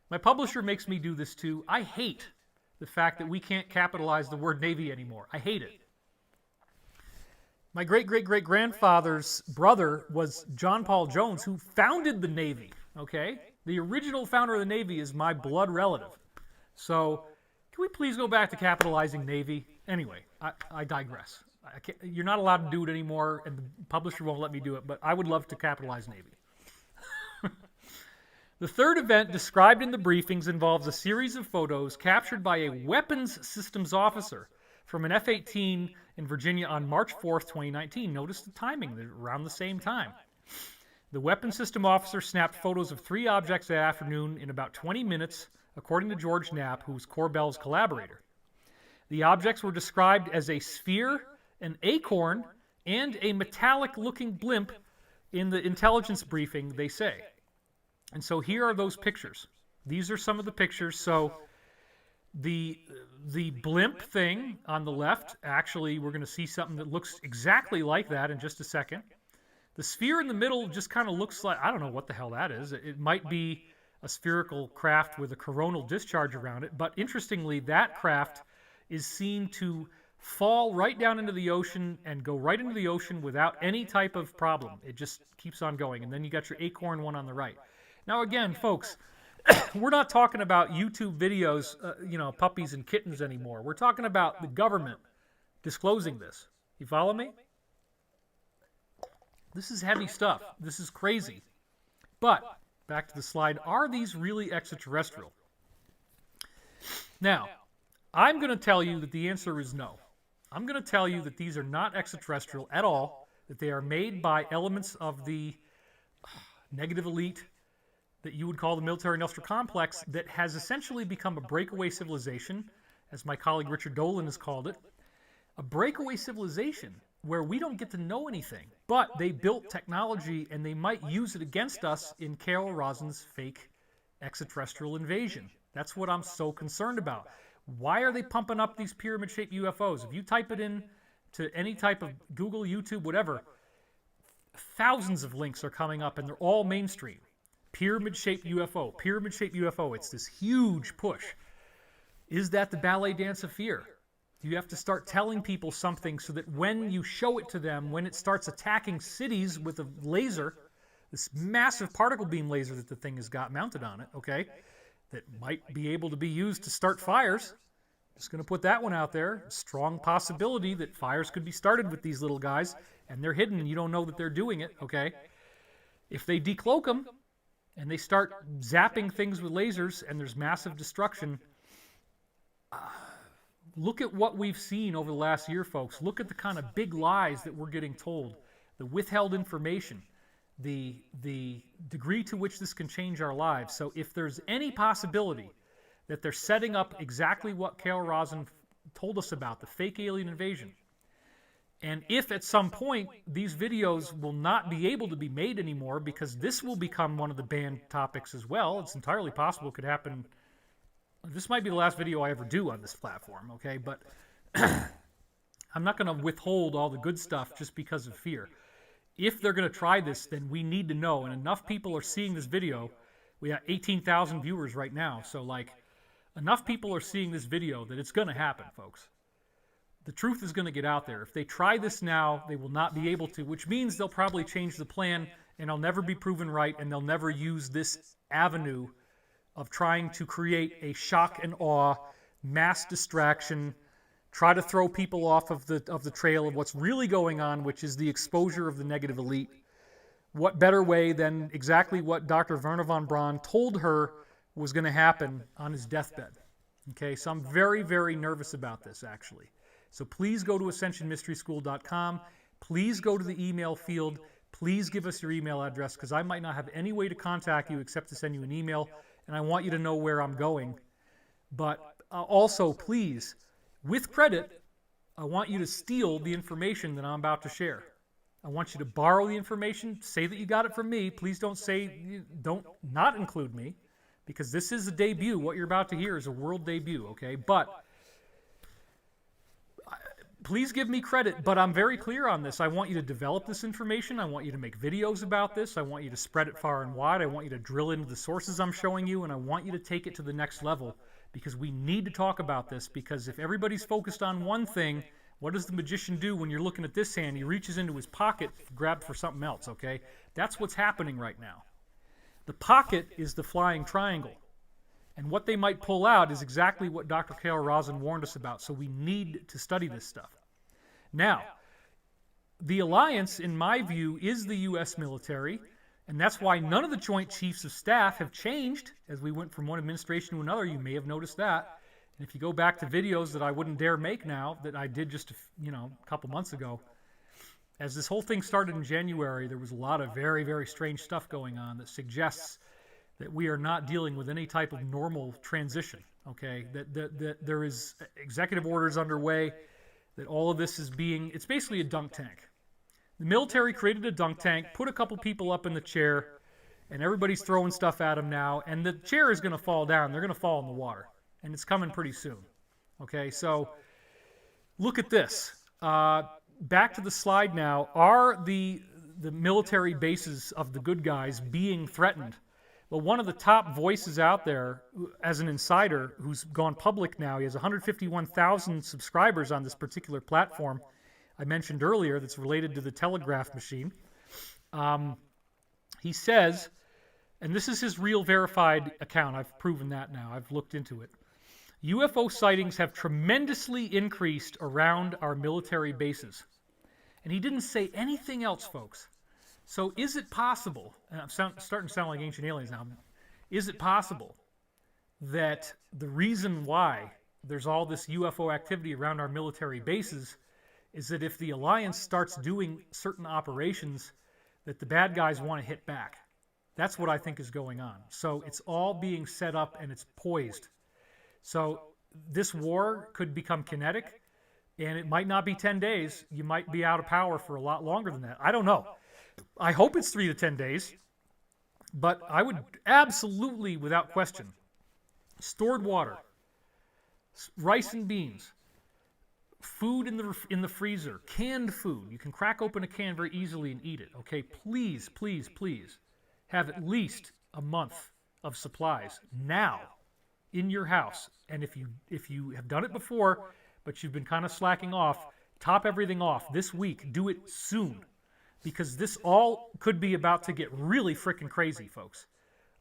My publisher makes me do this too. I hate the fact that we can't capitalize the word Navy anymore. I hate it. My great-great-great-grandfather's brother was John Paul Jones, who founded the Navy, okay? The original founder of the Navy is my blood relative. So, can we please go back to capitalizing Navy? Anyway, I digress. You're not allowed to do it anymore, and the publisher won't let me do it, but I would love to capitalize Navy. The third event described in the briefings involves a series of photos captured by a weapons systems officer from an F-18 in Virginia on March 4th, 2019. Notice the timing, they're around the same time. The weapons system officer snapped photos of 3 objects that afternoon in about 20 minutes, according to George Knapp, who was Corbell's collaborator. The objects were described as a sphere, an acorn, and a metallic-looking blimp in the intelligence briefing, they say. And so here are those pictures. These are some of the pictures. So the blimp thing on the left, actually, we're going to see something that looks exactly like that in just a second. The sphere in the middle just kind of looks like, I don't know what the hell that is. It might be a spherical craft with a coronal discharge around it. But interestingly, that craft is seen to fall right down into the ocean and go right into the ocean without any type of problem. It just keeps on going. And then you got your acorn one on the right. Now, again, folks, we're not talking about YouTube videos, puppies and kittens anymore. We're talking about the government disclosing this. You follow me? This is heavy stuff. This is crazy. But, back to the slide, are these really extraterrestrial? Now, I'm going to tell you that the answer is no. I'm going to tell you that these are not extraterrestrial at all, that they are made by elements of the negative elite that you would call the military-industrial complex that has essentially become a breakaway civilization, as my colleague Richard Dolan has called it, a breakaway civilization where we don't get to know anything, but they built technology and they might use it against us in Carol Rosin's fake extraterrestrial invasion. That's what I'm so concerned about. Why are they pumping up these pyramid-shaped UFOs? If you type it in to any type of Google, YouTube, whatever, thousands of links are coming up and they're all mainstream. Pyramid-shaped UFO, pyramid-shaped UFO. It's this huge push. Is that the ballet dance of fear? Do you have to start telling people something so that when you show it to them, when it starts attacking cities with a laser, this massive particle beam laser that the thing has got mounted on it, okay, that might be able to be used to start fires. Just going to put that one out there. Strong possibility that fires could be started with these little guys, and they're hidden and you don't know that they're doing it, okay? If they decloak them, and they start zapping things with lasers, and there's massive destruction. Look at what we've seen over the last year, folks. Look at the kind of big lies that we're getting told, the withheld information, the degree to which this can change our lives. So if there's any possibility that they're setting up exactly what Carol Rosin told us about, the fake alien invasion, and if at some point these videos will not be able to be made anymore because this will become one of the banned topics as well, it's entirely possible it could happen. This might be the last video I ever do on this platform, okay? But I'm not going to withhold all the good stuff just because of fear. If they're going to try this, then we need to know. And enough people are seeing this video. We got 18,000 viewers right now. So, enough people are seeing this video that it's going to happen, folks. the truth is going to get out there. If they try this now, they will not be able to, which means they'll probably change the plan, and I'll never be proven right, and they'll never use this avenue of trying to create a shock and awe, mass distraction, try to throw people off of the trail of what's really going on, which is the exposure of the negative elite. What better way than exactly what Dr. Werner von Braun told her was going to happen on his deathbed? Okay, so I'm very, very nervous about this, actually. So please go to ascensionmysteryschool.com. Please go to the email field. Please give us your email address, because I might not have any way to contact you except to send you an email, and I want you to know where I'm going. But also, please, with credit, I want you to steal the information that I'm about to share. I want you to borrow the information, say that you got it from me. Please don't not include me, because this is a debut. What you're about to hear is a world debut, okay? But please give me credit, but I'm very clear on this. I want you to develop this information. I want you to make videos about this. I want you to spread it far and wide. I want you to drill into the sources I'm showing you, and I want you to take it to the next level, because we need to talk about this, because if everybody's focused on one thing, what does the magician do when you're looking at this hand? He reaches into his pocket, grabbed for something else, okay? That's what's happening right now. The pocket is the flying triangle. And what they might pull out is exactly what Dr. K.R. Rosen warned us about, so we need to study this stuff. Now, the alliance, in my view, is the U.S. military, and that's why none of the Joint Chiefs of Staff have changed as we went from one administration to another. You may have noticed that. And if you go back to videos that I wouldn't dare make now, that I did just a couple months ago, as this whole thing started in January, there was a lot of very, very strange stuff going on that suggests that we are not dealing with any type of normal transition, okay? That there is executive orders underway, that all of this is it's basically a dunk tank. The military created a dunk tank, put a couple people up in the chair, and everybody's throwing stuff at them now, and the chair is going to fall down. They're going to fall in the water, and it's coming pretty soon, okay? So look at this. Back to the slide now. Are the military bases of the good guys being threatened? Well, one of the top voices out there, as an insider, who's gone public now, he has 151,000 subscribers on this particular platform I mentioned earlier that's related to the telegraph machine. He says, and this is his real verified account, I've proven that now, I've looked into it, UFO sightings have tremendously increased around our military bases. And he didn't say anything else, folks. So is it possible, and I'm starting to sound like ancient aliens now, is it possible that the reason why there's all this UFO activity around our military bases is that if the alliance starts doing certain operations, that the bad guys want to hit back? That's what I think is going on. So it's all being set up and it's poised. So this war could become kinetic, and it might not be 10 days. You might be out of power for a lot longer than that. I don't know. I hope it's 3 to 10 days, but I would absolutely, without question, stored water, rice and beans, food in the freezer, canned food. You can crack open a can very easily and eat it, okay? Please, please, please have at least a month of supplies now in your house. And if you have done it before, but you've been kind of slacking off, top everything off this week. Do it soon, because this all could be about to get really freaking crazy, folks.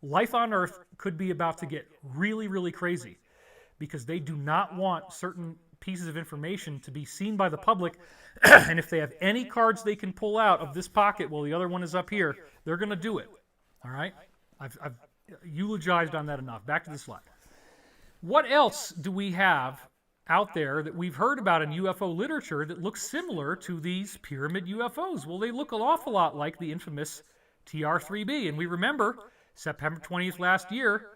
Life on Earth could be about to get really, really crazy, because they do not want certain pieces of information to be seen by the public. And if they have any cards they can pull out of this pocket while the other one is up here, they're going to do it. All right? I've eulogized on that enough. Back to the slide. What else do we have out there that we've heard about in UFO literature that looks similar to these pyramid UFOs? Well, they look an awful lot like the infamous TR-3B. And we remember September 20th last year,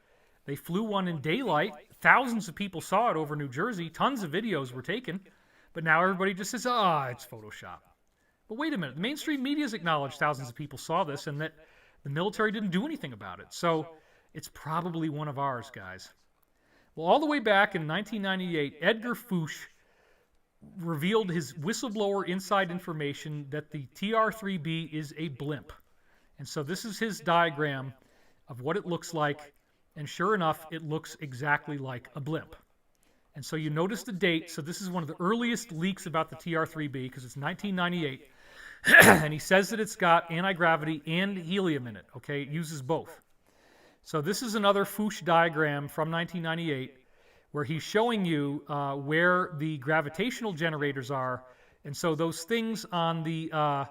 they flew one in daylight. Thousands of people saw it over New Jersey. Tons of videos were taken. But now everybody just says, it's Photoshop. But wait a minute. The mainstream media's acknowledged thousands of people saw this and that the military didn't do anything about it. So it's probably one of ours, guys. Well, all the way back in 1998, Edgar Fouche revealed his whistleblower inside information that the TR-3B is a blimp. And so this is his diagram of what it looks like. And sure enough, it looks exactly like a blimp. And so you notice the date. So this is one of the earliest leaks about the TR-3B because it's 1998. And he says that it's got anti-gravity and helium in it. Okay, it uses both. So this is another Fuchs diagram from 1998 where he's showing you where the gravitational generators are. And so those things on the,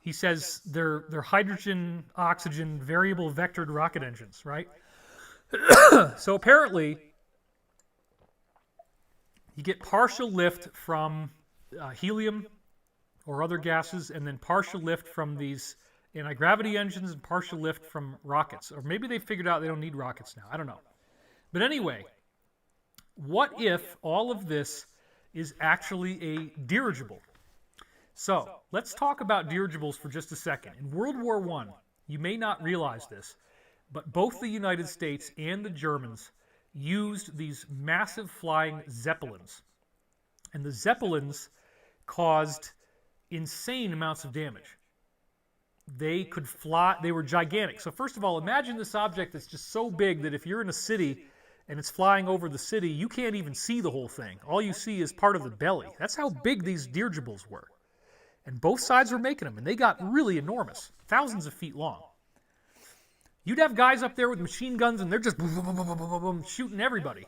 he says they're hydrogen, oxygen, variable vectored rocket engines, right? So apparently, you get partial lift from helium or other gases, and then partial lift from these anti-gravity engines and partial lift from rockets. Or maybe they figured out they don't need rockets now. I don't know. But anyway, what if all of this is actually a dirigible? So let's talk about dirigibles for just a second. In World War I, you may not realize this, but both the United States and the Germans used these massive flying Zeppelins. And the Zeppelins caused insane amounts of damage. They could fly, they were gigantic. So first of all, imagine this object that's just so big that if you're in a city and it's flying over the city, you can't even see the whole thing. All you see is part of the belly. That's how big these dirigibles were. And both sides were making them, and they got really enormous, thousands of feet long. You'd have guys up there with machine guns, and they're just boom, boom, boom, boom, boom, boom, boom, shooting everybody.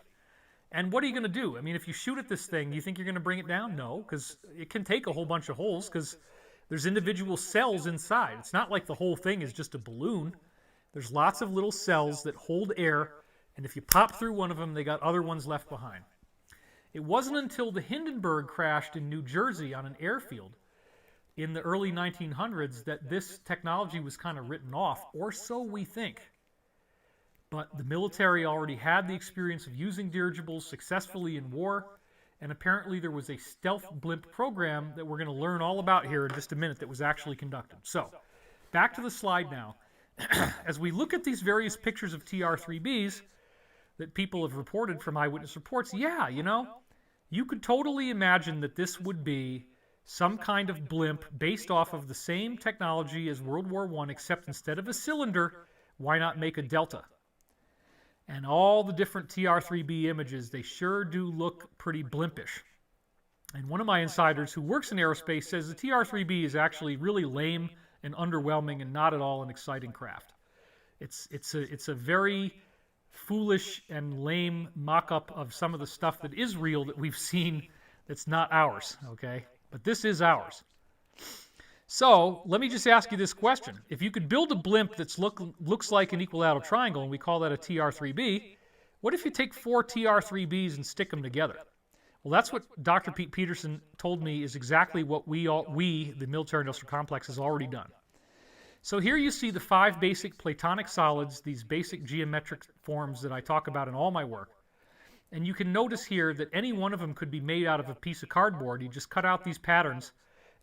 And what are you going to do? I mean, if you shoot at this thing, you think you're going to bring it down? No, because it can take a whole bunch of holes because there's individual cells inside. It's not like the whole thing is just a balloon. There's lots of little cells that hold air, and if you pop through one of them, they got other ones left behind. It wasn't until the Hindenburg crashed in New Jersey on an airfield in the early 1900s that this technology was kind of written off, or so we think. But the military already had the experience of using dirigibles successfully in war, and apparently there was a stealth blimp program that we're going to learn all about here in just a minute that was actually conducted. So, back to the slide now. As we look at these various pictures of TR-3Bs that people have reported from eyewitness reports, yeah, you know, you could totally imagine that this would be some kind of blimp based off of the same technology as World War I, except instead of a cylinder, why not make a delta? And all the different TR-3B images, they sure do look pretty blimpish. And one of my insiders who works in aerospace says the TR-3B is actually really lame and underwhelming and not at all an exciting craft. It's a very foolish and lame mock-up of some of the stuff that is real that we've seen that's not ours, okay? But this is ours. So, let me just ask you this question. If you could build a blimp that looks like an equilateral triangle, and we call that a TR-3B, what if you take 4 TR-3Bs and stick them together? Well, that's what Dr. Pete Peterson told me is exactly what we, the military-industrial complex, has already done. So here you see the 5 basic platonic solids, these basic geometric forms that I talk about in all my work. And you can notice here that any one of them could be made out of a piece of cardboard. You just cut out these patterns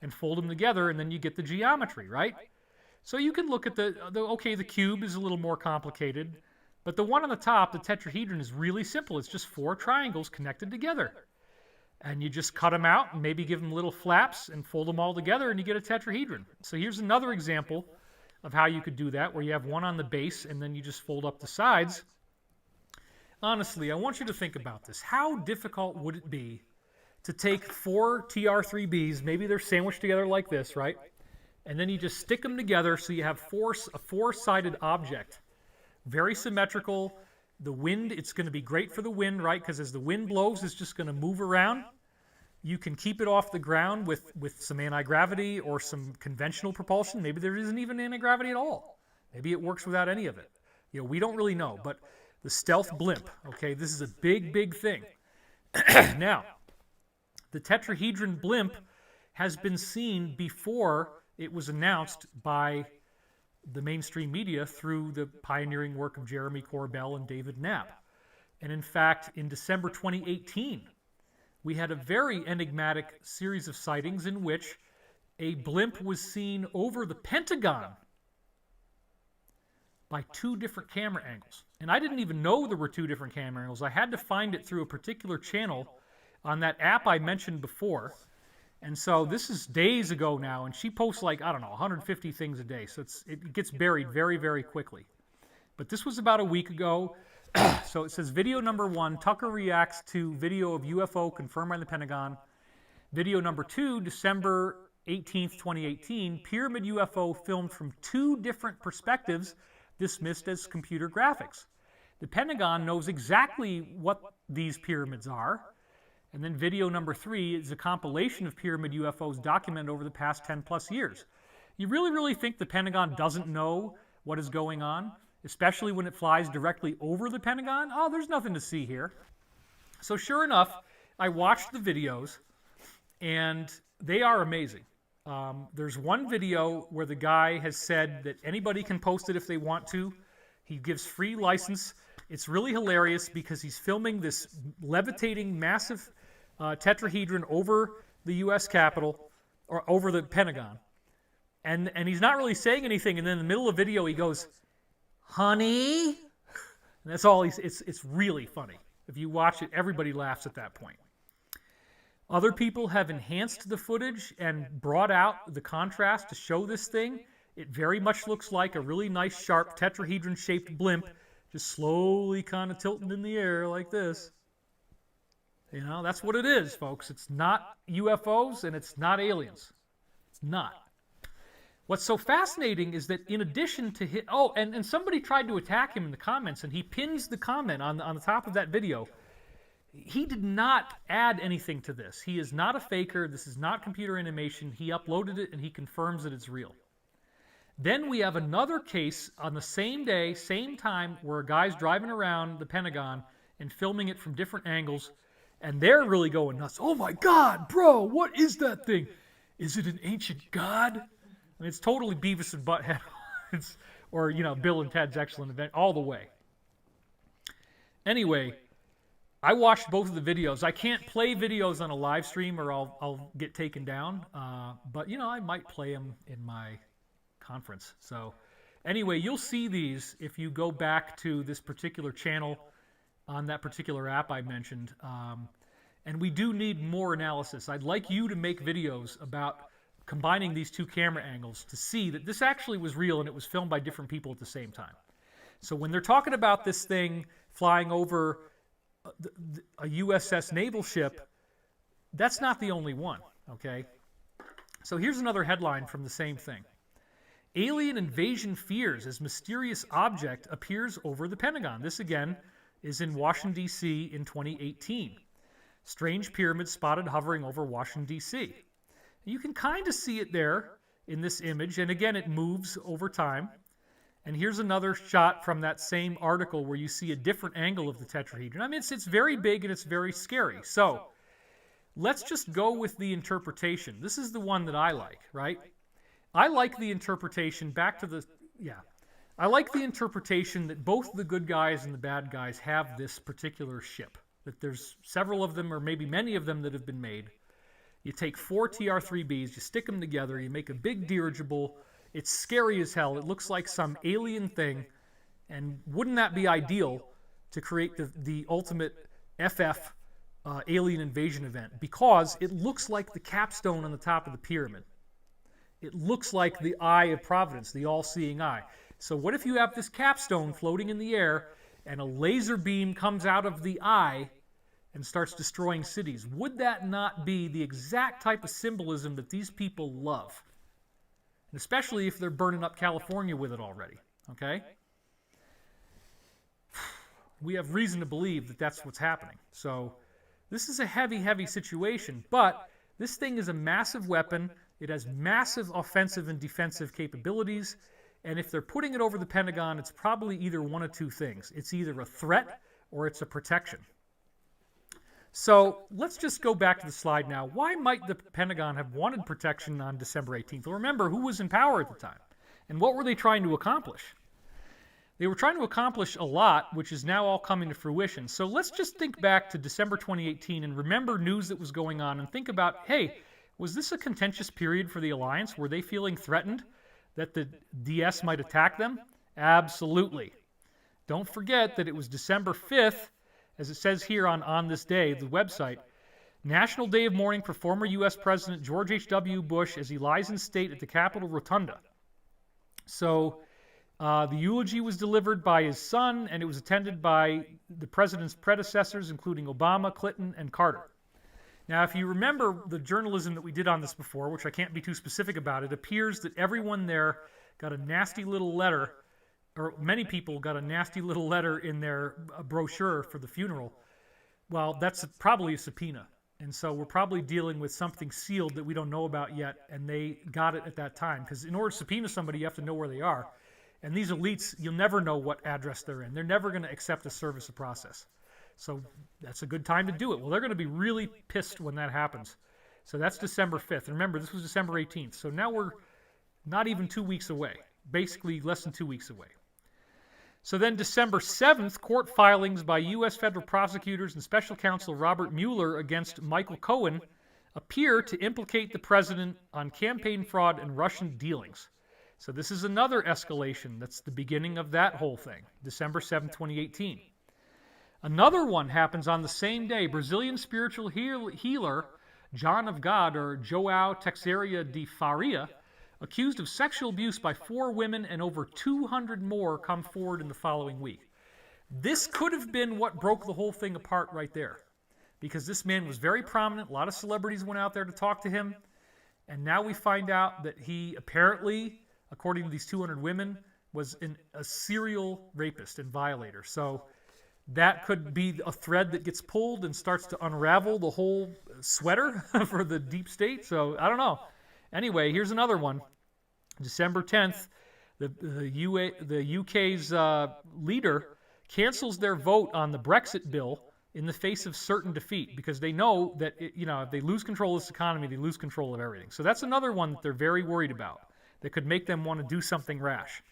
and fold them together, and then you get the geometry, right? So you can look at the cube is a little more complicated, but the one on the top, the tetrahedron, is really simple. It's just 4 triangles connected together. And you just cut them out and maybe give them little flaps and fold them all together, and you get a tetrahedron. So here's another example of how you could do that, where you have one on the base, and then you just fold up the sides. Honestly, I want you to think about this. How difficult would it be to take 4 TR-3Bs, maybe they're sandwiched together like this, right? And then you just stick them together so you have a 4-sided object. Very symmetrical. The wind, it's going to be great for the wind, right? Because as the wind blows, it's just going to move around. You can keep it off the ground with some anti-gravity or some conventional propulsion. Maybe there isn't even anti-gravity at all. Maybe it works without any of it. You know, we don't really know. But the stealth blimp, okay, this is a big, big thing. Now, the tetrahedron blimp has been seen before it was announced by the mainstream media through the pioneering work of Jeremy Corbell and David Knapp. And in fact, in December 2018, we had a very enigmatic series of sightings in which a blimp was seen over the Pentagon by 2 different camera angles. And I didn't even know there were 2 different camera angles. I had to find it through a particular channel on that app I mentioned before. And so this is days ago now, and she posts like, I don't know, 150 things a day. So it gets buried very, very quickly. But this was about a week ago. So it says video number 1, Tucker reacts to video of UFO confirmed by the Pentagon. Video number 2, December 18th, 2018, pyramid UFO filmed from 2 different perspectives, dismissed as computer graphics. The Pentagon knows exactly what these pyramids are. And then video number 3 is a compilation of pyramid UFOs documented over the past 10 plus years. You really think the Pentagon doesn't know what is going on, especially when it flies directly over the Pentagon? Oh, there's nothing to see here. So sure enough, I watched the videos, and they are amazing. There's one video where the guy has said that anybody can post it if they want to. He gives free license. It's really hilarious because he's filming this levitating massive tetrahedron over the U.S. Capitol, or over the Pentagon. And he's not really saying anything, and then in the middle of the video he goes, "Honey?" And that's all it's really funny. If you watch it, everybody laughs at that point. Other people have enhanced the footage and brought out the contrast to show this thing. It very much looks like a really nice, sharp, tetrahedron-shaped blimp just slowly kind of tilting in the air like this. You know, that's what it is, folks. It's not UFOs and it's not aliens. It's not. What's so fascinating is that in addition to his... Oh, and somebody tried to attack him in the comments, and he pins the comment on the top of that video. He did not add anything to this. He is not a faker. This is not computer animation. He uploaded it, and he confirms that it's real. Then we have another case on the same day, same time, where a guy's driving around the Pentagon and filming it from different angles, and they're really going nuts. Oh my God, bro, what is that thing? Is it an ancient god? I mean, it's totally Beavis and Butthead, or, you know, Bill and Ted's Excellent Adventure, all the way. Anyway, I watched both of the videos. I can't play videos on a live stream or I'll get taken down, but, you know, I might play them in my conference. So anyway, you'll see these if you go back to this particular channel on that particular app I mentioned, and we do need more analysis. I'd like you to make videos about combining these 2 camera angles to see that this actually was real and it was filmed by different people at the same time. So when they're talking about this thing flying over a USS naval ship, that's not the only one, okay? So here's another headline from the same thing. Alien invasion fears as mysterious object appears over the Pentagon. This again is in Washington, D.C. in 2018. Strange pyramid spotted hovering over Washington, D.C. You can kind of see it there in this image, and again, it moves over time. And here's another shot from that same article where you see a different angle of the tetrahedron. I mean, it's very big and it's very scary. So let's just go with the interpretation. This is the one that I like, right? I like the interpretation, I like the interpretation that both the good guys and the bad guys have this particular ship. That there's several of them, or maybe many of them, that have been made. You take 4 TR-3Bs, you stick them together, you make a big dirigible. It's scary as hell. It looks like some alien thing. And wouldn't that be ideal to create the ultimate FF alien invasion event? Because it looks like the capstone on the top of the pyramid. It looks like the eye of Providence, the all-seeing eye. So what if you have this capstone floating in the air and a laser beam comes out of the eye and starts destroying cities? Would that not be the exact type of symbolism that these people love? And especially if they're burning up California with it already, okay? We have reason to believe that that's what's happening. So this is a heavy, heavy situation, but this thing is a massive weapon. It has massive offensive and defensive capabilities, and if they're putting it over the Pentagon, it's probably either one of 2 things. It's either a threat or it's a protection. So let's just go back to the slide now. Why might the Pentagon have wanted protection on December 18th? Well, remember, who was in power at the time? And what were they trying to accomplish? They were trying to accomplish a lot, which is now all coming to fruition. So let's just think back to December 2018 and remember news that was going on and think about, hey, was this a contentious period for the Alliance? Were they feeling threatened that the DS might attack them? Absolutely. Don't forget that it was December 5th, as it says here on this day, the website, National Day of Mourning for former U.S. President George H.W. Bush as he lies in state at the Capitol Rotunda. So The eulogy was delivered by his son, and it was attended by the president's predecessors, including Obama, Clinton, and Carter. Now, if you remember the journalism that we did on this before, which I can't be too specific about, it appears that everyone there got a nasty little letter, or many people got a nasty little letter in their brochure for the funeral. Well, that's probably a subpoena. And so we're probably dealing with something sealed that we don't know about yet, and they got it at that time. Because in order to subpoena somebody, you have to know where they are. And these elites, you'll never know what address they're in. They're never going to accept a service of process. So that's a good time to do it. Well, they're going to be really pissed when that happens. So that's December 5th. And remember, this was December 18th. So now we're not even 2 weeks away. Basically, less than 2 weeks away. So then December 7th, court filings by U.S. federal prosecutors and special counsel Robert Mueller against Michael Cohen appear to implicate the president on campaign fraud and Russian dealings. So this is another escalation. That's the beginning of that whole thing, December 7th, 2018. Another one happens on the same day. Brazilian spiritual healer John of God, or João Teixeira de Faria, accused of sexual abuse by 4 women, and over 200 more come forward in the following week. This could have been what broke the whole thing apart right there, because this man was very prominent. A lot of celebrities went out there to talk to him, and now we find out that he apparently, according to these 200 women, was a serial rapist and violator. So that could be a thread that gets pulled and starts to unravel the whole sweater for the deep state. So I don't know. Anyway, here's another one. December 10th, the UK's leader cancels their vote on the Brexit bill in the face of certain defeat, because they know that if they lose control of this economy, they lose control of everything. So that's another one that they're very worried about, that could make them want to do something rash.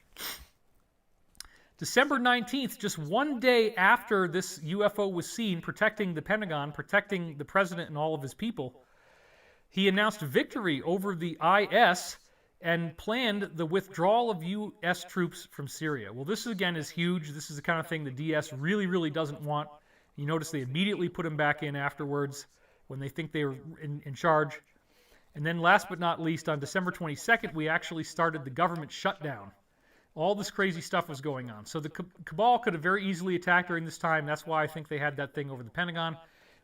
December 19th, just one day after this UFO was seen protecting the Pentagon, protecting the president and all of his people, he announced victory over the IS and planned the withdrawal of U.S. troops from Syria. Well, this again is huge. This is the kind of thing the DS really, really doesn't want. You notice they immediately put him back in afterwards when they think they were in charge. And then last but not least, on December 22nd, we actually started the government shutdown. All this crazy stuff was going on. So the cabal could have very easily attacked during this time. That's why I think they had that thing over the Pentagon.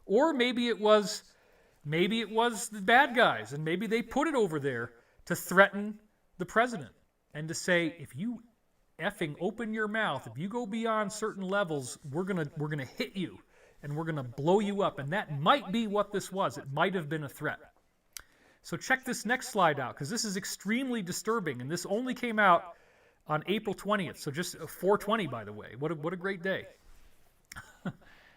Or maybe it was the bad guys, and maybe they put it over there to threaten the president and to say, if you effing open your mouth, if you go beyond certain levels, we're gonna hit you and we're gonna blow you up. And that might be what this was. It might have been a threat. So check this next slide out, because this is extremely disturbing, and this only came out on April 20th, so just 4/20, by the way. What a great day.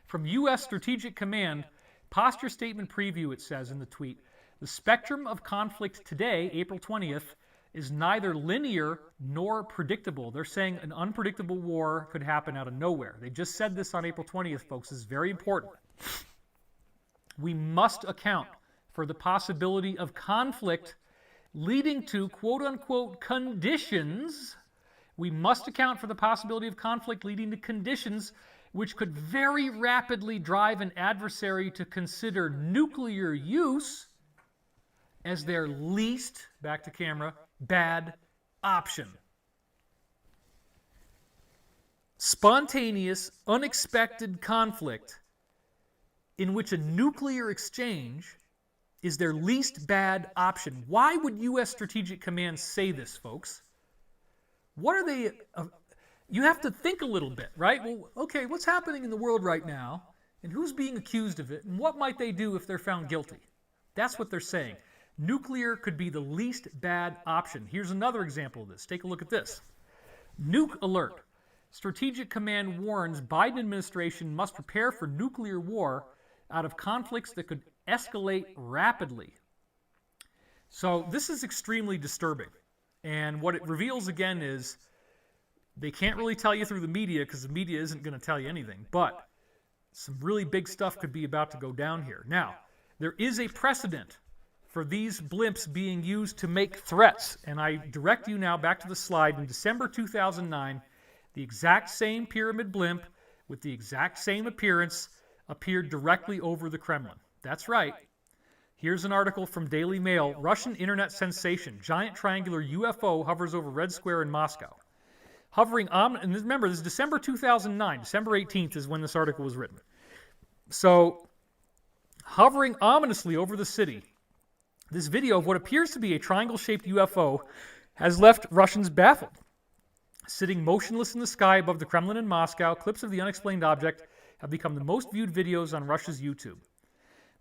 From U.S. Strategic Command, posture statement preview, it says in the tweet, the spectrum of conflict today, April 20th, is neither linear nor predictable. They're saying an unpredictable war could happen out of nowhere. They just said this on April 20th, folks. This is very important. We must account for the possibility of conflict leading to quote-unquote conditions. We must account for the possibility of conflict leading to conditions which could very rapidly drive an adversary to consider nuclear use as their least, back to camera, bad option. Spontaneous, unexpected conflict in which a nuclear exchange is their least bad option. Why would U.S. Strategic Command say this, folks? What are they... you have to think a little bit, right? Well, okay, what's happening in the world right now, and who's being accused of it, and what might they do if they're found guilty? That's what they're saying. Nuclear could be the least bad option. Here's another example of this. Take a look at this. Nuke alert. Strategic Command warns Biden administration must prepare for nuclear war out of conflicts that could escalate rapidly. So this is extremely disturbing. And what it reveals again is they can't really tell you through the media, because the media isn't going to tell you anything. But some really big stuff could be about to go down here. Now, there is a precedent for these blimps being used to make threats. And I direct you now back to the slide. In December 2009, the exact same pyramid blimp with the exact same appearance appeared directly over the Kremlin. That's right. Here's an article from Daily Mail. Russian internet sensation. Giant triangular UFO hovers over Red Square in Moscow. hovering and remember, this is December 2009. December 18th is when this article was written. So, hovering ominously over the city, this video of what appears to be a triangle-shaped UFO has left Russians baffled. Sitting motionless in the sky above the Kremlin in Moscow, clips of the unexplained object have become the most viewed videos on Russia's YouTube.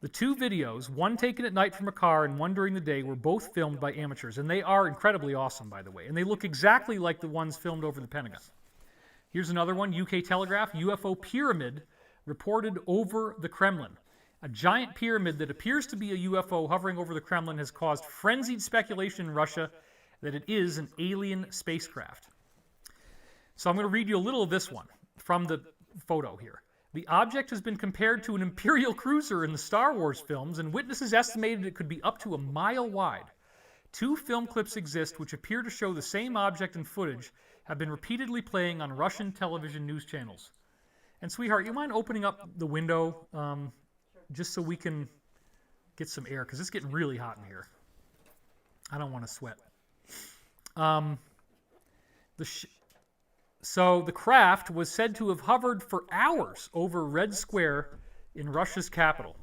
The two videos, one taken at night from a car and one during the day, were both filmed by amateurs, and they are incredibly awesome, by the way, and they look exactly like the ones filmed over the Pentagon. Here's another one, UK Telegraph, UFO pyramid reported over the Kremlin. A giant pyramid that appears to be a UFO hovering over the Kremlin has caused frenzied speculation in Russia that it is an alien spacecraft. So I'm going to read you a little of this one from the photo here. The object has been compared to an Imperial cruiser in the Star Wars films, and witnesses estimated it could be up to a mile wide. Two film clips exist which appear to show the same object and footage have been repeatedly playing on Russian television news channels. And sweetheart, you mind opening up the window just so we can get some air, because it's getting really hot in here. I don't want to sweat. So the craft was said to have hovered for hours over Red Square in Russia's capital.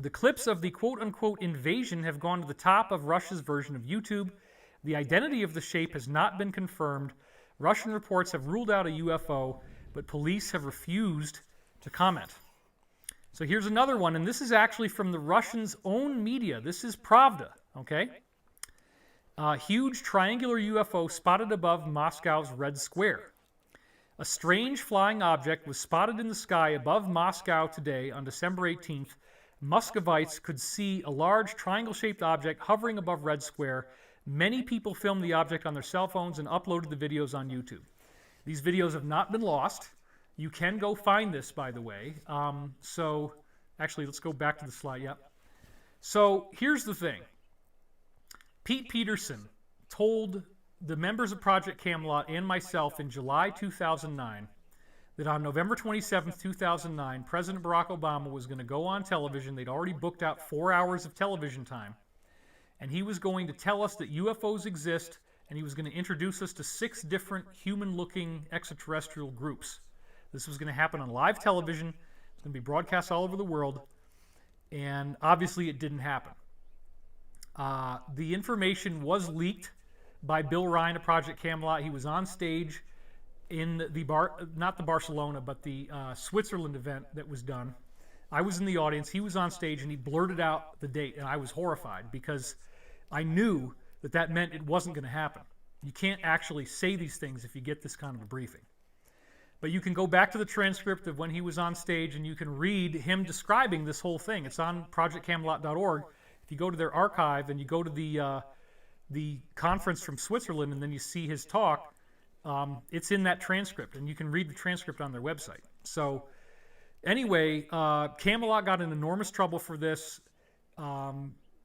The clips of the quote-unquote invasion have gone to the top of Russia's version of YouTube. The identity of the shape has not been confirmed. Russian reports have ruled out a UFO, but police have refused to comment. So here's another one, and this is actually from the Russians' own media. This is Pravda, okay? Huge triangular UFO spotted above Moscow's Red Square. A strange flying object was spotted in the sky above Moscow today on December 18th. Muscovites could see a large triangle-shaped object hovering above Red Square. Many people filmed the object on their cell phones and uploaded the videos on YouTube. These videos have not been lost. You can go find this, by the way. So, actually, let's go back to the slide. Yep. So, here's the thing. Pete Peterson told the members of Project Camelot and myself in July 2009 that on November 27, 2009, President Barack Obama was going to go on television. They'd already booked out 4 hours of television time. And he was going to tell us that UFOs exist, and he was going to introduce us to 6 different human-looking extraterrestrial groups. This was going to happen on live television. It's going to be broadcast all over the world. And obviously it didn't happen. The information was leaked by Bill Ryan of Project Camelot. He was on stage in the not the Barcelona, but the Switzerland event that was done. I was in the audience. He was on stage, and he blurted out the date, and I was horrified because I knew that that meant it wasn't going to happen. You can't actually say these things if you get this kind of a briefing. But you can go back to the transcript of when he was on stage, and you can read him describing this whole thing. It's on projectcamelot.org. If you go to their archive and you go to the conference from Switzerland and then you see his talk, it's in that transcript, and you can read the transcript on their website. So anyway, Camelot got in enormous trouble for this.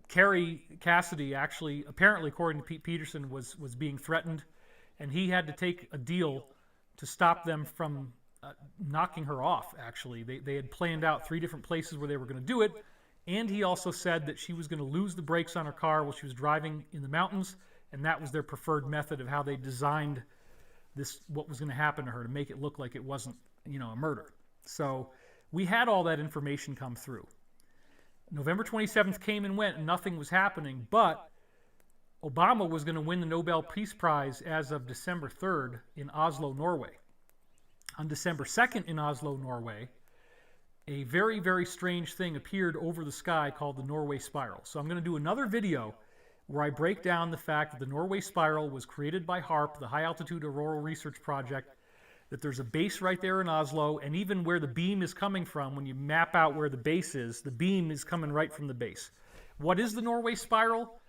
Kerry Cassidy actually, apparently according to Pete Peterson, was being threatened, and he had to take a deal to stop them from knocking her off, actually. They had planned out 3 different places where they were going to do it. And he also said that she was going to lose the brakes on her car while she was driving in the mountains, and that was their preferred method of how they designed this, what was going to happen to her, to make it look like it wasn't, a murder. So we had all that information come through. November 27th came and went, and nothing was happening, but Obama was going to win the Nobel Peace Prize as of December 3rd in Oslo, Norway. On December 2nd in Oslo, Norway, a very, very strange thing appeared over the sky called the Norway Spiral. So I'm going to do another video where I break down the fact that the Norway Spiral was created by HAARP, the High Altitude Auroral Research Project, that there's a base right there in Oslo, and even where the beam is coming from, when you map out where the base is, the beam is coming right from the base. What is the Norway Spiral?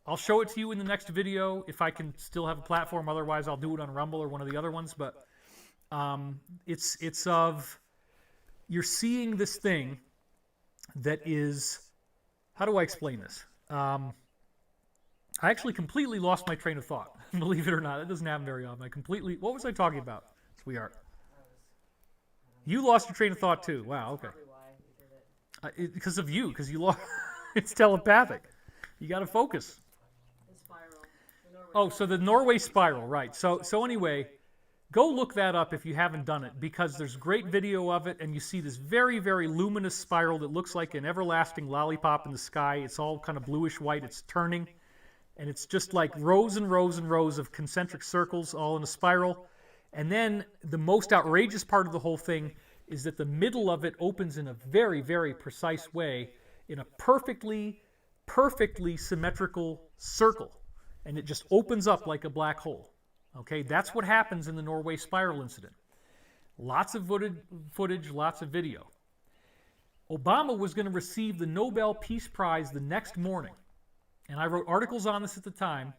I'll show it to you in the next video if I can still have a platform. Otherwise, I'll do it on Rumble or one of the other ones. But it's of... You're seeing this thing that is... How do I explain this? I actually completely lost my train of thought. Believe it or not. It doesn't happen very often. What was I talking about, sweetheart? You lost your train of thought too. Wow, okay. Because of you. Because you lost... It's telepathic. You got to focus. The spiral. Oh, so the Norway Spiral, right. So anyway, Go look that up if you haven't done it, because there's great video of it, and you see this very, very luminous spiral that looks like an everlasting lollipop in the sky. It's all kind of bluish white. It's turning, and it's just like rows and rows and rows of concentric circles all in a spiral. And then the most outrageous part of the whole thing is that the middle of it opens in a very, very precise way in a perfectly symmetrical circle. And it just opens up like a black hole. Okay, that's what happens in the Norway spiral incident. Lots of footage, lots of video. Obama was going to receive the Nobel Peace Prize the next morning. And I wrote articles on this at the time.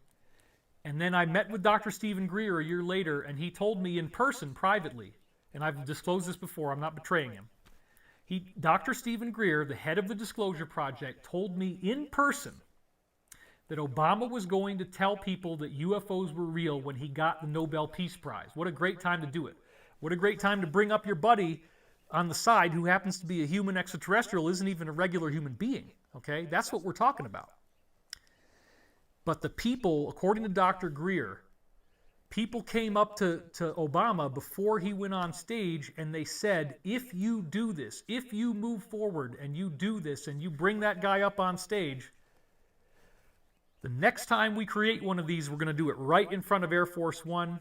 And then I met with Dr. Stephen Greer a year later, and he told me in person, privately, and I've disclosed this before, I'm not betraying him. Dr. Stephen Greer, the head of the Disclosure Project, told me in person that Obama was going to tell people that UFOs were real when he got the Nobel Peace Prize. What a great time to do it. What a great time to bring up your buddy on the side who happens to be a human extraterrestrial, isn't even a regular human being. Okay, that's what we're talking about. But the people, according to Dr. Greer, people came up to Obama before he went on stage and they said, if you do this, if you move forward and you do this and you bring that guy up on stage, the next time we create one of these, we're going to do it right in front of Air Force One,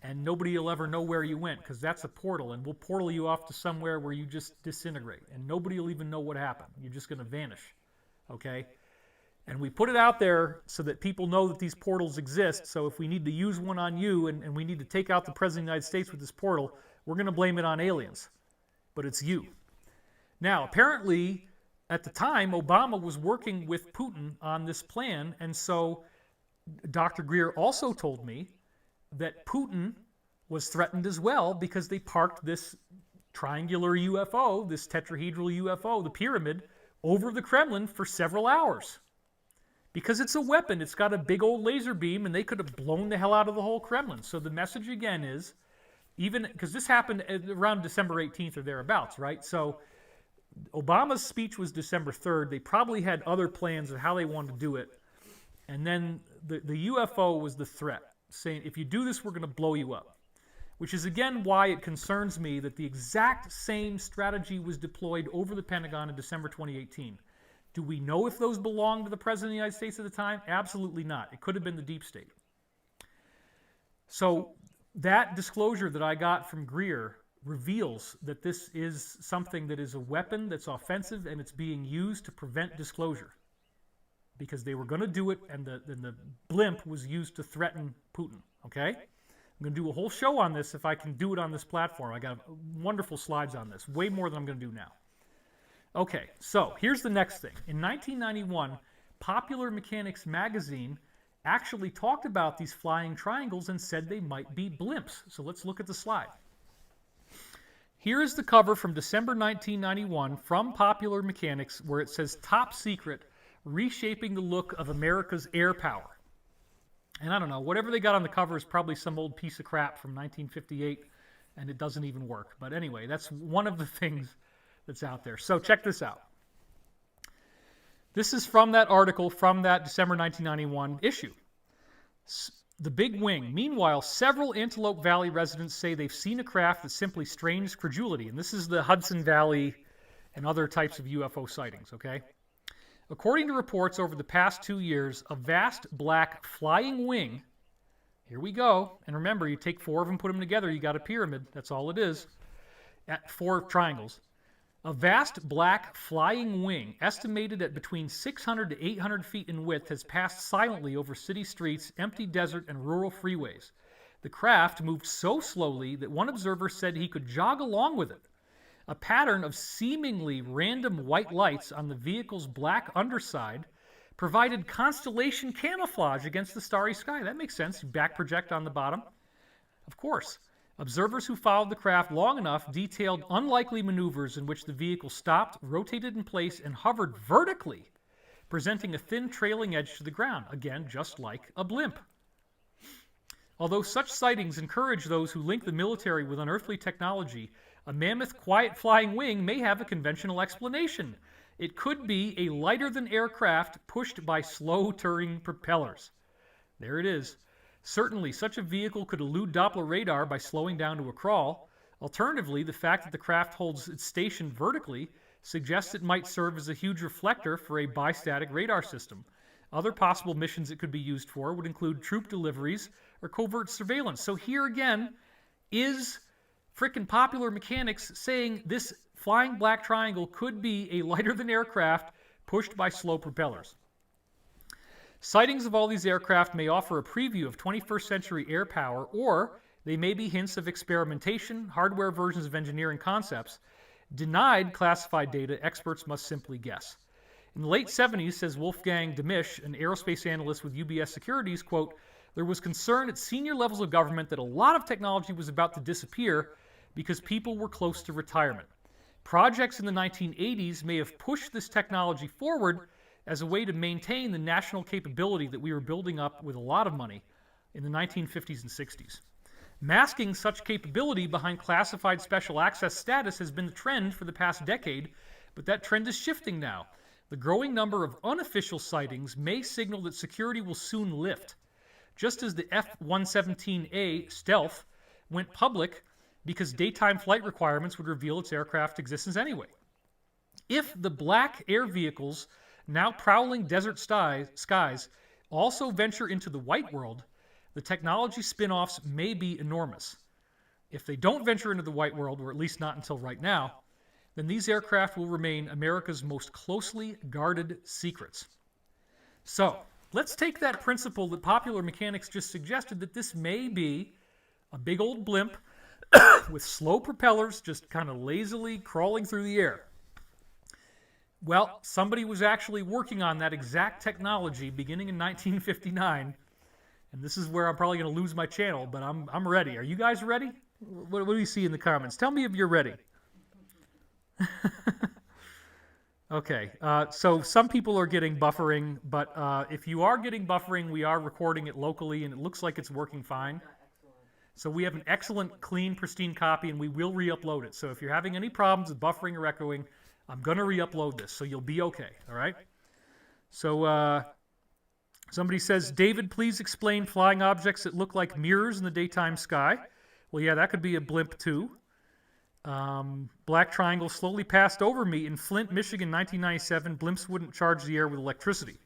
and nobody will ever know where you went, because that's a portal, and we'll portal you off to somewhere where you just disintegrate, and nobody will even know what happened. You're just going to vanish, okay? And we put it out there so that people know that these portals exist, so if we need to use one on you and we need to take out the President of the United States with this portal, we're going to blame it on aliens. But it's you. Now, apparently, at the time, Obama was working with Putin on this plan, and so Dr. Greer also told me that Putin was threatened as well because they parked this triangular UFO, this tetrahedral UFO, the pyramid, over the Kremlin for several hours. Because it's a weapon, it's got a big old laser beam, and they could have blown the hell out of the whole Kremlin. So the message again is, even because this happened around December 18th or thereabouts, right? So Obama's speech was December 3rd. They probably had other plans of how they wanted to do it. And then the UFO was the threat, saying, if you do this, we're going to blow you up. Which is, again, why it concerns me that the exact same strategy was deployed over the Pentagon in December 2018. Do we know if those belonged to the President of the United States at the time? Absolutely not. It could have been the deep state. So that disclosure that I got from Greer reveals that this is something that is a weapon that's offensive, and it's being used to prevent disclosure. Because they were going to do it, and the blimp was used to threaten Putin. Okay? I'm going to do a whole show on this if I can do it on this platform. I got wonderful slides on this, way more than I'm going to do now. Okay, so here's the next thing. In 1991, Popular Mechanics magazine actually talked about these flying triangles and said they might be blimps. So let's look at the slide. Here is the cover from December 1991 from Popular Mechanics, where it says, "Top Secret, Reshaping the Look of America's Air Power." And I don't know, whatever they got on the cover is probably some old piece of crap from 1958, and it doesn't even work. But anyway, that's one of the things that's out there. So check this out. This is from that article from that December 1991 issue. The Big Wing. Meanwhile, several Antelope Valley residents say they've seen a craft that simply strains credulity. And this is the Hudson Valley and other types of UFO sightings, okay? According to reports over the past 2 years, a vast black flying wing, here we go, and remember, you take 4 of them, put them together, you got a pyramid, that's all it is, at 4 triangles. A vast black flying wing, estimated at between 600 to 800 feet in width, has passed silently over city streets, empty desert, and rural freeways. The craft moved so slowly that one observer said he could jog along with it. A pattern of seemingly random white lights on the vehicle's black underside provided constellation camouflage against the starry sky. That makes sense. You back project on the bottom. Of course. Observers who followed the craft long enough detailed unlikely maneuvers in which the vehicle stopped, rotated in place, and hovered vertically, presenting a thin trailing edge to the ground. Again, just like a blimp. Although such sightings encourage those who link the military with unearthly technology, a mammoth quiet flying wing may have a conventional explanation. It could be a lighter-than-air craft pushed by slow-turning propellers. There it is. Certainly, such a vehicle could elude Doppler radar by slowing down to a crawl. Alternatively, the fact that the craft holds its station vertically suggests it might serve as a huge reflector for a bistatic radar system. Other possible missions it could be used for would include troop deliveries or covert surveillance. So here again is frickin' Popular Mechanics saying this flying black triangle could be a lighter-than-air craft pushed by slow propellers. Sightings of all these aircraft may offer a preview of 21st century air power, or they may be hints of experimentation, hardware versions of engineering concepts. Denied classified data, experts must simply guess. In the late 70s, says Wolfgang Demisch, an aerospace analyst with UBS Securities, quote, there was concern at senior levels of government that a lot of technology was about to disappear because people were close to retirement. Projects in the 1980s may have pushed this technology forward as a way to maintain the national capability that we were building up with a lot of money in the 1950s and 60s. Masking such capability behind classified special access status has been the trend for the past decade, but that trend is shifting now. The growing number of unofficial sightings may signal that security will soon lift. Just as the F-117A Stealth went public because daytime flight requirements would reveal its aircraft existence anyway. If the black air vehicles now prowling desert skies also venture into the white world, the technology spin-offs may be enormous. If they don't venture into the white world, or at least not until right now, then these aircraft will remain America's most closely guarded secrets. So, let's take that principle that Popular Mechanics just suggested, that this may be a big old blimp with slow propellers just kind of lazily crawling through the air. Well, somebody was actually working on that exact technology beginning in 1959, and this is where I'm probably going to lose my channel, but I'm ready. Are you guys ready? What do you see in the comments? Tell me if you're ready. Okay, so some people are getting buffering, but if you are getting buffering, we are recording it locally, and it looks like it's working fine. So we have an excellent, clean, pristine copy, and we will re-upload it. So if you're having any problems with buffering or echoing, I'm going to re-upload this, so you'll be okay, all right? So somebody says, David, please explain flying objects that look like mirrors in the daytime sky. Well, yeah, that could be a blimp, too. Black triangle slowly passed over me in Flint, Michigan, 1997. Blimps wouldn't charge the air with electricity.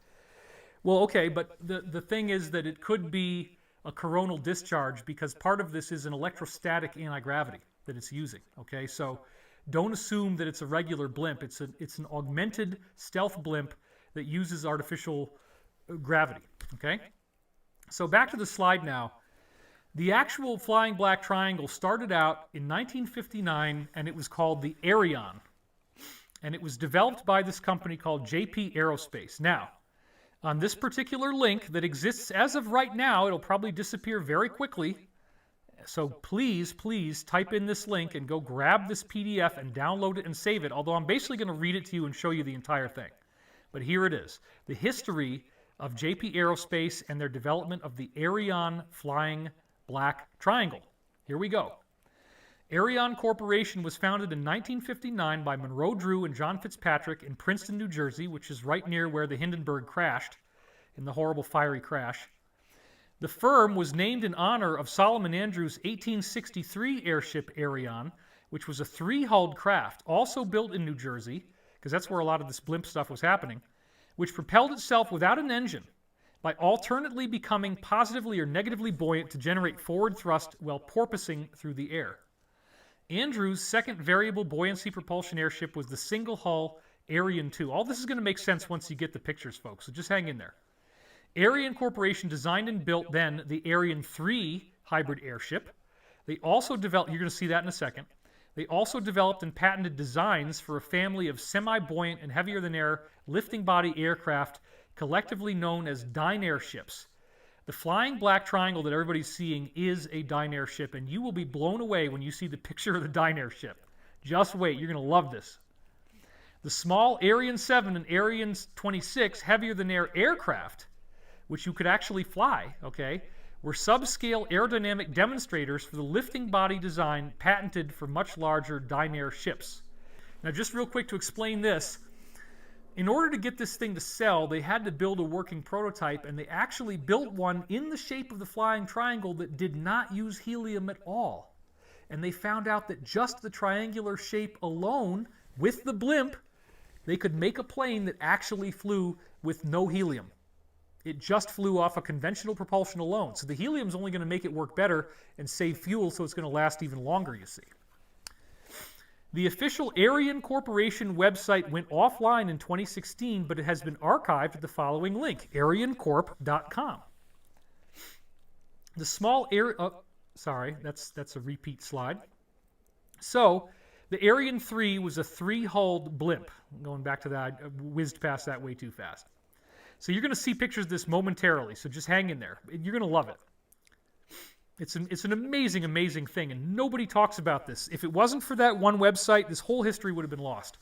Well, okay, but the thing is that it could be a coronal discharge because part of this is an electrostatic anti-gravity that it's using, okay? So don't assume that it's a regular blimp. It's an augmented stealth blimp that uses artificial gravity, okay? So back to the slide now. The actual flying black triangle started out in 1959, and it was called the Arion. And it was developed by this company called JP Aerospace. Now, on this particular link that exists as of right now, it'll probably disappear very quickly. So please, please type in this link and go grab this PDF and download it and save it, although I'm basically going to read it to you and show you the entire thing. But here it is. The history of JP Aerospace and their development of the Arion flying black triangle. Here we go. Arion Corporation was founded in 1959 by Monroe Drew and John Fitzpatrick in Princeton, New Jersey, which is right near where the Hindenburg crashed in the horrible fiery crash. The firm was named in honor of Solomon Andrews' 1863 airship Arion, which was a three-hulled craft, also built in New Jersey, because that's where a lot of this blimp stuff was happening, which propelled itself without an engine by alternately becoming positively or negatively buoyant to generate forward thrust while porpoising through the air. Andrews' second variable buoyancy propulsion airship was the single-hull Arion II. All this is going to make sense once you get the pictures, folks, so just hang in there. Arion Corporation designed and built then the Arion III hybrid airship. They also developed, you're going to see that in a second, they also developed and patented designs for a family of semi-buoyant and heavier-than-air lifting body aircraft collectively known as Dynair ships. The flying black triangle that everybody's seeing is a Dynair ship, and you will be blown away when you see the picture of the Dynair ship. Just wait, you're going to love this. The small Arion 7 and Arion 26 heavier-than-air aircraft, which you could actually fly, okay, were subscale aerodynamic demonstrators for the lifting body design patented for much larger Dynair ships. Now, just real quick to explain this, in order to get this thing to sell, they had to build a working prototype, and they actually built one in the shape of the flying triangle that did not use helium at all. And they found out that just the triangular shape alone, with the blimp, they could make a plane that actually flew with no helium. It just flew off a conventional propulsion alone. So the helium's only going to make it work better and save fuel, so it's going to last even longer, you see. The official Ariane Corporation website went offline in 2016, but it has been archived at the following link, arianecorp.com. The small sorry, that's a repeat slide. So, the Ariane 3 was a 3-hulled blimp. Going back to that, I whizzed past that way too fast. So you're going to see pictures of this momentarily, so just hang in there. You're going to love it. It's an amazing, amazing thing, and nobody talks about this. If it wasn't for that one website, this whole history would have been lost.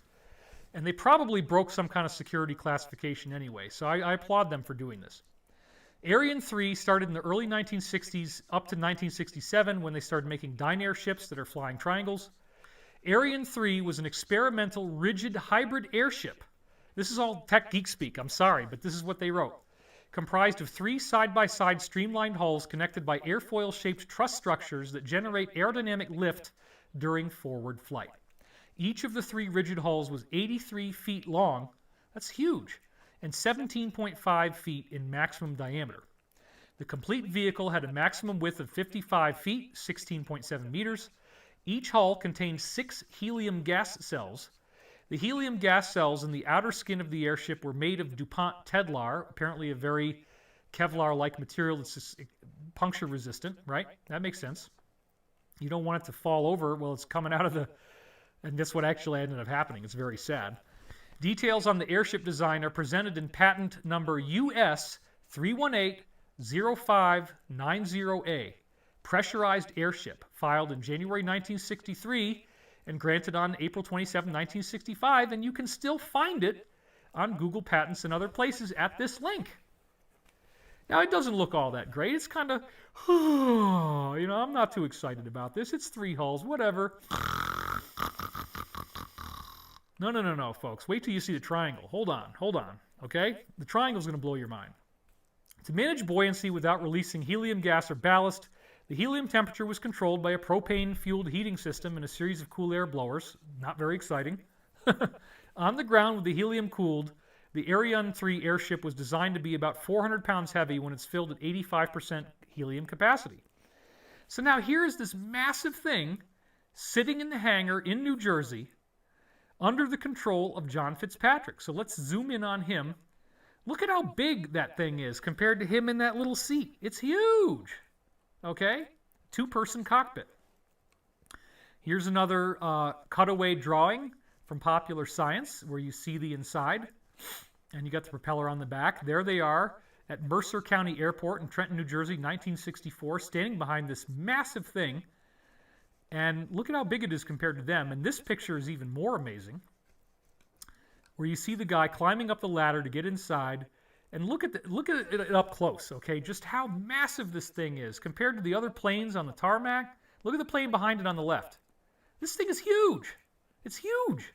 And they probably broke some kind of security classification anyway, so I applaud them for doing this. Ariane 3 started in the early 1960s up to 1967 when they started making Dynair ships that are flying triangles. Ariane 3 was an experimental rigid hybrid airship. This is all tech geek speak, I'm sorry, but this is what they wrote. Comprised of 3 side-by-side streamlined hulls connected by airfoil-shaped truss structures that generate aerodynamic lift during forward flight. Each of the 3 rigid hulls was 83 feet long, that's huge, and 17.5 feet in maximum diameter. The complete vehicle had a maximum width of 55 feet, 16.7 meters. Each hull contained 6 helium gas cells. The helium gas cells in the outer skin of the airship were made of DuPont Tedlar, apparently a very Kevlar-like material that's puncture resistant, right? That makes sense. You don't want it to fall over while it's coming out of the... And that's what actually ended up happening. It's very sad. Details on the airship design are presented in patent number US 3180590A, pressurized airship, filed in January 1963 and granted on April 27, 1965, and you can still find it on Google Patents and other places at this link. Now, it doesn't look all that great. It's kind of, I'm not too excited about this. It's 3 hulls, whatever. No, folks. Wait till you see the triangle. Hold on, okay? The triangle's going to blow your mind. To manage buoyancy without releasing helium gas or ballast, the helium temperature was controlled by a propane-fueled heating system and a series of cool air blowers. Not very exciting. On the ground with the helium cooled, the Ariane 3 airship was designed to be about 400 pounds heavy when it's filled at 85% helium capacity. So now here's this massive thing sitting in the hangar in New Jersey under the control of John Fitzpatrick. So let's zoom in on him. Look at how big that thing is compared to him in that little seat. It's huge. Okay? 2-person cockpit. Here's another cutaway drawing from Popular Science where you see the inside. And you got the propeller on the back. There they are at Mercer County Airport in Trenton, New Jersey, 1964, standing behind this massive thing. And look at how big it is compared to them. And this picture is even more amazing, where you see the guy climbing up the ladder to get inside. And look at it up close, okay? Just how massive this thing is compared to the other planes on the tarmac. Look at the plane behind it on the left. This thing is huge. It's huge.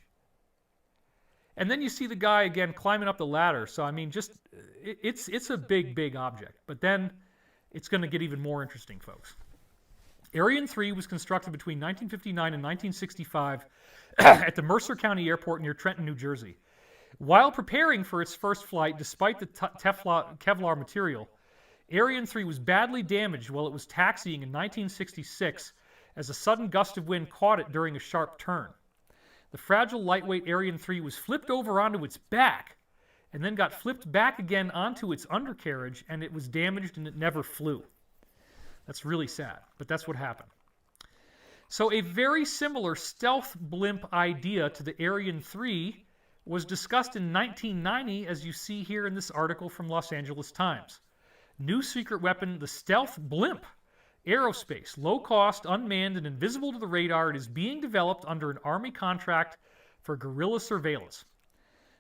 And then you see the guy again climbing up the ladder. So I mean, it's a big, big object. But then it's going to get even more interesting, folks. Ariane 3 was constructed between 1959 and 1965 at the Mercer County Airport near Trenton, New Jersey. While preparing for its first flight, despite the Kevlar material, Ariane 3 was badly damaged while it was taxiing in 1966 as a sudden gust of wind caught it during a sharp turn. The fragile, lightweight Ariane 3 was flipped over onto its back and then got flipped back again onto its undercarriage, and it was damaged and it never flew. That's really sad, but that's what happened. So a very similar stealth blimp idea to the Ariane 3 was discussed in 1990, as you see here in this article from Los Angeles Times. New secret weapon, the stealth blimp. Aerospace, low cost, unmanned, and invisible to the radar. It is being developed under an Army contract for guerrilla surveillance.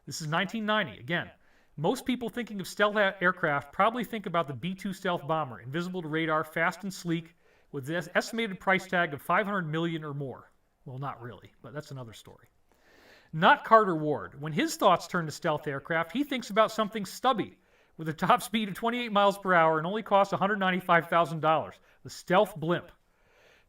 This is 1990. Again, most people thinking of stealth aircraft probably think about the B-2 stealth bomber, invisible to radar, fast and sleek, with an estimated price tag of $500 million or more. Well, not really, but that's another story. Not Carter Ward. When his thoughts turn to stealth aircraft, he thinks about something stubby with a top speed of 28 miles per hour and only costs $195,000, the stealth blimp.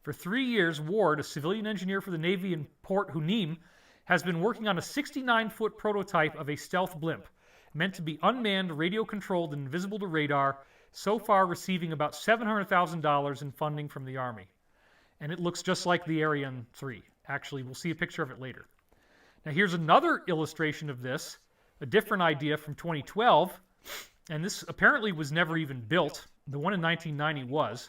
For 3 years, Ward, a civilian engineer for the Navy in Port Hueneme, has been working on a 69-foot prototype of a stealth blimp, meant to be unmanned, radio-controlled, and invisible to radar, so far receiving about $700,000 in funding from the Army. And it looks just like the Ariane 3. Actually, we'll see a picture of it later. Now here's another illustration of this, a different idea from 2012, and this apparently was never even built. The one in 1990 was.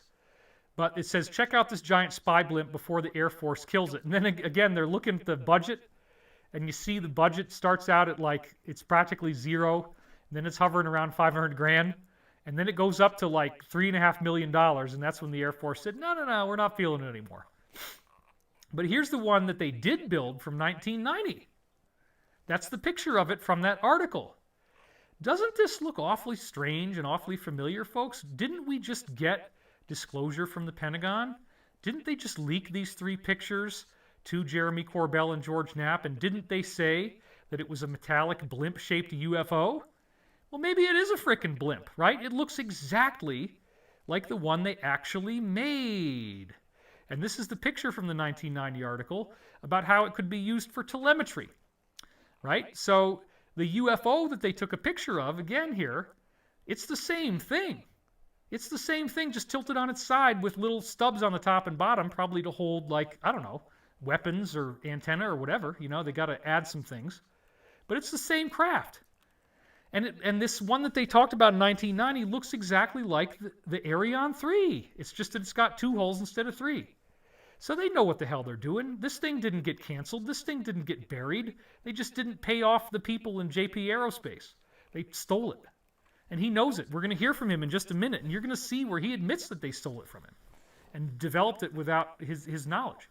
But it says, check out this giant spy blimp before the Air Force kills it. And then again, they're looking at the budget, and you see the budget starts out at like, it's practically zero, and then it's hovering around 500 grand, and then it goes up to like $3.5 million, and that's when the Air Force said, no, we're not feeling it anymore. But here's the one that they did build from 1990. That's the picture of it from that article. Doesn't this look awfully strange and awfully familiar, folks? Didn't we just get disclosure from the Pentagon? Didn't they just leak these 3 pictures to Jeremy Corbell and George Knapp, and didn't they say that it was a metallic blimp-shaped UFO? Well, maybe it is a frickin' blimp, right? It looks exactly like the one they actually made. And this is the picture from the 1990 article about how it could be used for telemetry, right? So the UFO that they took a picture of, again here, it's the same thing. It's the same thing, just tilted on its side with little stubs on the top and bottom, probably to hold, like, I don't know, weapons or antenna or whatever. You know, they got to add some things. But it's the same craft. And this one that they talked about in 1990 looks exactly like the Ariane 3. It's just that it's got 2 holes instead of 3. So they know what the hell they're doing. This thing didn't get canceled. This thing didn't get buried. They just didn't pay off the people in JP Aerospace. They stole it. And he knows it. We're going to hear from him in just a minute, and you're going to see where he admits that they stole it from him and developed it without his knowledge.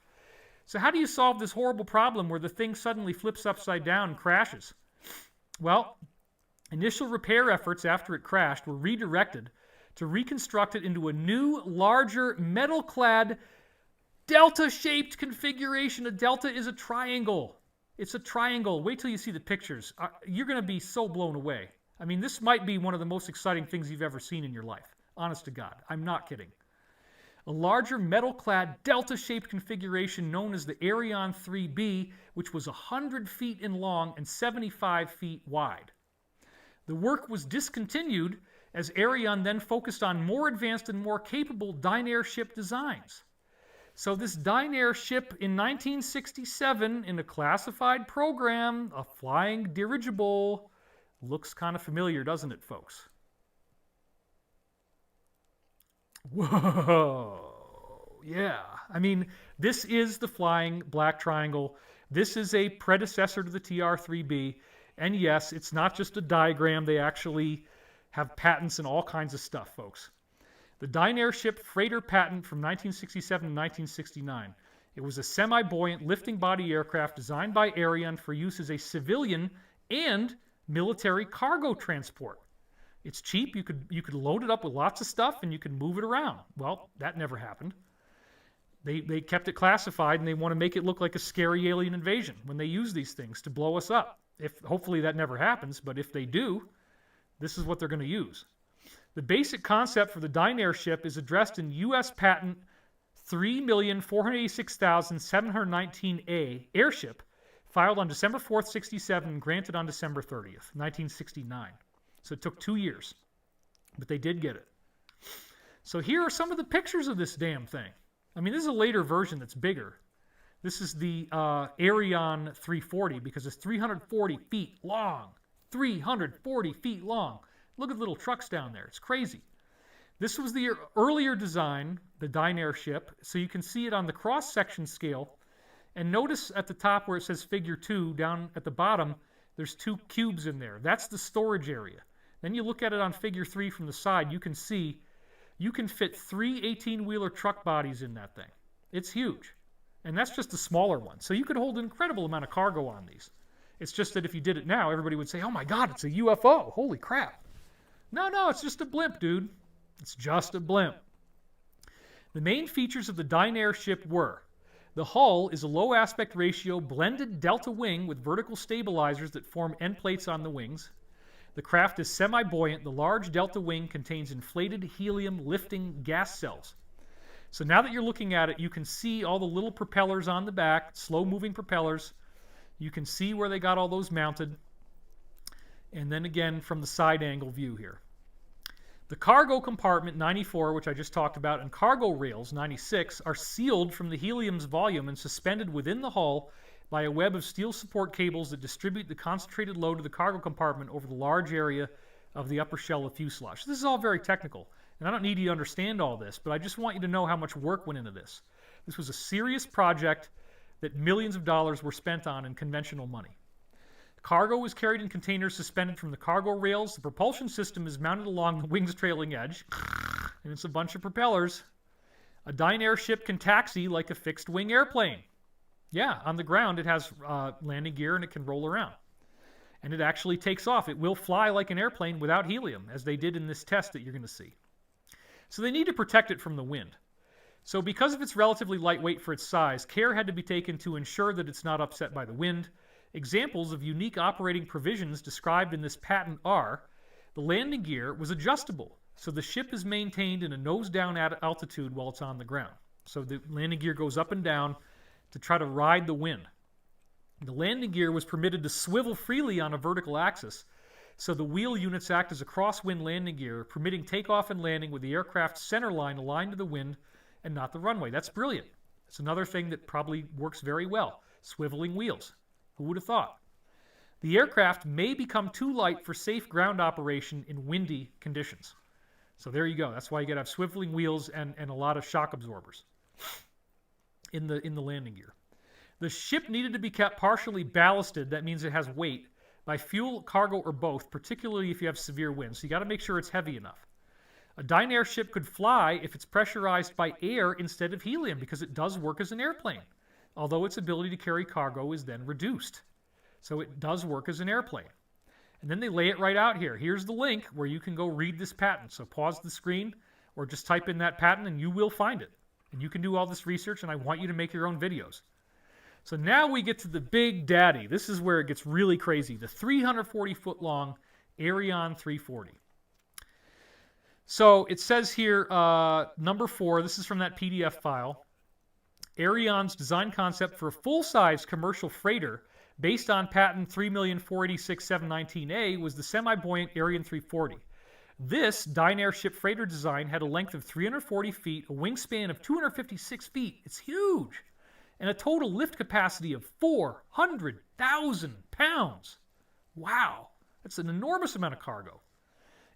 So how do you solve this horrible problem where the thing suddenly flips upside down and crashes? Well, initial repair efforts after it crashed were redirected to reconstruct it into a new, larger, metal-clad, delta-shaped configuration. A delta is a triangle. It's a triangle. Wait till you see the pictures. You're going to be so blown away. I mean, this might be one of the most exciting things you've ever seen in your life. Honest to God. I'm not kidding. A larger metal-clad delta-shaped configuration known as the Ariane 3B, which was 100 feet in long and 75 feet wide. The work was discontinued as Ariane then focused on more advanced and more capable Dynair ship designs. So this Dynair ship in 1967 in a classified program, a flying dirigible, looks kind of familiar, doesn't it, folks? Whoa, yeah. I mean, this is the flying black triangle. This is a predecessor to the TR-3B. And yes, it's not just a diagram. They actually have patents and all kinds of stuff, folks. The Dynair ship freighter patent from 1967 to 1969. It was a semi-buoyant lifting body aircraft designed by Ariane for use as a civilian and military cargo transport. It's cheap. You could load it up with lots of stuff and you could move it around. Well, that never happened. They kept it classified, and they want to make it look like a scary alien invasion when they use these things to blow us up. Hopefully that never happens, but if they do, this is what they're going to use. The basic concept for the Dynair ship is addressed in U.S. Patent 3,486,719A airship, filed on December 4th, 67, and granted on December 30th, 1969. So it took 2 years, but they did get it. So here are some of the pictures of this damn thing. I mean, this is a later version that's bigger. This is the Ariane 340 because it's 340 feet long. 340 feet long. Look at the little trucks down there. It's crazy. This was the earlier design, the Dynair ship, so you can see it on the cross-section scale. And notice at the top where it says figure 2, down at the bottom, there's 2 cubes in there. That's the storage area. Then you look at it on figure 3 from the side, you can see you can fit 3 18-wheeler truck bodies in that thing. It's huge. And that's just the smaller one. So you could hold an incredible amount of cargo on these. It's just that if you did it now, everybody would say, oh my God, it's a UFO. Holy crap. No, it's just a blimp, dude. It's just a blimp. The main features of the Dynair ship were The hull is a low aspect ratio blended delta wing with vertical stabilizers that form end plates on the wings. The craft is semi-buoyant. The large delta wing contains inflated helium lifting gas cells. So now that you're looking at it, you can see all the little propellers on the back, slow-moving propellers. You can see where they got all those mounted. And then again from the side angle view here. The cargo compartment, 94, which I just talked about, and cargo rails, 96, are sealed from the helium's volume and suspended within the hull by a web of steel support cables that distribute the concentrated load of the cargo compartment over the large area of the upper shell of fuselage. This is all very technical, and I don't need you to understand all this, but I just want you to know how much work went into this. This was a serious project that millions of dollars were spent on in conventional money. Cargo is carried in containers suspended from the cargo rails. The propulsion system is mounted along the wing's trailing edge, and it's a bunch of propellers. A dynair ship can taxi like a fixed-wing airplane. Yeah, on the ground it has landing gear and it can roll around. And it actually takes off. It will fly like an airplane without helium, as they did in this test that you're going to see. So they need to protect it from the wind. So because of its relatively lightweight for its size, care had to be taken to ensure that it's not upset by the wind. Examples of unique operating provisions described in this patent are: the landing gear was adjustable, so the ship is maintained in a nose-down altitude while it's on the ground. So the landing gear goes up and down to try to ride the wind. The landing gear was permitted to swivel freely on a vertical axis, so the wheel units act as a crosswind landing gear, permitting takeoff and landing with the aircraft's center line aligned to the wind and not the runway. That's brilliant. It's another thing that probably works very well. Swiveling wheels. Who would have thought? The aircraft may become too light for safe ground operation in windy conditions. So there you go. That's why you got to have swiveling wheels and a lot of shock absorbers in the landing gear. The ship needed to be kept partially ballasted. That means it has weight by fuel, cargo, or both, particularly if you have severe winds. So you got to make sure it's heavy enough. A dynair ship could fly if it's pressurized by air instead of helium, because it does work as an airplane, although its ability to carry cargo is then reduced. So it does work as an airplane. And then they lay it right out here. Here's the link where you can go read this patent. So pause the screen or just type in that patent and you will find it. And you can do all this research, and I want you to make your own videos. So now we get to the big daddy. This is where it gets really crazy. The 340-foot long Ariane 340. So it says here, number 4, this is from that PDF file. Ariane's design concept for a full-size commercial freighter based on patent 3,486,719A was the semi-buoyant Ariane 340. This dynair ship freighter design had a length of 340 feet, a wingspan of 256 feet. It's huge. And a total lift capacity of 400,000 pounds. Wow. That's an enormous amount of cargo.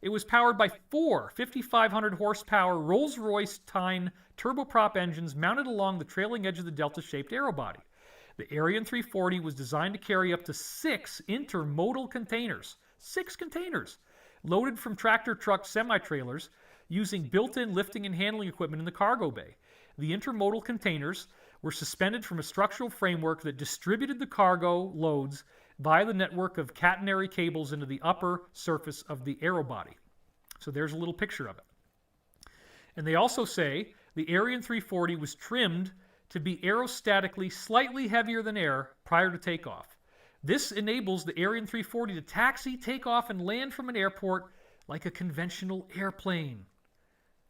It was powered by 4 5,500 horsepower Rolls-Royce Tyne turboprop engines mounted along the trailing edge of the delta-shaped aerobody. The Ariane 340 was designed to carry up to 6 intermodal containers. 6 containers! Loaded from tractor-truck semi-trailers using built-in lifting and handling equipment in the cargo bay. The intermodal containers were suspended from a structural framework that distributed the cargo loads via the network of catenary cables into the upper surface of the aerobody. So there's a little picture of it. And they also say the Ariane 340 was trimmed to be aerostatically slightly heavier than air prior to takeoff. This enables the Ariane 340 to taxi, take off, and land from an airport like a conventional airplane.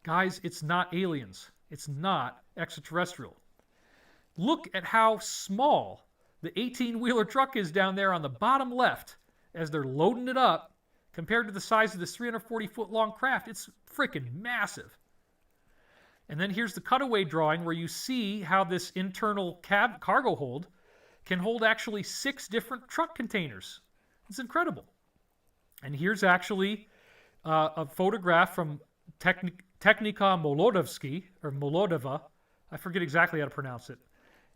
Guys, it's not aliens. It's not extraterrestrial. Look at how small the 18-wheeler truck is down there on the bottom left as they're loading it up compared to the size of this 340-foot-long craft. It's freaking massive. And then here's the cutaway drawing where you see how this internal cargo hold can hold actually 6 different truck containers. It's incredible. And here's actually a photograph from Technika Molodova. I forget exactly how to pronounce it.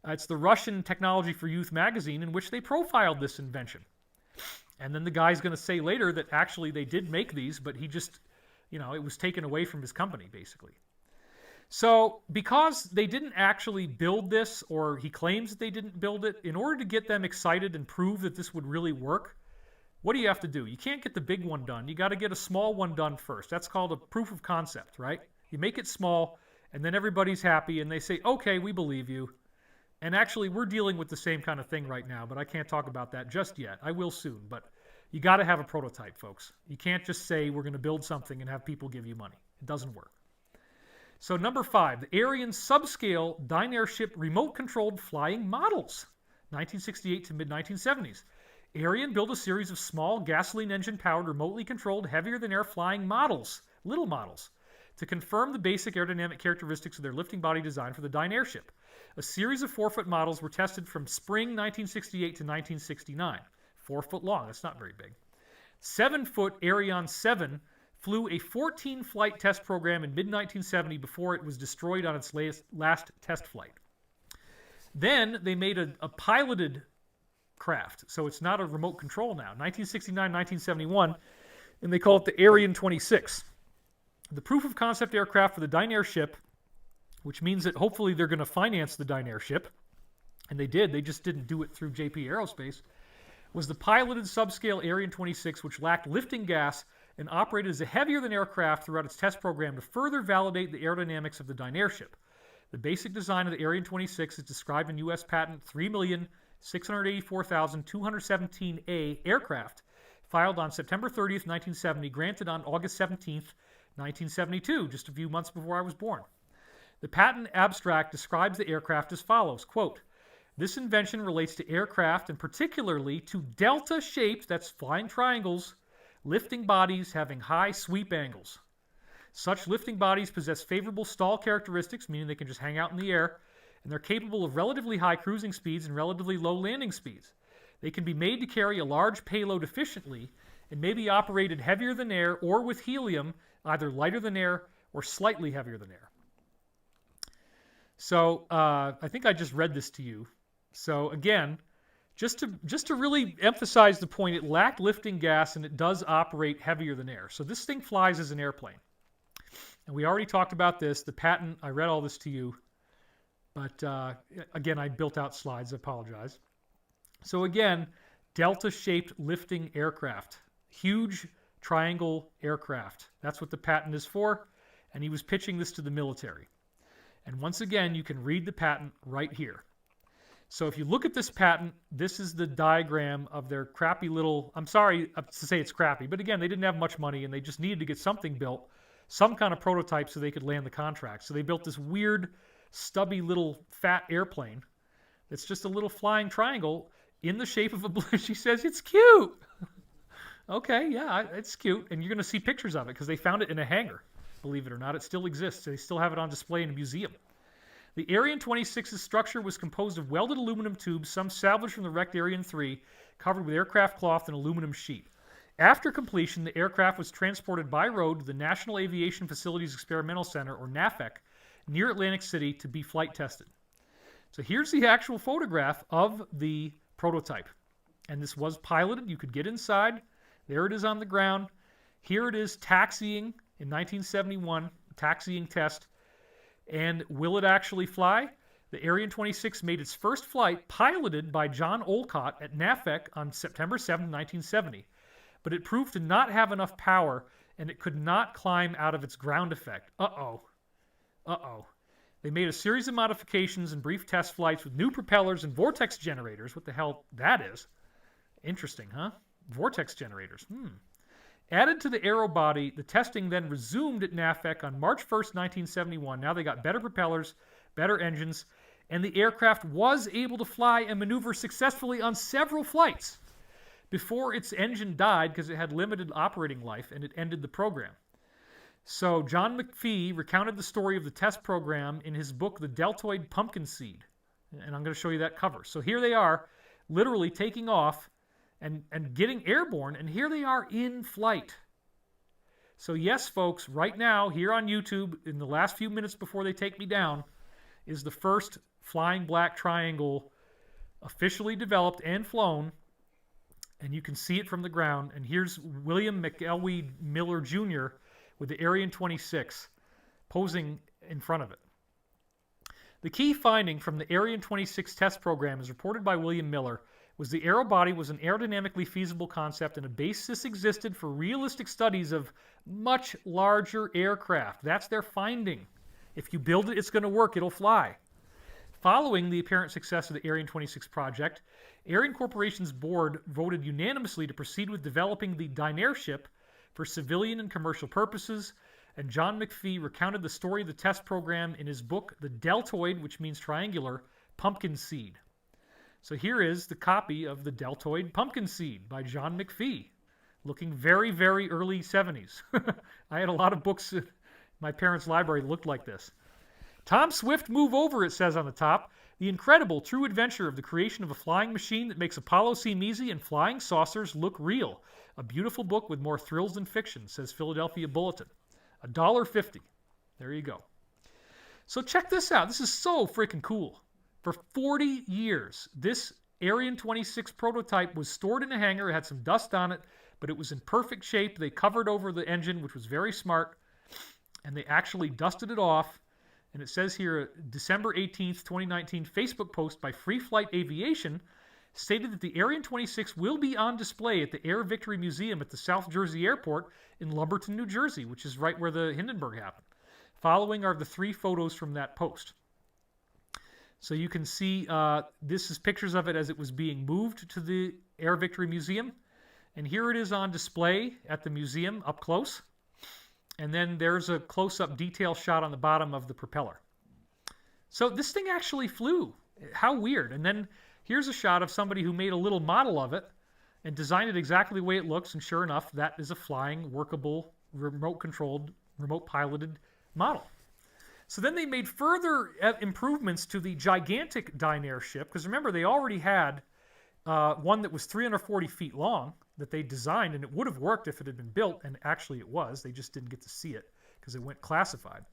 It's the Russian Technology for Youth magazine in which they profiled this invention. And then the guy's going to say later that actually they did make these, but he just, it was taken away from his company, basically. So because they didn't actually build this, or he claims that they didn't build it, in order to get them excited and prove that this would really work, what do you have to do? You can't get the big one done. You got to get a small one done first. That's called a proof of concept, right? You make it small, and then everybody's happy, and they say, okay, we believe you. And actually, we're dealing with the same kind of thing right now, but I can't talk about that just yet. I will soon, but you got to have a prototype, folks. You can't just say we're going to build something and have people give you money. It doesn't work. So number 5, the Ariane subscale dynair ship remote-controlled flying models, 1968 to mid-1970s. Ariane built a series of small gasoline engine-powered, remotely controlled, heavier-than-air flying models, little models, to confirm the basic aerodynamic characteristics of their lifting body design for the dynair ship. A series of 4-foot models were tested from spring 1968 to 1969. 4 foot long, that's not very big. 7-foot Ariane 7 flew a 14-flight test program in mid-1970 before it was destroyed on its last test flight. Then they made a piloted craft, so it's not a remote control now, 1969, 1971, and they call it the Ariane 26. The proof of concept aircraft for the dynair ship, which means that hopefully they're going to finance the dynair ship, and they did, they just didn't do it through JP Aerospace, was the piloted subscale Ariane 26, which lacked lifting gas and operated as a heavier-than aircraft throughout its test program to further validate the aerodynamics of the dynair ship. The basic design of the Ariane 26 is described in U.S. Patent 3,684,217A aircraft, filed on September 30th, 1970, granted on August 17th, 1972, just a few months before I was born. The patent abstract describes the aircraft as follows, quote, "This invention relates to aircraft and particularly to delta-shaped, that's flying triangles, lifting bodies having high sweep angles. Such lifting bodies possess favorable stall characteristics, meaning they can just hang out in the air, and they're capable of relatively high cruising speeds and relatively low landing speeds. They can be made to carry a large payload efficiently and may be operated heavier than air or with helium, either lighter than air or slightly heavier than air." So I think I just read this to you. So again, just to really emphasize the point, it lacked lifting gas and it does operate heavier than air. So this thing flies as an airplane. And we already talked about this. The patent, I read all this to you. But again, I built out slides. I apologize. So again, delta-shaped lifting aircraft. Huge triangle aircraft. That's what the patent is for. And he was pitching this to the military. And once again, you can read the patent right here. So if you look at this patent, this is the diagram of their crappy little, I'm sorry to say it's crappy, but again, they didn't have much money and they just needed to get something built, some kind of prototype so they could land the contract. So they built this weird, stubby little fat airplane that's just a little flying triangle in the shape of a balloon. She says, it's cute. Okay, yeah, it's cute. And you're going to see pictures of it because they found it in a hangar. Believe it or not, it still exists. They still have it on display in a museum. The Ariane 26's structure was composed of welded aluminum tubes, some salvaged from the wrecked Ariane 3, covered with aircraft cloth and aluminum sheet. After completion, the aircraft was transported by road to the National Aviation Facilities Experimental Center, or NAFEC, near Atlantic City to be flight tested. So here's the actual photograph of the prototype. And this was piloted. You could get inside. There it is on the ground. Here it is taxiing in 1971, taxiing test. And will it actually fly? The Ariane 26 made its first flight piloted by John Olcott at NAFEC on September 7, 1970. But it proved to not have enough power and it could not climb out of its ground effect. Uh-oh. They made a series of modifications and brief test flights with new propellers and vortex generators. What the hell that is? Interesting, huh? Vortex generators. Added to the aero body, the testing then resumed at NAFEC on March 1st, 1971. Now they got better propellers, better engines, and the aircraft was able to fly and maneuver successfully on several flights before its engine died because it had limited operating life and it ended the program. So John McPhee recounted the story of the test program in his book, The Deltoid Pumpkin Seed. And I'm going to show you that cover. So here they are, literally taking off and getting airborne, and here they are in flight. So yes, folks, right now, here on YouTube, in the last few minutes before they take me down, is the first flying black triangle officially developed and flown, and you can see it from the ground. And here's William McElwee Miller Jr. with the Ariane 26 posing in front of it. The key finding from the Ariane 26 test program, as reported by William Miller, was the aero body was an aerodynamically feasible concept and a basis existed for realistic studies of much larger aircraft. That's their finding. If you build it, it's going to work. It'll fly. Following the apparent success of the Ariane 26 project, Ariane Corporation's board voted unanimously to proceed with developing the Dynair ship for civilian and commercial purposes, and John McPhee recounted the story of the test program in his book, The Deltoid, which means triangular, Pumpkin Seed. So here is the copy of The Deltoid Pumpkin Seed by John McPhee, looking very, very early 70s. I had a lot of books in my parents' library that looked like this. Tom Swift, move over, it says on the top. The incredible true adventure of the creation of a flying machine that makes Apollo seem easy and flying saucers look real. A beautiful book with more thrills than fiction, says Philadelphia Bulletin. $1.50. There you go. So check this out. This is so freaking cool. For 40 years, this Ariane 26 prototype was stored in a hangar. It had some dust on it, but it was in perfect shape. They covered over the engine, which was very smart, and they actually dusted it off. And it says here, December 18th, 2019, Facebook post by Free Flight Aviation stated that the Ariane 26 will be on display at the Air Victory Museum at the South Jersey Airport in Lumberton, New Jersey, which is right where the Hindenburg happened. Following are the 3 photos from that post. So you can see this is pictures of it as it was being moved to the Air Victory Museum. And here it is on display at the museum up close. And then there's a close-up detail shot on the bottom of the propeller. So this thing actually flew. How weird. And then here's a shot of somebody who made a little model of it and designed it exactly the way it looks. And sure enough, that is a flying, workable, remote-controlled, remote-piloted model. So then they made further improvements to the gigantic Dynair ship. Because remember, they already had one that was 340 feet long that they designed, and it would have worked if it had been built, and actually it was. They just didn't get to see it because it went classified.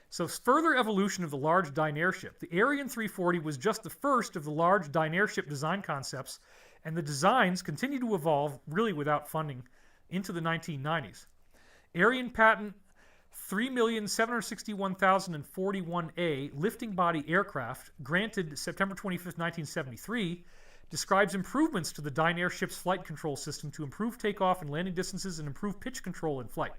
So further evolution of the large Dynair ship. The Ariane 340 was just the first of the large Dynair ship design concepts, and the designs continue to evolve, really without funding, into the 1990s. Ariane patent 3,761,041A lifting body aircraft, granted September 25th, 1973, describes improvements to the Dynair ship's flight control system to improve takeoff and landing distances and improve pitch control in flight.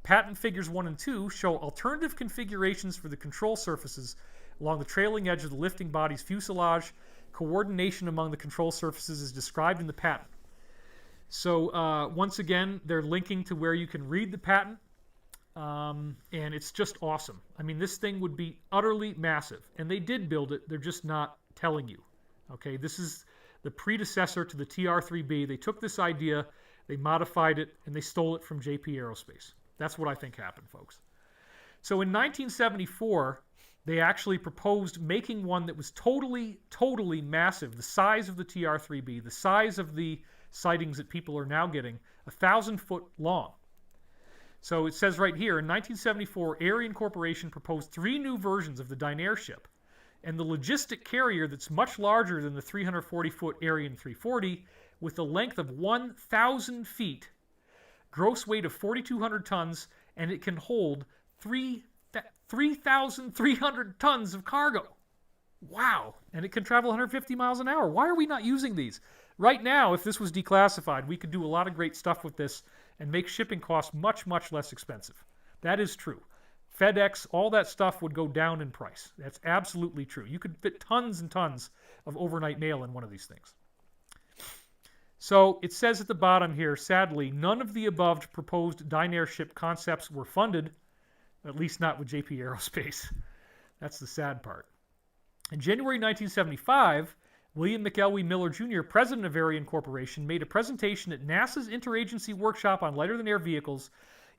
Patent figures 1 and 2 show alternative configurations for the control surfaces along the trailing edge of the lifting body's fuselage. Coordination among the control surfaces is described in the patent. So once again, they're linking to where you can read the patent, and it's just awesome. I mean, this thing would be utterly massive, and they did build it. They're just not telling you. Okay, this is the predecessor to the TR-3B. They took this idea, they modified it, and they stole it from JP Aerospace. That's what I think happened, folks. So in 1974, they actually proposed making one that was totally, totally massive, the size of the TR-3B, the size of the sightings that people are now getting, 1,000 foot long. So it says right here, in 1974, Ariane Corporation proposed 3 new versions of the Dynair ship, and the logistic carrier that's much larger than the 340-foot Ariane 340, with a length of 1,000 feet, gross weight of 4,200 tons, and it can hold 3,300 tons of cargo. Wow. And it can travel 150 miles an hour. Why are we not using these? Right now, if this was declassified, we could do a lot of great stuff with this and make shipping costs much, much less expensive. That is true. FedEx, all that stuff would go down in price. That's absolutely true. You could fit tons and tons of overnight mail in one of these things. So it says at the bottom here, sadly, none of the above proposed Dynair ship concepts were funded, at least not with JP Aerospace. That's the sad part. In January 1975, William McElwee Miller Jr., president of Ariane Corporation, made a presentation at NASA's Interagency Workshop on Lighter-than-Air Vehicles,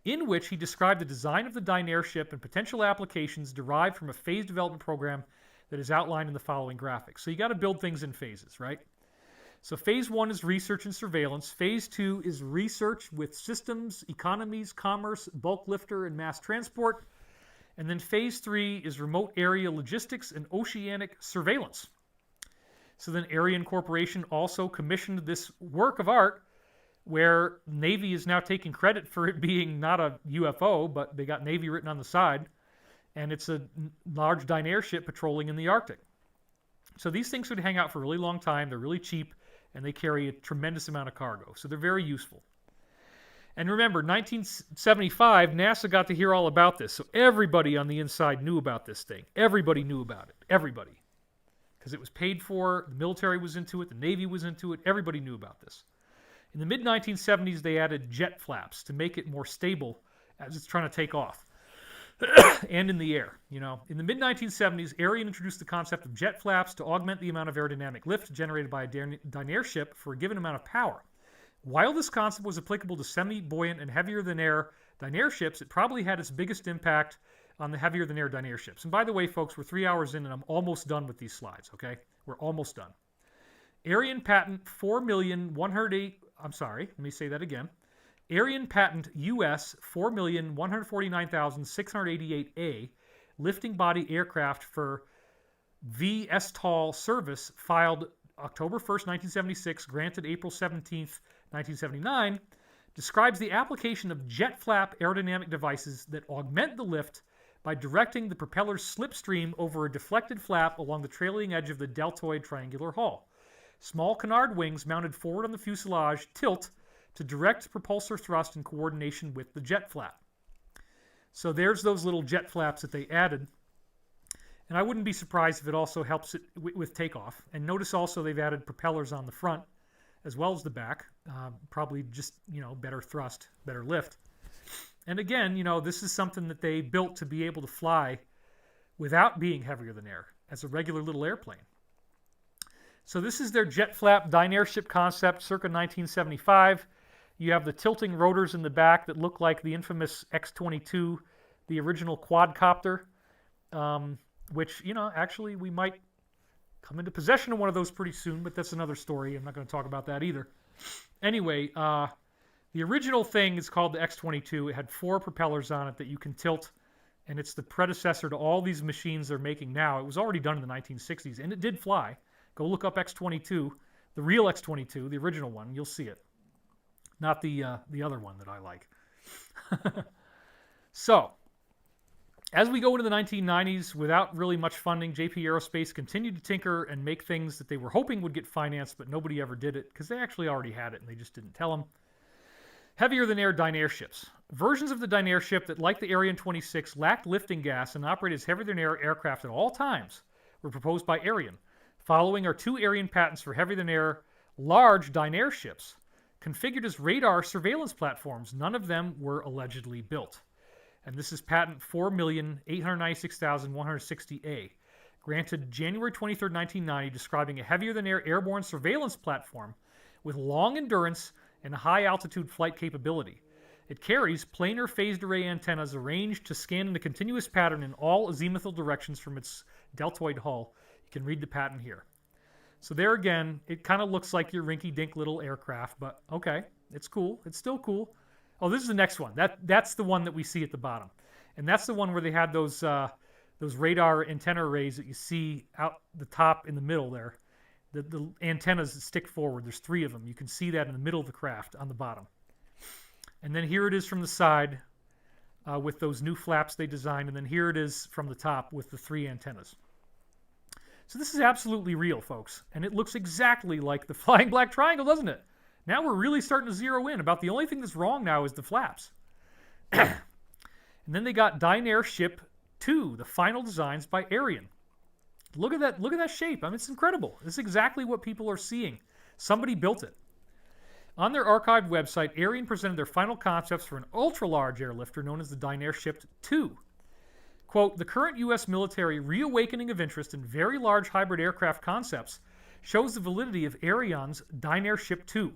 in which he described the design of the Dynair ship and potential applications derived from a phased development program that is outlined in the following graphics. So you got to build things in phases, right? So phase 1 is research and surveillance. Phase 2 is research with systems, economies, commerce, bulk lifter, and mass transport. And then phase 3 is remote area logistics and oceanic surveillance. So then Ariane Corporation also commissioned this work of art where Navy is now taking credit for it being not a UFO, but they got Navy written on the side, and it's a large Dynair ship patrolling in the Arctic. So these things would hang out for a really long time. They're really cheap, and they carry a tremendous amount of cargo. So they're very useful. And remember, 1975, NASA got to hear all about this. So everybody on the inside knew about this thing. Everybody knew about it. Everybody. because it was paid for. The military was into it. The Navy was into it. Everybody knew about this. In the mid-1970s, they added jet flaps to make it more stable as it's trying to take off and in the air. You know, in the mid-1970s, Arian introduced the concept of jet flaps to augment the amount of aerodynamic lift generated by a Dynair ship for a given amount of power. While this concept was applicable to semi-buoyant and heavier-than-air Dynair ships, it probably had its biggest impact on the heavier-than-air Dynair ships. And by the way, folks, we're 3 hours in, and I'm almost done with these slides, okay? We're almost done. Arian patent 4,108... I'm sorry, let me say that again. Arian patent US 4,149,688A lifting body aircraft for VSTOL service filed October 1st, 1976, granted April 17th, 1979, describes the application of jet flap aerodynamic devices that augment the lift by directing the propeller's slipstream over a deflected flap along the trailing edge of the deltoid triangular hull. Small canard wings mounted forward on the fuselage tilt to direct propulsor thrust in coordination with the jet flap. So there's those little jet flaps that they added. And I wouldn't be surprised if it also helps it with takeoff. And notice also they've added propellers on the front as well as the back. Probably just, you know, better thrust, better lift. And again, you know, this is something that they built to be able to fly without being heavier than air as a regular little airplane. So this is their jet flap Dynair ship concept circa 1975. You have the tilting rotors in the back that look like the infamous X-22, the original quadcopter, which, you know, actually we might come into possession of one of those pretty soon, but that's another story. I'm not going to talk about that either. Anyway, the original thing is called the X-22. It had 4 propellers on it that you can tilt, and it's the predecessor to all these machines they're making now. It was already done in the 1960s, and it did fly. Go look up X-22, the real X-22, the original one. You'll see it. Not the other one that I like. So, as we go into the 1990s, without really much funding, JP Aerospace continued to tinker and make things that they were hoping would get financed, but nobody ever did it because they actually already had it and they just didn't tell them. Heavier-than-air Dynair ships. Versions of the Dynair ship that, like the Ariane 26, lacked lifting gas and operated as heavier-than-air aircraft at all times were proposed by Ariane. Following are 2 Ariane patents for heavier-than-air large Dynair ships, configured as radar surveillance platforms. None of them were allegedly built. And this is patent 4,896,160A, granted January 23, 1990, describing a heavier-than-air airborne surveillance platform with long endurance and high-altitude flight capability. It carries planar phased array antennas arranged to scan in a continuous pattern in all azimuthal directions from its deltoid hull. You can read the patent here. So there again, it kind of looks like your rinky-dink little aircraft, but okay, it's cool. It's still cool. Oh, this is the next one. That's the one that we see at the bottom. And that's the one where they had those radar antenna arrays that you see out the top in the middle there. The antennas that stick forward. There's 3 of them. You can see that in the middle of the craft on the bottom. And then here it is from the side with those new flaps they designed. And then here it is from the top with the 3 antennas. So this is absolutely real, folks. And it looks exactly like the flying black triangle, doesn't it? Now we're really starting to zero in. About the only thing that's wrong now is the flaps. And then they got Dynair Ship 2, the final designs by Ariane. Look at that shape. I mean, it's incredible. This is exactly what people are seeing. Somebody built it. On their archived website, Ariane presented their final concepts for an ultra-large airlifter known as the Dynair Ship 2. Quote, the current U.S. military reawakening of interest in very large hybrid aircraft concepts shows the validity of Ariane's Dynair Ship 2.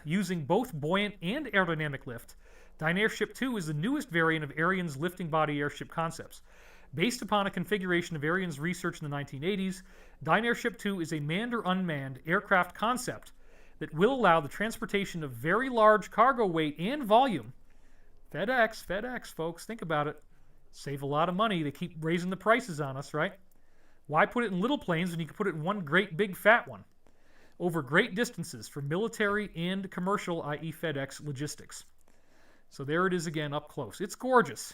Using both buoyant and aerodynamic lift, Dynair Ship 2 is the newest variant of Ariane's lifting body airship concepts. Based upon a configuration of Ariane's research in the 1980s, Dynair Ship 2 is a manned or unmanned aircraft concept that will allow the transportation of very large cargo weight and volume. FedEx, folks, think about it. Save a lot of money. They keep raising the prices on us, right? Why put it in little planes when you can put it in one great big fat one? Over great distances for military and commercial, i.e. FedEx, logistics. So there it is again up close. It's gorgeous.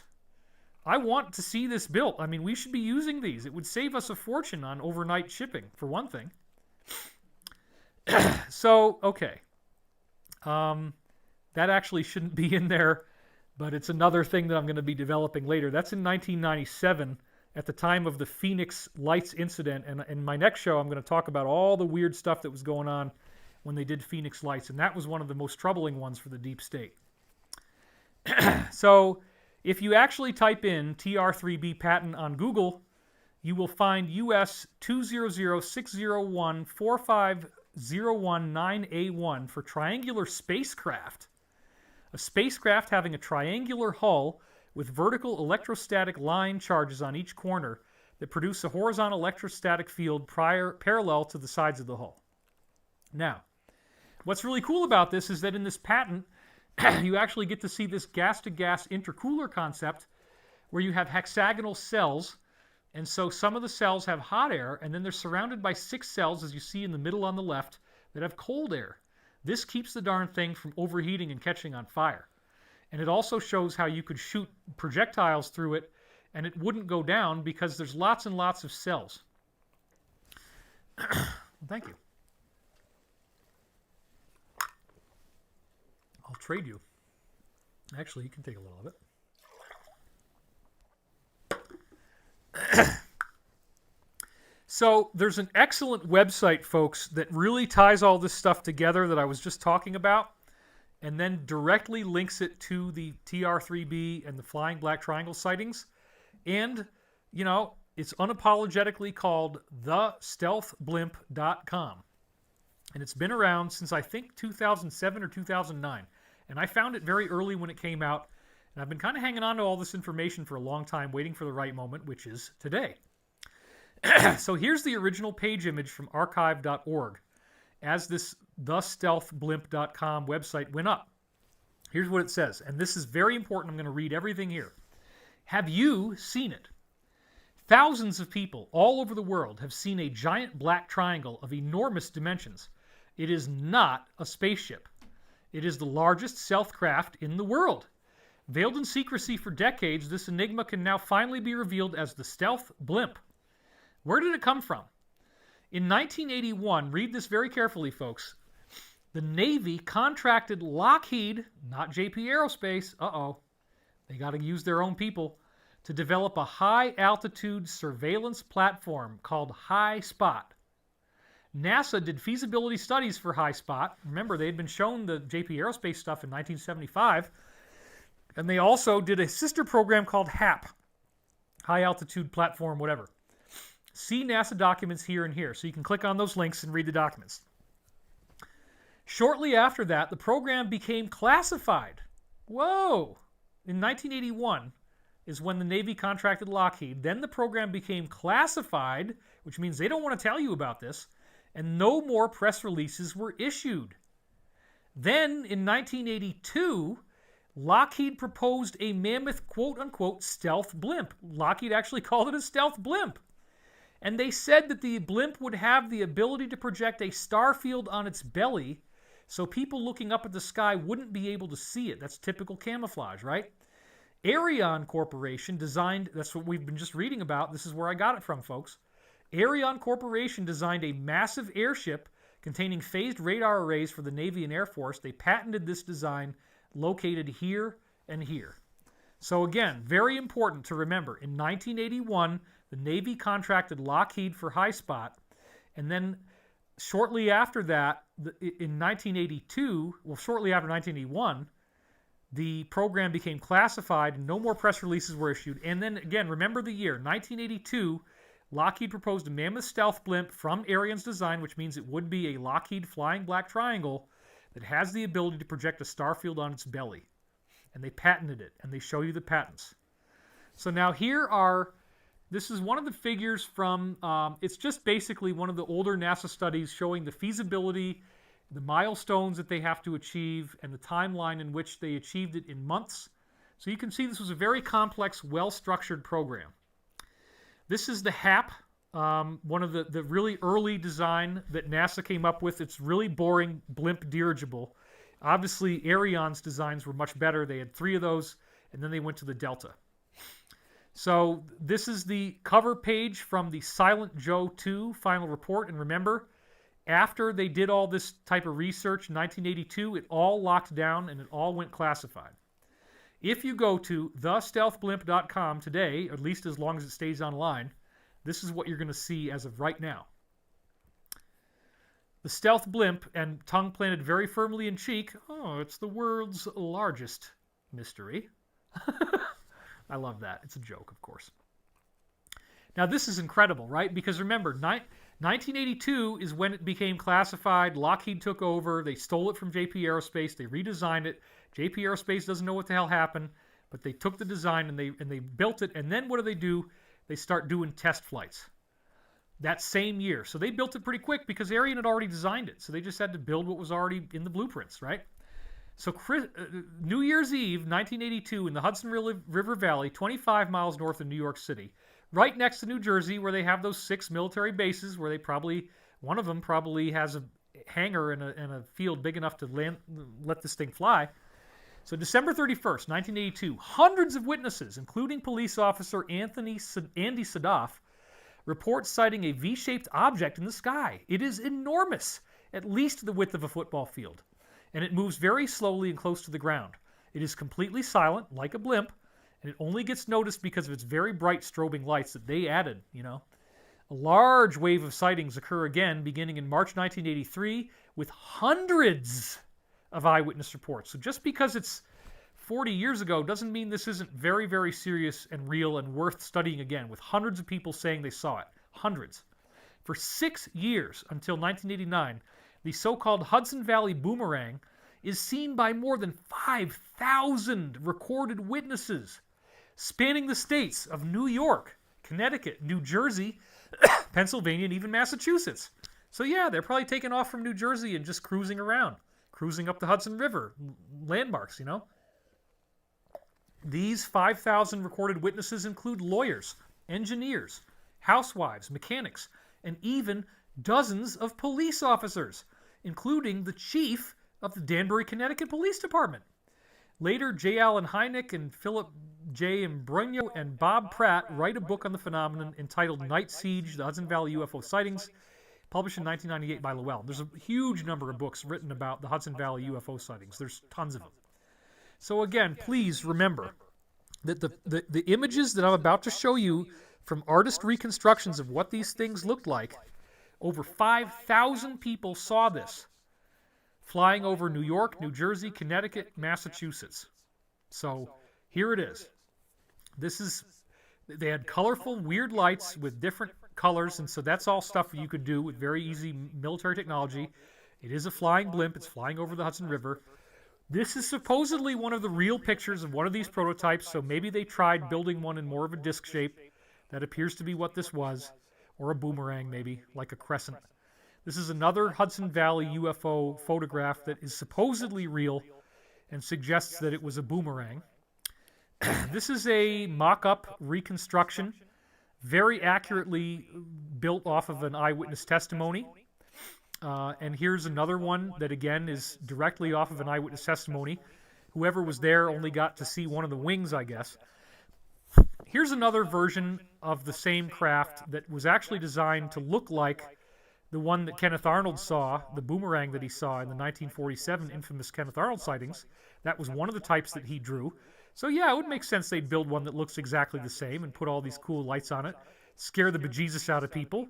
I want to see this built. I mean, we should be using these. It would save us a fortune on overnight shipping, for one thing. So, okay. That actually shouldn't be in there, but it's another thing that I'm going to be developing later. That's in 1997 at the time of the Phoenix Lights incident. And in my next show, I'm going to talk about all the weird stuff that was going on when they did Phoenix Lights. And that was one of the most troubling ones for the deep state. So if you actually type in TR3B patent on Google, you will find US 20060145019A1 for triangular spacecraft. A spacecraft having a triangular hull with vertical electrostatic line charges on each corner that produce a horizontal electrostatic field parallel to the sides of the hull. Now, what's really cool about this is that in this patent, you actually get to see this gas-to-gas intercooler concept where you have hexagonal cells, and so some of the cells have hot air, and then they're surrounded by 6 cells, as you see in the middle on the left, that have cold air. This keeps the darn thing from overheating and catching on fire. And it also shows how you could shoot projectiles through it, and it wouldn't go down because there's lots and lots of cells. Thank you. I'll trade you. Actually, you can take a little of it. So there's an excellent website, folks, that really ties all this stuff together that I was just talking about, and then directly links it to the TR3B and the Flying Black Triangle sightings. And, you know, it's unapologetically called thestealthblimp.com. And it's been around since, I think, 2007 or 2009. And I found it very early when it came out. And I've been kind of hanging on to all this information for a long time, waiting for the right moment, which is today. So here's the original page image from archive.org as this thestealthblimp.com website went up. Here's what it says, and this is very important. I'm going to read everything here. Have you seen it? Thousands of people all over the world have seen a giant black triangle of enormous dimensions. It is not a spaceship. It is the largest stealth craft in the world. Veiled in secrecy for decades, this enigma can now finally be revealed as the stealth blimp. Where did it come from? In 1981, read this very carefully, folks, the Navy contracted Lockheed, not JP Aerospace, they got to use their own people, to develop a high-altitude surveillance platform called High Spot. NASA did feasibility studies for High Spot. Remember, they had been shown the JP Aerospace stuff in 1975, and they also did a sister program called HAP, High Altitude Platform, whatever. See NASA documents here and here, so you can click on those links and read the documents. Shortly after that, the program became classified. Whoa! In 1981 is when the Navy contracted Lockheed. Then the program became classified, which means they don't want to tell you about this, and no more press releases were issued. Then, in 1982, Lockheed proposed a mammoth quote-unquote stealth blimp. Lockheed actually called it a stealth blimp. And they said that the blimp would have the ability to project a star field on its belly so people looking up at the sky wouldn't be able to see it. That's typical camouflage, right? Arion Corporation designed, that's what we've been just reading about. This is where I got it from, folks. Arion Corporation designed a massive airship containing phased radar arrays for the Navy and Air Force. They patented this design located here and here. So again, very important to remember. In 1981, the Navy contracted Lockheed for High Spot, and then shortly after that, in 1982, shortly after 1981, the program became classified and no more press releases were issued. And then again, remember the year, 1982, Lockheed proposed a mammoth stealth blimp from Arion's design, which means it would be a Lockheed Flying Black Triangle that has the ability to project a star field on its belly. And they patented it, and they show you the patents. So now this is one of the figures from, it's just basically one of the older NASA studies showing the feasibility, the milestones that they have to achieve, and the timeline in which they achieved it in months. So you can see this was a very complex, well-structured program. This is the HAP, one of the really early design that NASA came up with. It's really boring blimp dirigible. Obviously, Arion's designs were much better. They had 3 of those, and then they went to the Delta. So this is the cover page from the Silent Joe 2 final report. And remember, after they did all this type of research in 1982, it all locked down and it all went classified. If you go to thestealthblimp.com today, at least as long as it stays online, this is what you're going to see as of right now. The stealth blimp, and tongue planted very firmly in cheek. Oh, it's the world's largest mystery. I love that. It's a joke, of course. Now, this is incredible, right? Because remember, 1982 is when it became classified. Lockheed took over. They stole it from JP Aerospace. They redesigned it. JP Aerospace doesn't know what the hell happened, but they took the design and they built it. And then what do? They start doing test flights that same year. So they built it pretty quick because Arian had already designed it. So they just had to build what was already in the blueprints, right? So New Year's Eve, 1982, in the Hudson River Valley, 25 miles north of New York City, right next to New Jersey, where they have those 6 military bases, where one of them probably has a hangar and a field big enough to let this thing fly. So December 31st, 1982, hundreds of witnesses, including police officer Andy Sadoff, report citing a V-shaped object in the sky. It is enormous, at least the width of a football field, and it moves very slowly and close to the ground. It is completely silent, like a blimp, and it only gets noticed because of its very bright strobing lights that they added, A large wave of sightings occur again beginning in March 1983 with hundreds of eyewitness reports. So just because it's 40 years ago doesn't mean this isn't very, very serious and real and worth studying again, with hundreds of people saying they saw it. Hundreds. For 6 years, until 1989, the so-called Hudson Valley Boomerang is seen by more than 5,000 recorded witnesses, spanning the states of New York, Connecticut, New Jersey, Pennsylvania, and even Massachusetts. So yeah, they're probably taking off from New Jersey and just cruising around, cruising up the Hudson River, landmarks, These 5,000 recorded witnesses include lawyers, engineers, housewives, mechanics, and even dozens of police officers, including the chief of the Danbury, Connecticut Police Department. Later, J. Allen Hynek and Philip J. Imbrugno and Bob Pratt write a book on the phenomenon entitled Night Siege, the Hudson Valley UFO Sightings, published in 1998 by Llewellyn. There's a huge number of books written about the Hudson Valley UFO sightings. There's tons of them. So again, please remember that the images that I'm about to show you from artist reconstructions of what these things looked like, over 5,000 people saw this flying over New York, New Jersey, Connecticut, Massachusetts. So here it is. They had colorful, weird lights with different colors, and so that's all stuff you could do with very easy military technology. It is a flying blimp. It's flying over the Hudson River. This is supposedly one of the real pictures of one of these prototypes, so maybe they tried building one in more of a disc shape. That appears to be what this was, or a boomerang maybe, like a crescent. This is another Hudson Valley UFO photograph that is supposedly real and suggests that it was a boomerang. This is a mock-up reconstruction, very accurately built off of an eyewitness testimony. And here's another one that, again, is directly off of an eyewitness testimony. Whoever was there only got to see one of the wings, I guess. Here's another version of the same craft that was actually designed to look like the one that Kenneth Arnold saw, the boomerang that he saw in the 1947 infamous Kenneth Arnold sightings. That was one of the types that he drew. So yeah, it would make sense they'd build one that looks exactly the same and put all these cool lights on it, scare the bejesus out of people.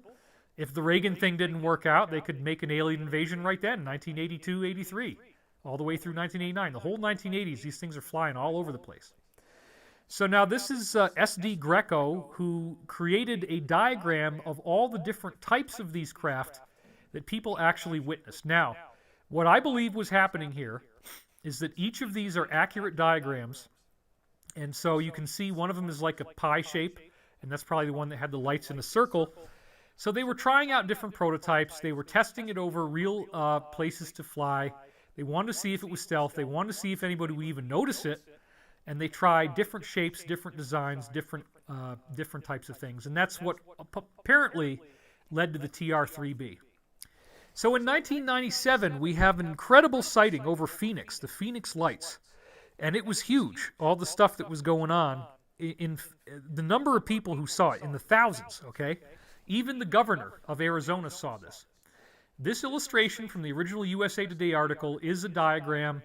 If the Reagan thing didn't work out, they could make an alien invasion right then, 1982, 83, all the way through 1989. The whole 1980s, these things are flying all over the place. So now this is S.D. Greco, who created a diagram of all the different types of these craft that people actually witnessed. Now, what I believe was happening here is that each of these are accurate diagrams, and so you can see one of them is like a pie shape, and that's probably the one that had the lights in a circle. So they were trying out different prototypes. They were testing it over real places to fly. They wanted to see if it was stealth. They wanted to see if anybody would even notice it. And they tried different shapes, different designs, different types of things. And that's what apparently led to the TR-3B. So in 1997, we have an incredible sighting over Phoenix, the Phoenix Lights. And it was huge, all the stuff that was going on. In the number of people who saw it, in the thousands, okay? Even the governor of Arizona saw this. This illustration from the original USA Today article is a diagram.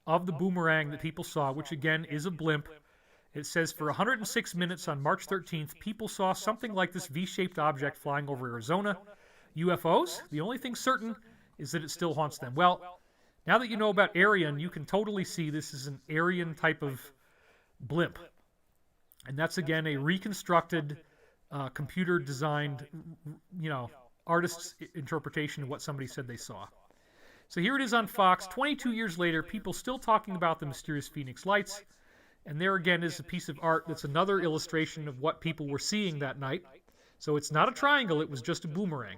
of the boomerang that people saw, which again is a blimp. It says for 106 minutes on March 13th, people saw something like this V-shaped object flying over Arizona. UFOs? The only thing certain is that it still haunts them. Well, now that you know about Aryan, you can totally see this is an Aryan type of blimp. And that's, again, a reconstructed, computer-designed, artist's interpretation of what somebody said they saw. So here it is on Fox. 22 years later, people still talking about the mysterious Phoenix lights. And there again is a piece of art that's another illustration of what people were seeing that night. So it's not a triangle, it was just a boomerang.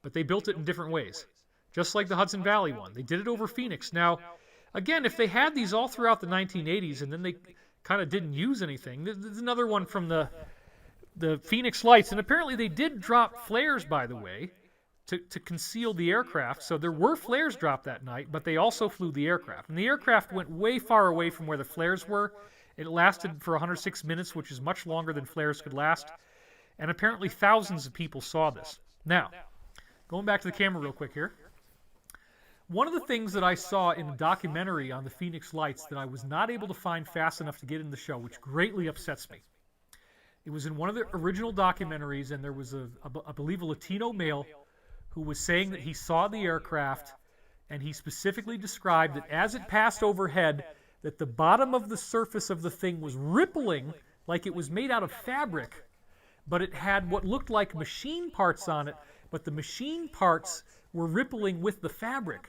But they built it in different ways. Just like the Hudson Valley one. They did it over Phoenix. Now, again, if they had these all throughout the 1980s and then they kind of didn't use anything, there's another one from the Phoenix lights. And apparently they did drop flares, by the way, to conceal the aircraft. So there were flares dropped that night, but they also flew the aircraft. And the aircraft went way far away from where the flares were. It lasted for 106 minutes, which is much longer than flares could last. And apparently thousands of people saw this. Now, going back to the camera real quick here. One of the things that I saw in a documentary on the Phoenix lights that I was not able to find fast enough to get in the show, which greatly upsets me. It was in one of the original documentaries, and there was, I believe, a Latino male who was saying that he saw the aircraft, and he specifically described that as it passed overhead, that the bottom of the surface of the thing was rippling like it was made out of fabric, but it had what looked like machine parts on it, but the machine parts were rippling with the fabric.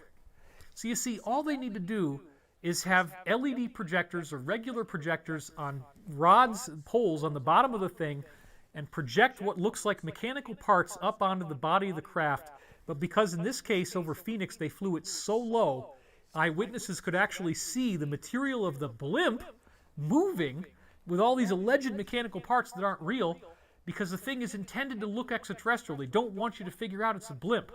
So you see, all they need to do is have LED projectors or regular projectors on rods and poles on the bottom of the thing and project what looks like mechanical parts up onto the body of the craft. But because in this case, over Phoenix, they flew it so low, eyewitnesses could actually see the material of the blimp moving with all these alleged mechanical parts that aren't real, because the thing is intended to look extraterrestrial. They don't want you to figure out it's a blimp.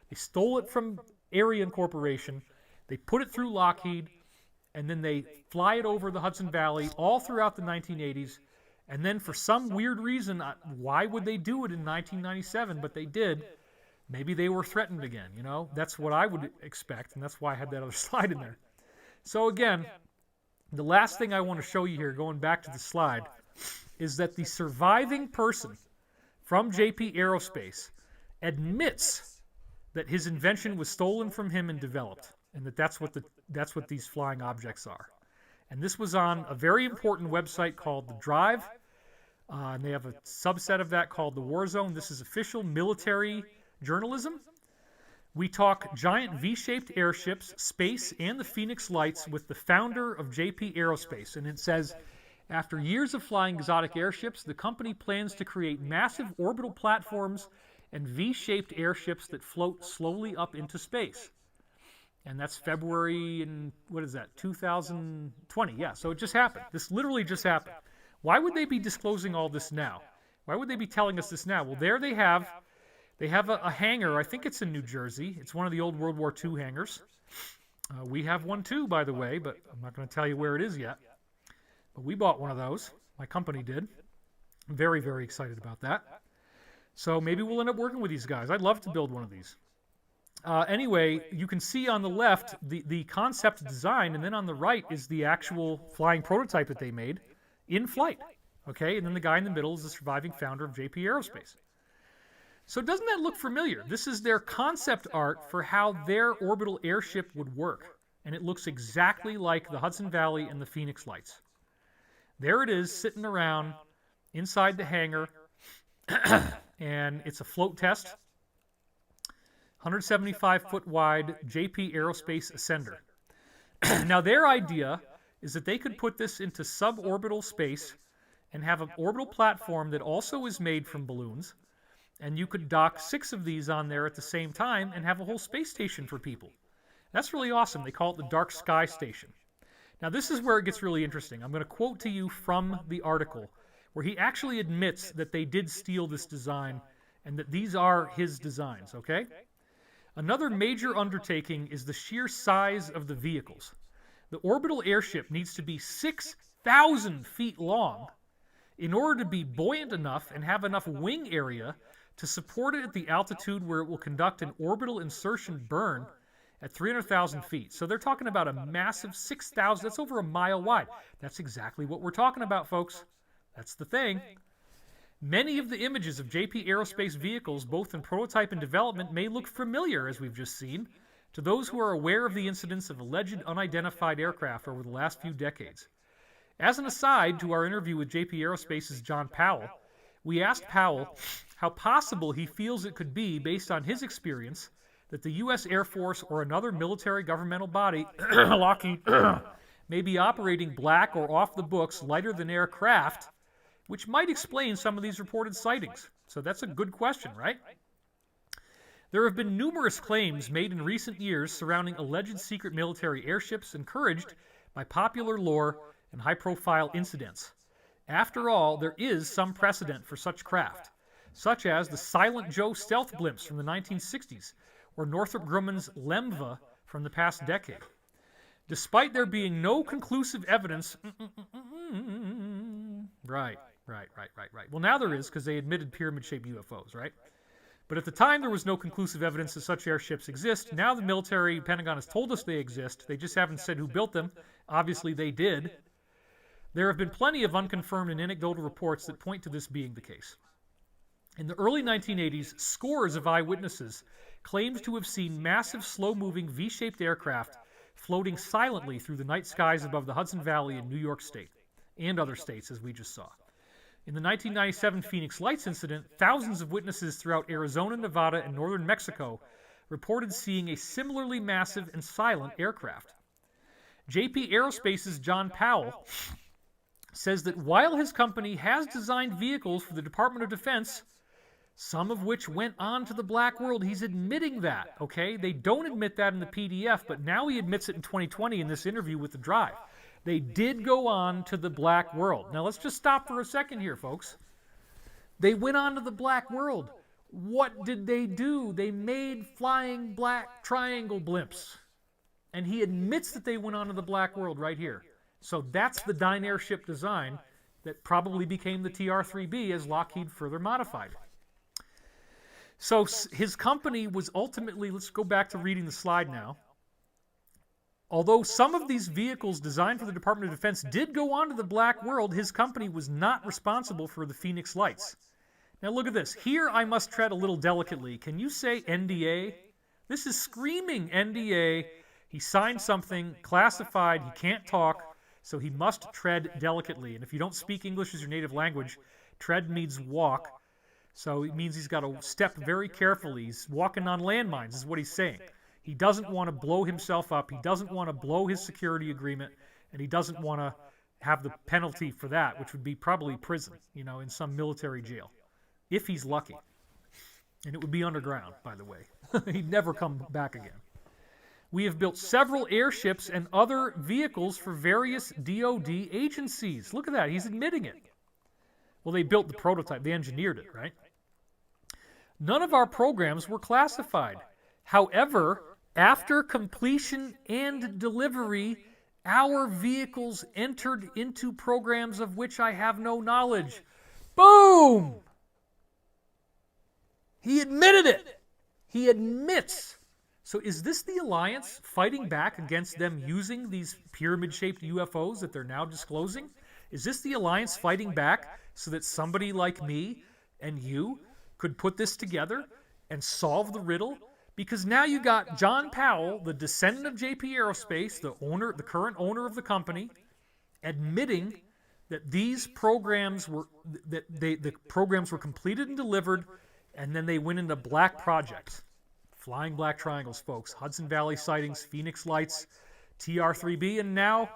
They stole it from Aryan Corporation, they put it through Lockheed, and then they fly it over the Hudson Valley all throughout the 1980s. And then for some weird reason, why would they do it in 1997? But they did. Maybe they were threatened again, That's what I would expect, and that's why I had that other slide in there. So again, the last thing I want to show you here, going back to the slide, is that the surviving person from JP Aerospace admits that his invention was stolen from him and developed, and that's what these flying objects are. And this was on a very important website called The Drive, and they have a subset of that called The War Zone. This is official military journalism. We talk giant V-shaped airships, space, and the Phoenix lights with the founder of JP Aerospace. And it says, after years of flying exotic airships, the company plans to create massive orbital platforms and V-shaped airships that float slowly up into space. And that's February in, 2020. Yeah, so it just happened. This literally just happened. Why would they be disclosing all this now? Why would they be telling us this now? Well, there they have a hangar. I think it's in New Jersey. It's one of the old World War II hangars. We have one too, by the way, but I'm not going to tell you where it is yet. But we bought one of those. My company did. I'm very, very excited about that. So maybe we'll end up working with these guys. I'd love to build one of these. Anyway, you can see on the left the concept design, and then on the right is the actual flying prototype that they made in flight. Okay, and then the guy in the middle is the surviving founder of JP Aerospace. So doesn't that look familiar? This is their concept art for how their orbital airship would work. And it looks exactly like the Hudson Valley and the Phoenix lights. There it is, sitting around inside the hangar. And it's a float test. 175-foot wide JP Aerospace Ascender. Now, their idea is that they could put this into suborbital space and have an orbital platform that also is made from balloons. And you could dock 6 of these on there at the same time and have a whole space station for people. That's really awesome. They call it the Dark Sky Station. Now, this is where it gets really interesting. I'm going to quote to you from the article where he actually admits that they did steal this design and that these are his designs, okay? Another major undertaking is the sheer size of the vehicles. The orbital airship needs to be 6,000 feet long in order to be buoyant enough and have enough wing area to support it at the altitude where it will conduct an orbital insertion burn at 300,000 feet. So they're talking about a massive 6,000, that's over a mile wide. That's exactly what we're talking about, folks. That's the thing. Many of the images of JP Aerospace vehicles, both in prototype and development, may look familiar, as we've just seen, to those who are aware of the incidents of alleged unidentified aircraft over the last few decades. As an aside to our interview with JP Aerospace's John Powell, we asked Powell how possible he feels it could be, based on his experience, that the U.S. Air Force or another military governmental body, Lockheed, may be operating black or off-the-books lighter-than-air craft, which might explain some of these reported sightings. So that's a good question, right? There have been numerous claims made in recent years surrounding alleged secret military airships encouraged by popular lore and high-profile incidents. After all, there is some precedent for such craft, such as the Silent Joe stealth blimps from the 1960s, or Northrop Grumman's Lemva from the past decade. Despite there being no conclusive evidence... Right. Well, now there is, because they admitted pyramid-shaped UFOs, right? But at the time, there was no conclusive evidence that such airships exist. Now the military, Pentagon, has told us they exist. They just haven't said who built them. Obviously, they did. There have been plenty of unconfirmed and anecdotal reports that point to this being the case. In the early 1980s, scores of eyewitnesses claimed to have seen massive, slow-moving V-shaped aircraft floating silently through the night skies above the Hudson Valley in New York State, and other states, as we just saw. In the 1997 Phoenix Lights incident, thousands of witnesses throughout Arizona, Nevada, and northern Mexico reported seeing a similarly massive and silent aircraft. JP Aerospace's John Powell says that while his company has designed vehicles for the Department of Defense, some of which went on to the black world, he's admitting that, okay? They don't admit that in the PDF, but now he admits it in 2020 in this interview with The Drive. They did go on to the black world. Now, let's just stop for a second here, folks. They went on to the black world. What did they do? They made flying black triangle blimps. And he admits that they went on to the black world right here. So that's the Dyne airship design that probably became the TR-3B as Lockheed further modified. So his company was ultimately, let's go back to reading the slide now. Although some of these vehicles designed for the Department of Defense did go on to the black world, his company was not responsible for the Phoenix Lights. Now look at this. Here I must tread a little delicately. Can you say NDA? This is screaming NDA. He signed something classified. He can't talk, so he must tread delicately. And if you don't speak English as your native language, tread means walk. So it means he's got to step very carefully. He's walking on landmines is what he's saying. He doesn't want to blow himself up. He doesn't want to blow his security agreement, and he doesn't want to have the penalty for that, which would be probably prison, in some military jail, if he's lucky. And it would be underground, by the way. He'd never come back again. We have built several airships and other vehicles for various DoD agencies. Look at that. He's admitting it. Well, they built the prototype. They engineered it, right? None of our programs were classified. However, after completion and delivery, our vehicles entered into programs of which I have no knowledge. Boom! He admitted it. He admits. So is this the alliance fighting back against them using these pyramid-shaped UFOs that they're now disclosing? Is this the alliance fighting back so that somebody like me and you could put this together and solve the riddle? Because now you got John Powell, the descendant of JP Aerospace, the current owner of the company, admitting that these programs were the programs were completed and delivered, and then they went into black projects, flying black triangles, folks. Hudson Valley sightings, Phoenix Lights, TR-3B, and now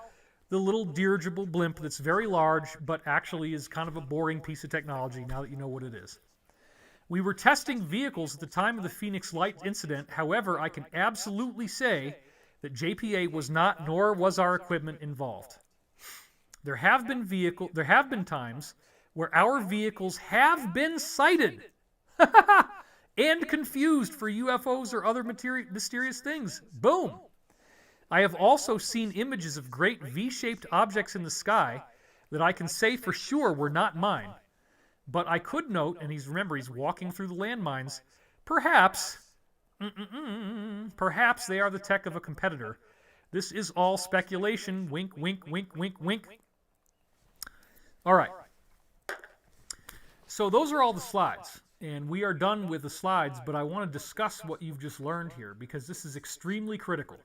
the little dirigible blimp that's very large, but actually is kind of a boring piece of technology. Now that you know what it is. We were testing vehicles at the time of the Phoenix Light incident. However, I can absolutely say that JPA was not, nor was our equipment involved. There have been times where our vehicles have been sighted and confused for UFOs or other mysterious things. Boom! I have also seen images of great V-shaped objects in the sky that I can say for sure were not mine. But I could note, and he's walking through the landmines, perhaps Perhaps they are the tech of a competitor. This is all speculation. Wink, wink, wink, wink, wink. All right. So those are all the slides. And we are done with the slides, but I want to discuss what you've just learned here because this is extremely critical.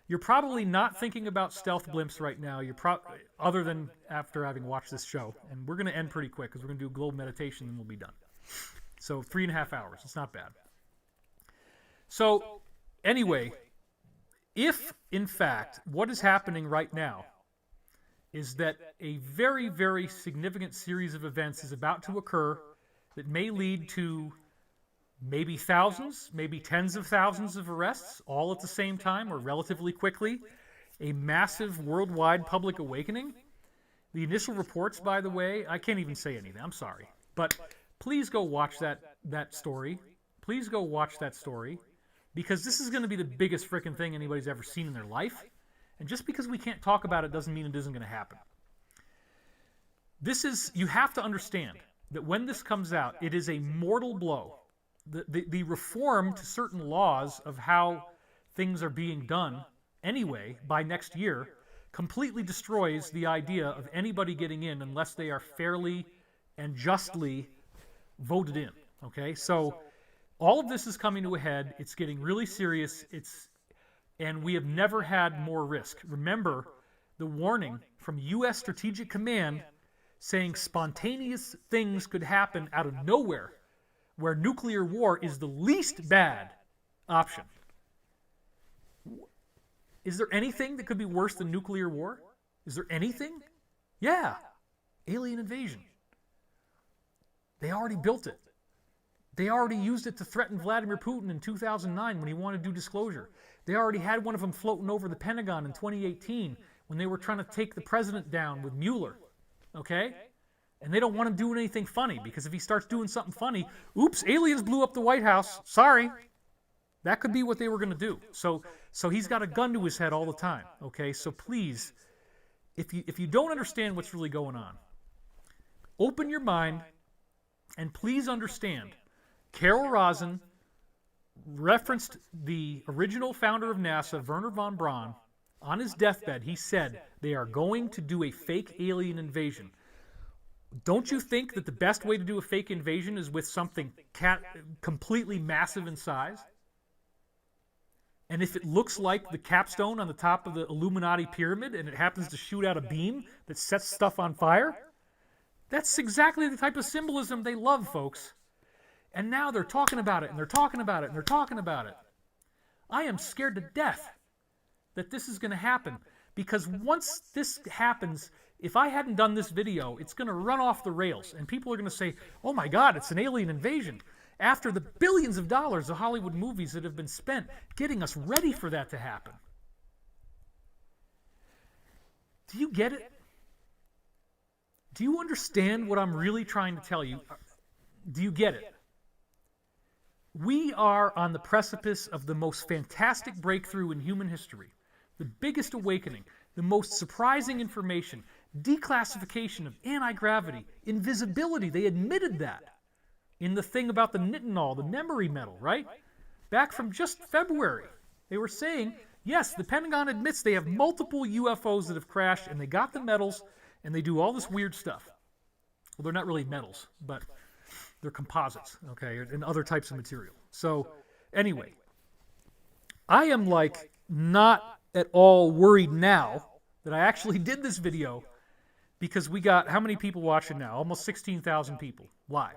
You're probably not thinking about stealth blimps right now, other than after having watched this show. And we're going to end pretty quick because we're going to do a global meditation and we'll be done. So 3.5 hours. It's not bad. So anyway, if in fact what is happening right now is that a very, very significant series of events is about to occur that may lead to maybe thousands, maybe tens of thousands of arrests all at the same time or relatively quickly, a massive worldwide public awakening. The initial reports, by the way, I can't even say anything, I'm sorry. But please go watch that story. Please go watch that story because this is going to be the biggest frickin' thing anybody's ever seen in their life. And just because we can't talk about it doesn't mean it isn't going to happen. You have to understand that when this comes out, it is a mortal blow. The reform to certain laws of how things are being done anyway by next year completely destroys the idea of anybody getting in unless they are fairly and justly voted in. Okay, so all of this is coming to a head. It's getting really serious. And we have never had more risk. Remember the warning from U.S. Strategic Command saying spontaneous things could happen out of nowhere, where nuclear war is the least bad option. Is there anything that could be worse than nuclear war? Is there anything? Yeah, alien invasion. They already built it. They already used it to threaten Vladimir Putin in 2009 when he wanted to do disclosure. They already had one of them floating over the Pentagon in 2018 when they were trying to take the president down with Mueller. Okay? And they don't want him doing anything funny because if he starts doing something funny, oops, aliens blew up the White House. Sorry. That could be what they were going to do. So he's got a gun to his head all the time. Okay? So please, if you don't understand what's really going on, open your mind and please understand Carol Rosin referenced the original founder of NASA, Wernher von Braun. On his deathbed, he said they are going to do a fake alien invasion. Don't you think that the best way to do a fake invasion is with something completely massive in size? And if it looks like the capstone on the top of the Illuminati pyramid and it happens to shoot out a beam that sets stuff on fire, that's exactly the type of symbolism they love, folks. And now they're talking about it, and they're talking about it, and they're talking about it. I am scared to death that this is going to happen. Because once this happens, if I hadn't done this video, it's going to run off the rails. And people are going to say, oh my God, it's an alien invasion. After the billions of dollars of Hollywood movies that have been spent getting us ready for that to happen. Do you get it? Do you understand what I'm really trying to tell you? Do you get it? We are on the precipice of the most fantastic breakthrough in human history, the biggest awakening, the most surprising information, declassification of anti-gravity, invisibility. They admitted that in the thing about the nitinol, the memory metal, right? Back from just February. They were saying, yes, the Pentagon admits they have multiple UFOs that have crashed and they got the metals and they do all this weird stuff. Well, they're not really metals, but they're composites, okay, and other types of material. So, anyway, I am not at all worried now that I actually did this video because we got, how many people watching now? Almost 16,000 people live.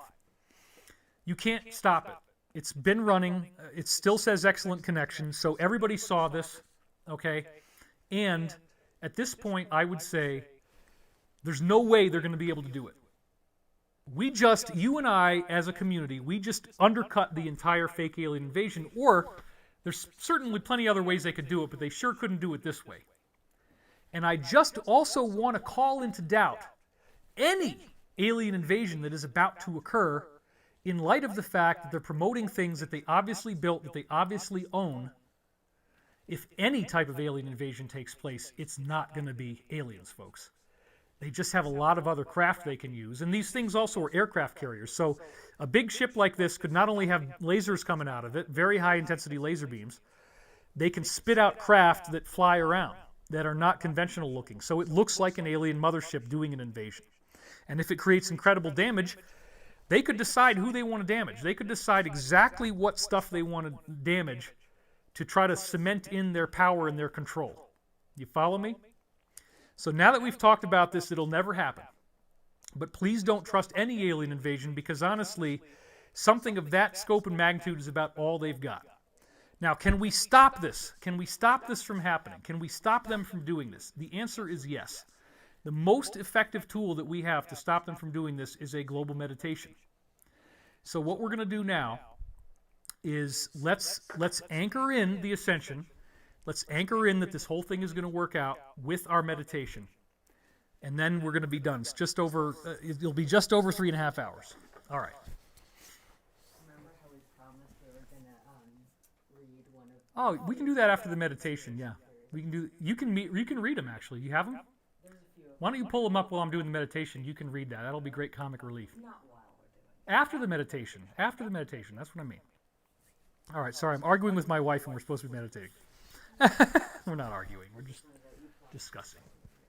You can't stop it. It's been running. It still says excellent connection, so everybody saw this, okay? And at this point, I would say there's no way they're going to be able to do it. You and I, as a community, we just undercut the entire fake alien invasion, or there's certainly plenty other ways they could do it, but they sure couldn't do it this way. And I just also want to call into doubt any alien invasion that is about to occur in light of the fact that they're promoting things that they obviously built, that they obviously own. If any type of alien invasion takes place, it's not going to be aliens, folks. They just have a lot of other craft they can use. And these things also are aircraft carriers. So a big ship like this could not only have lasers coming out of it, very high-intensity laser beams, they can spit out craft that fly around that are not conventional looking. So it looks like an alien mothership doing an invasion. And if it creates incredible damage, they could decide who they want to damage. They could decide exactly what stuff they want to damage to try to cement in their power and their control. You follow me? So now that we've talked about this, it'll never happen. But please don't trust any alien invasion, because honestly, something of that scope and magnitude is about all they've got. Now, can we stop this? Can we stop this from happening? Can we stop them from doing this? The answer is yes. The most effective tool that we have to stop them from doing this is a global meditation. So what we're going to do now is let's anchor in the ascension. Let's anchor in that this whole thing is going to work out with our meditation. And then we're going to be done. It's just over, it'll be just over 3.5 hours. All right. Remember how we promised we were going to read one of... Oh, we can do that after the meditation, yeah. We can do, you can read them, actually. You have them? There's a few of Why don't you pull them up while I'm doing the meditation? You can read that. That'll be great comic relief. not while we're doing After the meditation. That's what I mean. All right, sorry, I'm arguing with my wife and we're supposed to be meditating. We're not arguing. We're just discussing.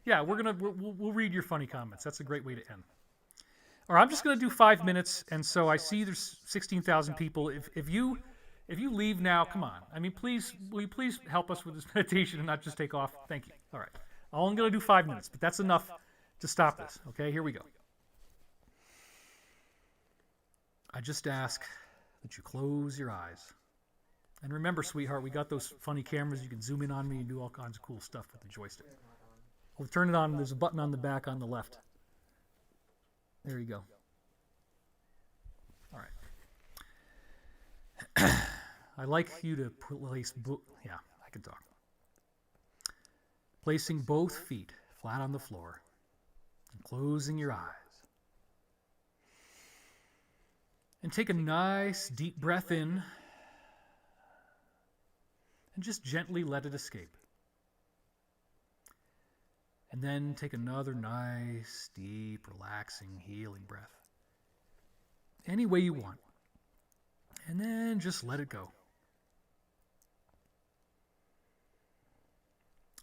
Yeah, we'll read your funny comments. That's a great way to end. All right, I'm just going to do 5 minutes, and so I see there's 16,000 people. If you leave now, come on. I mean, will you please help us with this meditation and not just take off? Thank you. All right. I'm going to do 5 minutes, but that's enough to stop this. Okay, here we go. I just ask that you close your eyes. And remember, sweetheart, we got those funny cameras. You can zoom in on me and do all kinds of cool stuff with the joystick. We'll turn it on. There's a button on the back on the left. There you go. All right. I like you to place... Yeah, I can talk. Placing both feet flat on the floor and closing your eyes. And take a nice deep breath in and just gently let it escape. And then take another nice, deep, relaxing, healing breath. Any way you want. And then just let it go.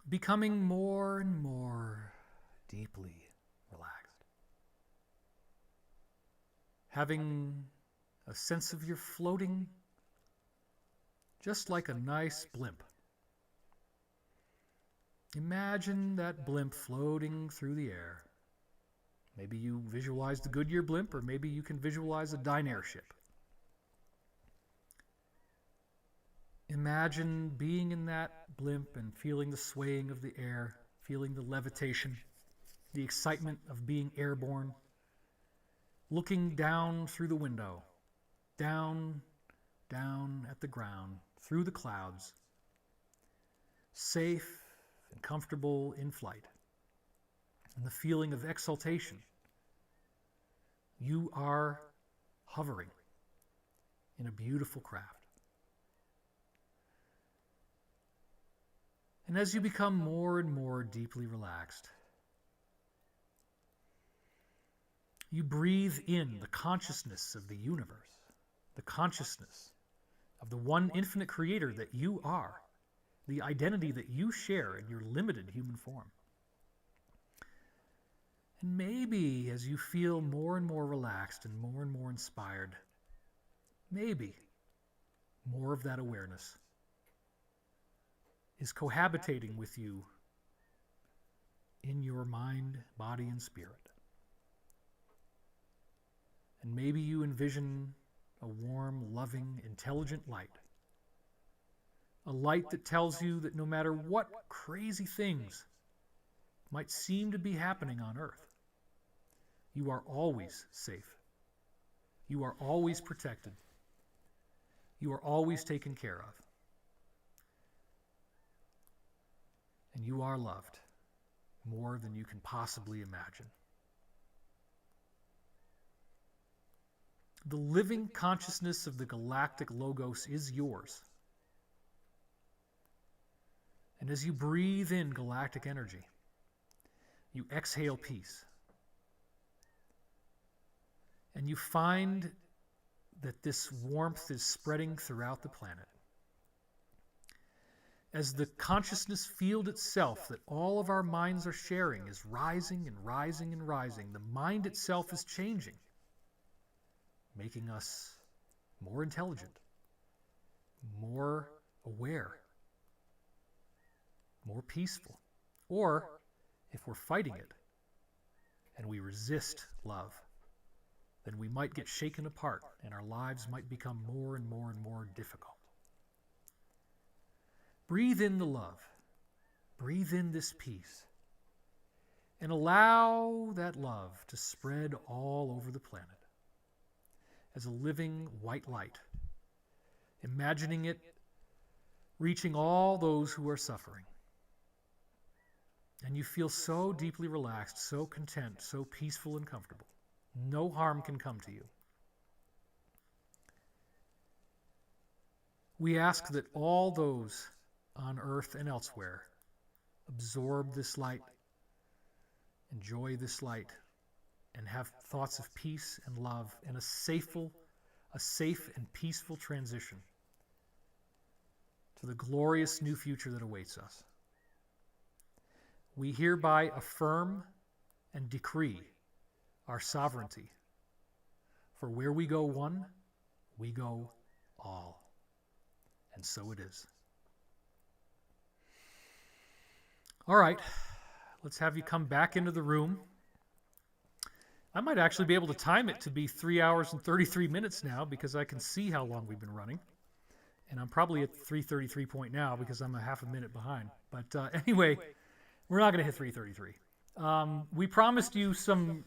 Becoming more and more deeply relaxed. Having a sense of you're floating just like a nice blimp. Imagine that blimp floating through the air. Maybe you visualize the Goodyear blimp, or maybe you can visualize a Dynair ship. Imagine being in that blimp and feeling the swaying of the air, feeling the levitation, the excitement of being airborne, looking down through the window, down at the ground, through the clouds, safe and comfortable in flight, and the feeling of exaltation. You are hovering in a beautiful craft. And as you become more and more deeply relaxed, you breathe in the consciousness of the universe, the consciousness of the one infinite creator that you are, the identity that you share in your limited human form. And maybe as you feel more and more relaxed and more inspired, maybe more of that awareness is cohabitating with you in your mind, body, and spirit. And maybe you envision a warm, loving, intelligent light. A light that tells you that no matter what crazy things might seem to be happening on Earth, you are always safe. You are always protected. You are always taken care of. And you are loved more than you can possibly imagine. The living consciousness of the galactic logos is yours. And as you breathe in galactic energy, You exhale peace. And you find that this warmth is spreading throughout the planet. As the consciousness field itself that all of our minds are sharing is rising and rising and rising, the mind itself is changing, making us more intelligent, more aware, more peaceful. Or, if we're fighting it and we resist love, then we might get shaken apart and our lives might become more and more and more difficult. Breathe in the love. Breathe in this peace. And allow that love to spread all over the planet as a living white light, imagining it reaching all those who are suffering. And you feel so deeply relaxed, so content, so peaceful and comfortable. No harm can come to you. We ask that all those on earth and elsewhere absorb this light, enjoy this light, and have thoughts of peace and love and a safe and peaceful transition to the glorious new future that awaits us. We hereby affirm and decree our sovereignty. For where we go one, we go all. And so it is. All right, let's have you come back into the room. I might actually be able to time it to be 3 hours and 33 minutes now because I can see how long we've been running. And I'm probably at 3:33 point now because I'm a half a minute behind. But anyway, we're not going to hit 3:33. We promised you some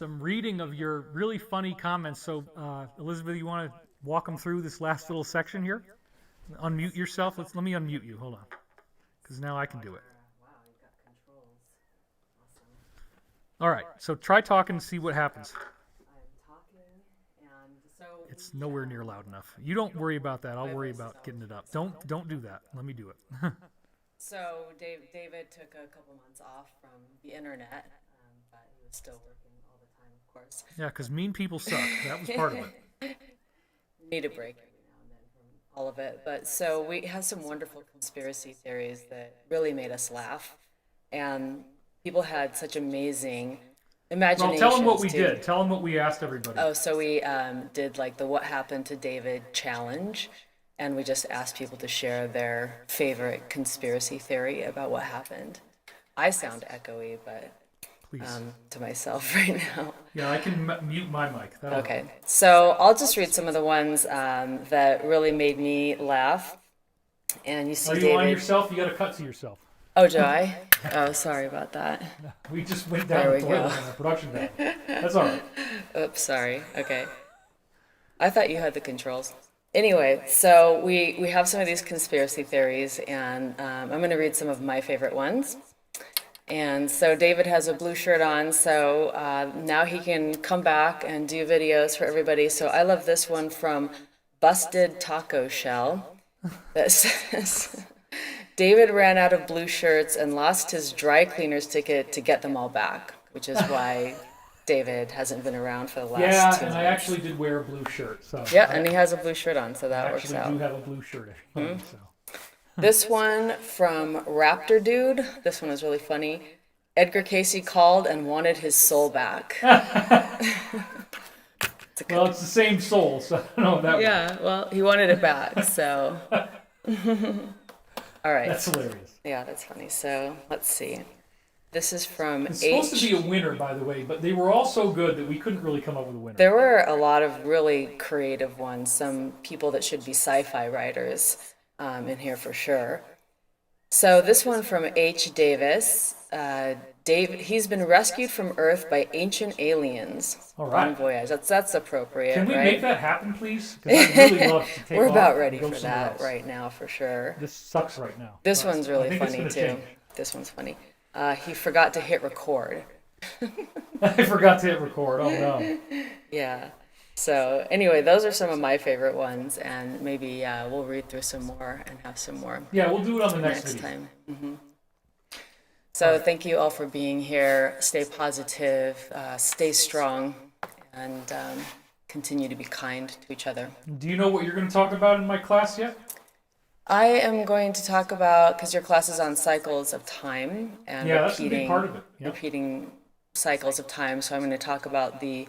reading of your really funny comments. So, Elizabeth, you want to walk them through this last little section here? Unmute yourself. Let me unmute you. Hold on. Because now I can do it. Wow, you've got controls. Awesome. All right. So try talking and see what happens. I'm talking, and so It's nowhere near loud enough. You don't worry about that. I'll worry about getting it up. Don't do that. Let me do it. So David took a couple months off from the internet, but he was still working all the time, of course. Yeah, because mean people suck. That was part of it. Need a break every now and then from all of it. But so we have some wonderful conspiracy theories that really made us laugh, and people had such amazing Well, imaginations. tell them what we too. did. Tell them what we asked everybody. Oh, so we did like the What Happened to David challenge, and we just asked people to share their favorite conspiracy theory about what happened. I sound echoey, but Please. to myself right now. Yeah, I can mute my mic. That'll Okay, help. so I'll just read some of the ones that really made me laugh. And you see Are you David. on yourself? You got to cut to yourself. Oh, do I? Oh, sorry about that. We just went down There the we toilet go. on the production valve. That's all right. Oops, sorry. Okay. I thought you had the controls. Anyway, so we have some of these conspiracy theories, and I'm going to read some of my favorite ones. And so David has a blue shirt on, so now he can come back and do videos for everybody. So I love this one from Busted Taco Shell that says, David ran out of blue shirts and lost his dry cleaner's ticket to get them all back, which is why David hasn't been around for the last 2 Yeah, months. and I actually did wear a blue shirt. So Yeah, I and he has a blue shirt on, so that works actually out. do have a blue shirt. So. This one from Raptor Dude. This one is really funny. Edgar Casey called and wanted his soul back. Well, it's the same soul, so I don't know if that Yeah, well, he wanted it back, so. All right. That's hilarious. Yeah, that's funny. So let's see. This is from It's supposed to be a winner, by the way, but they were all so good that we couldn't really come up with a winner. There were a lot of really creative ones. Some people that should be sci-fi writers in here for sure. So this one from H. Davis. He's been rescued from Earth by ancient aliens All right. on voyage. That's appropriate, Can we right? make that happen, please? Because I'd really love to take We're off about and ready go for somewhere that else. right now, for sure. This sucks right now. This but one's I really think it's funny gonna too. change. This one's funny. He forgot to hit record. I forgot to hit record. Oh no. Yeah. So anyway, those are some of my favorite ones, and maybe we'll read through some more and have some more Yeah, we'll do it on the next video. time. So thank you all for being here. Stay positive, stay strong, and continue to be kind to each other. Do you know what you're going to talk about in my class yet? I am going to talk about, because your class is on cycles of time and That's a big part of it. Yep. repeating cycles of time. So I'm going to talk about the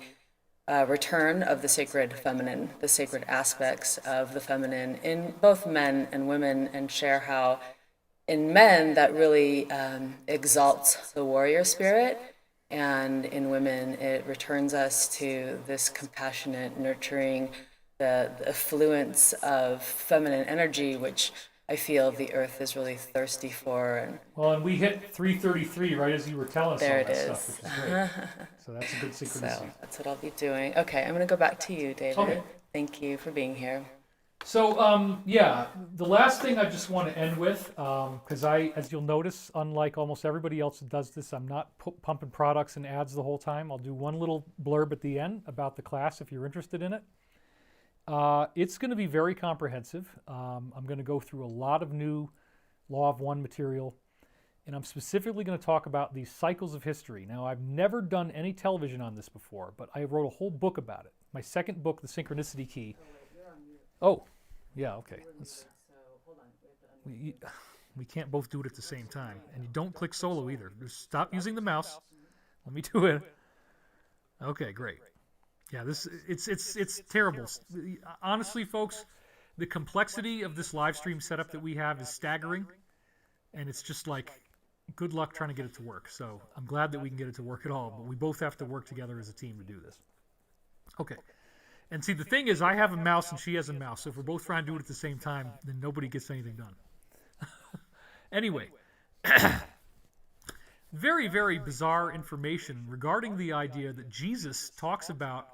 return of the sacred feminine, the sacred aspects of the feminine in both men and women, and share how in men that really exalts the warrior spirit, and in women it returns us to this compassionate, nurturing, the affluence of feminine energy, which I feel the earth is really thirsty for. And we hit 333 right as you were telling us there all that it stuff, which is great. So that's a good synchronicity. so that's what I'll be doing. Okay, I'm going to go back to you, David. Okay. Thank you for being here. So, the last thing I just want to end with, because as you'll notice, unlike almost everybody else that does this, I'm not pumping products and ads the whole time. I'll do one little blurb at the end about the class if you're interested in it. It's going to be very comprehensive. I'm going to go through a lot of new Law of One material, and I'm specifically going to talk about these cycles of history. Now, I've never done any television on this before, but I wrote a whole book about it. My second book, The Synchronicity Key. Oh, yeah, okay. We can't both do it at the same time. And you don't click solo either. Just stop using the mouse. Let me do it. Okay, great. Yeah, it's terrible. Honestly, folks, the complexity of this live stream setup that we have is staggering, and it's just like, good luck trying to get it to work. So I'm glad that we can get it to work at all, but we both have to work together as a team to do this. Okay. And see, the thing is, I have a mouse and she has a mouse, so if we're both trying to do it at the same time, then nobody gets anything done. Anyway, very, very bizarre information regarding the idea that Jesus talks about,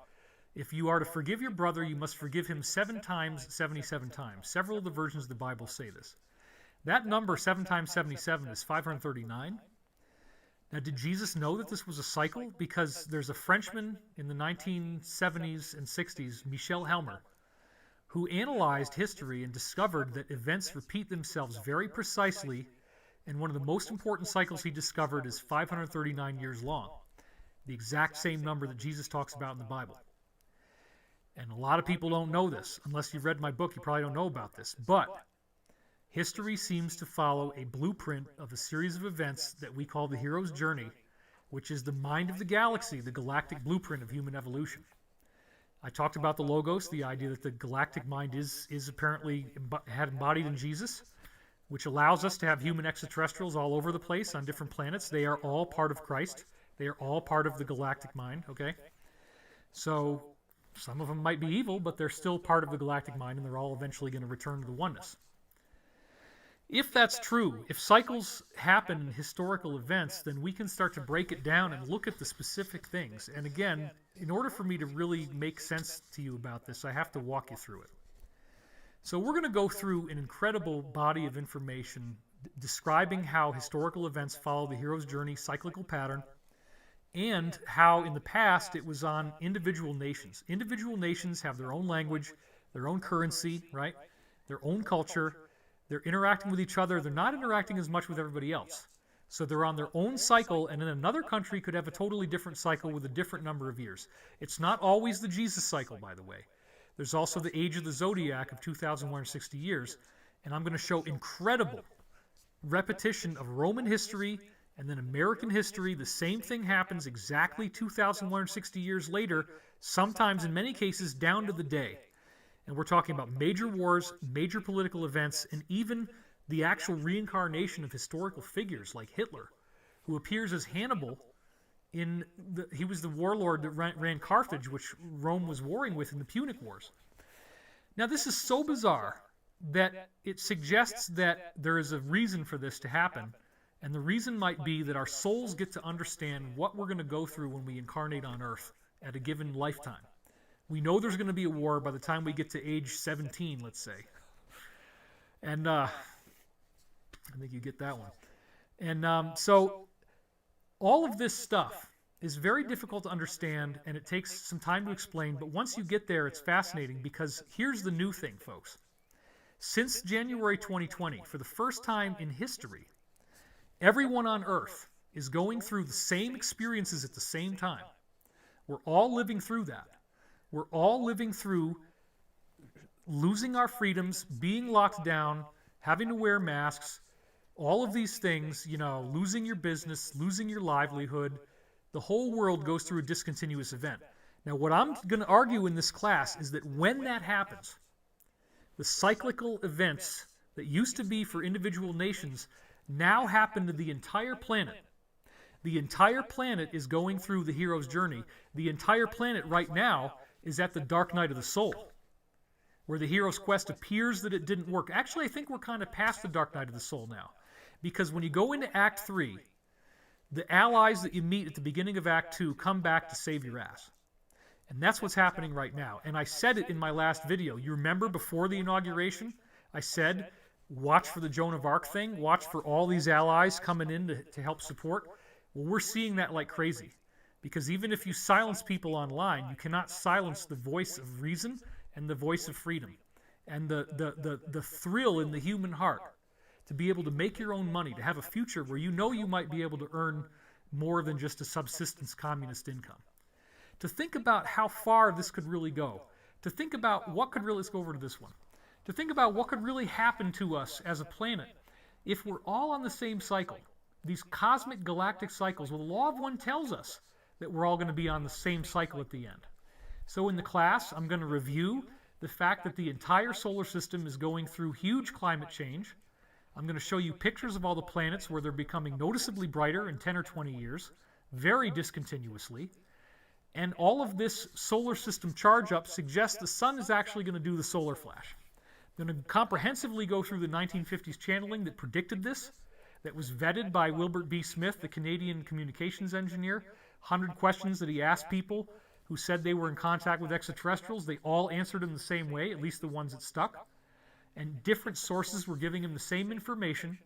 if you are to forgive your brother, you must forgive him 7 times, 77 times. Several of the versions of the Bible say this. That number, 7 times 77, is 539. Now, did Jesus know that this was a cycle? Because there's a Frenchman in the 1970s and 60s, Michel Helmer, who analyzed history and discovered that events repeat themselves very precisely, and one of the most important cycles he discovered is 539 years long, the exact same number that Jesus talks about in the Bible. And a lot of people don't know this. Unless you've read my book, you probably don't know about this. But history seems to follow a blueprint of a series of events that we call the hero's journey, which is the mind of the galaxy, the galactic blueprint of human evolution. I talked about the Logos, the idea that the galactic mind is apparently embodied in Jesus, which allows us to have human extraterrestrials all over the place on different planets. They are all part of Christ. They are all part of the galactic mind, okay? So some of them might be evil, but they're still part of the galactic mind, and they're all eventually going to return to the oneness. If that's true, if cycles happen in historical events, then we can start to break it down and look at the specific things. And again, in order for me to really make sense to you about this, I have to walk you through it. So we're going to go through an incredible body of information describing how historical events follow the hero's journey cyclical pattern, and how in the past it was on individual nations. Individual nations have their own language, their own currency, right? Their own culture. They're interacting with each other. They're not interacting as much with everybody else. So they're on their own cycle, and then another country could have a totally different cycle with a different number of years. It's not always the Jesus cycle, by the way. There's also the age of the zodiac of 2,160 years, and I'm going to show incredible repetition of Roman history and then American history. The same thing happens exactly 2,160 years later, sometimes in many cases down to the day. And we're talking about major wars, major political events, and even the actual reincarnation of historical figures like Hitler, who appears as Hannibal. He was the warlord that ran Carthage, which Rome was warring with in the Punic Wars. Now, this is so bizarre that it suggests that there is a reason for this to happen, and the reason might be that our souls get to understand what we're going to go through when we incarnate on Earth at a given lifetime. We know there's going to be a war by the time we get to age 17, let's say. And I think you get that one. And so all of this stuff is very difficult to understand, and it takes some time to explain, but once you get there, it's fascinating, because here's the new thing, folks. Since January 2020, for the first time in history, Everyone on Earth is going through the same experiences at the same time. We're all living through that. We're all living through losing our freedoms, being locked down, having to wear masks, all of these things, losing your business, losing your livelihood. The whole world goes through a discontinuous event. Now, what I'm going to argue in this class is that when that happens, the cyclical events that used to be for individual nations now happen to the entire planet. The entire planet is going through the hero's journey. The entire planet right now is at the dark night of the soul, where the hero's quest appears that it didn't work. Actually, I think we're kind of past the dark night of the soul now, because when you go into Act 3, the allies that you meet at the beginning of Act 2 come back to save your ass. And that's what's happening right now. And I said it in my last video. You remember before the inauguration, I said, watch for the Joan of Arc thing, watch for all these allies coming in to help support. Well, we're seeing that like crazy, because even if you silence people online, you cannot silence the voice of reason and the voice of freedom and the thrill in the human heart to be able to make your own money, to have a future where you might be able to earn more than just a subsistence communist income. To think about how far this could really go. To think about what could really, let's go over to this one. To think about what could really happen to us as a planet if we're all on the same cycle. These cosmic galactic cycles. Well, the law of one tells us that we're all going to be on the same cycle at the end. So in the class, I'm going to review the fact that the entire solar system is going through huge climate change. I'm going to show you pictures of all the planets where they're becoming noticeably brighter in 10 or 20 years, very discontinuously. And all of this solar system charge up suggests the sun is actually going to do the solar flash. I'm going to comprehensively go through the 1950s channeling that predicted this, that was vetted by Wilbert B. Smith, the Canadian communications engineer. 100 questions that he asked people who said they were in contact with extraterrestrials. They all answered him the same way, at least the ones that stuck. And different sources were giving him the same information.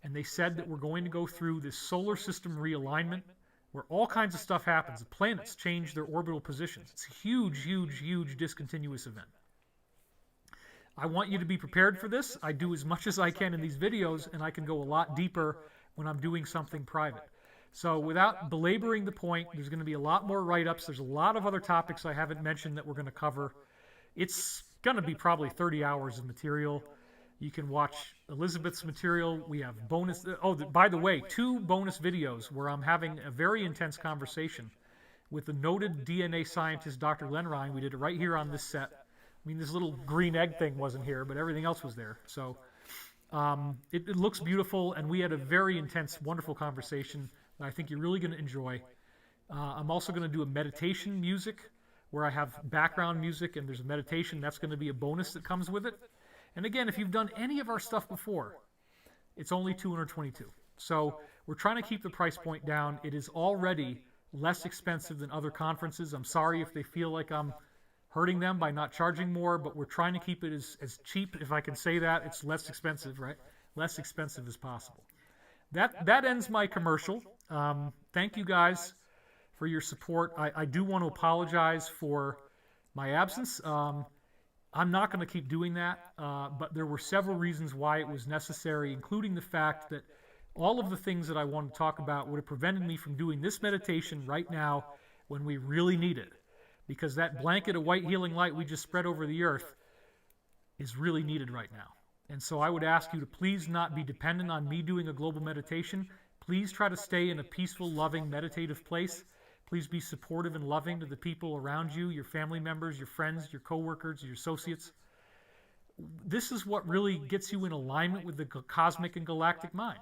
And they said that we're going to go through this solar system realignment where all kinds of stuff happens. The planets change their orbital positions. It's a huge, huge, huge discontinuous event. I want you to be prepared for this. I do as much as I can in these videos, and I can go a lot deeper when I'm doing something private. So without belaboring the point, there's going to be a lot more write-ups. There's a lot of other topics I haven't mentioned that we're going to cover. It's going to be probably 30 hours of material. You can watch Elizabeth's material. We have bonus... Oh, by the way, 2 bonus videos where I'm having a very intense conversation with the noted DNA scientist, Dr. Len Ryan. We did it right here on this set. I mean, this little green egg thing wasn't here, but everything else was there. So it looks beautiful, and we had a very intense, wonderful conversation that I think you're really going to enjoy. I'm also going to do a meditation music where I have background music, and there's a meditation. That's going to be a bonus that comes with it. And again, if you've done any of our stuff before, it's only $222. So we're trying to keep the price point down. It is already less expensive than other conferences. I'm sorry if they feel like I'm hurting them by not charging more, but we're trying to keep it as cheap, if I can say that. It's less expensive, right? Less expensive as possible. That ends my commercial. Thank you guys for your support. I do want to apologize for my absence. I'm not going to keep doing that, but there were several reasons why it was necessary, including the fact that all of the things that I want to talk about would have prevented me from doing this meditation right now when we really need it. Because that blanket of white healing light we just spread over the earth is really needed right now. And so I would ask you to please not be dependent on me doing a global meditation. Please try to stay in a peaceful, loving, meditative place. Please be supportive and loving to the people around you, your family members, your friends, your coworkers, your associates. This is what really gets you in alignment with the cosmic and galactic mind.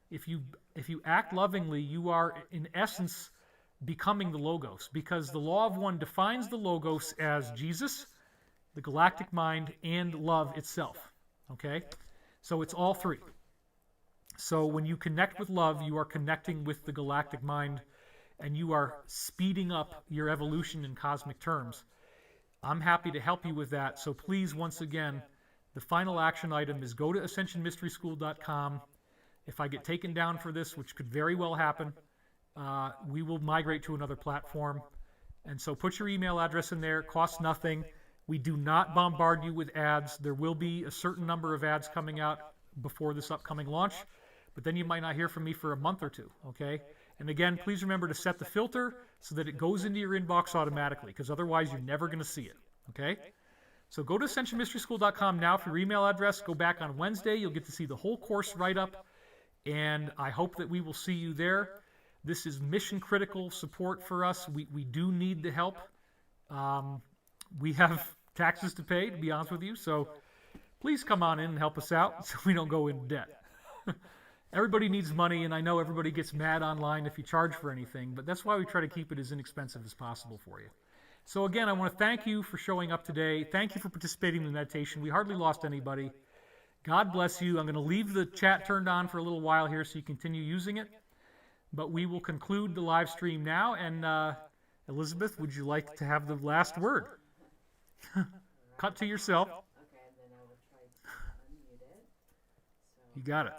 If you act lovingly, you are, in essence, becoming the Logos, because the law of one defines the Logos as Jesus, the galactic mind, and love itself. Okay? So it's all three. So when you connect with love, you are connecting with the galactic mind, and you are speeding up your evolution in cosmic terms. I'm happy to help you with that. So please, once again, the final action item is go to ascensionmysteryschool.com. If I get taken down for this, which could very well happen, we will migrate to another platform. And so put your email address in there. It costs nothing. We do not bombard you with ads. There will be a certain number of ads coming out before this upcoming launch, but then you might not hear from me for a month or two, okay? And again, please remember to set the filter so that it goes into your inbox automatically, because otherwise you're never going to see it, okay? So go to ascensionmysteryschool.com now for your email address. Go back on Wednesday. You'll get to see the whole course write-up, and I hope that we will see you there. This is mission-critical support for us. We do need the help. We have taxes to pay, to be honest with you, so please come on in and help us out so we don't go into debt. Everybody needs money, and I know everybody gets mad online if you charge for anything, but that's why we try to keep it as inexpensive as possible for you. So again, I want to thank you for showing up today. Thank you for participating in the meditation. We hardly lost anybody. God bless you. I'm going to leave the chat turned on for a little while here so you continue using it, but we will conclude the live stream now, and Elizabeth, would you like to have the last word? Cut to yourself. Okay, and then I will try to unmute it. So, You got it.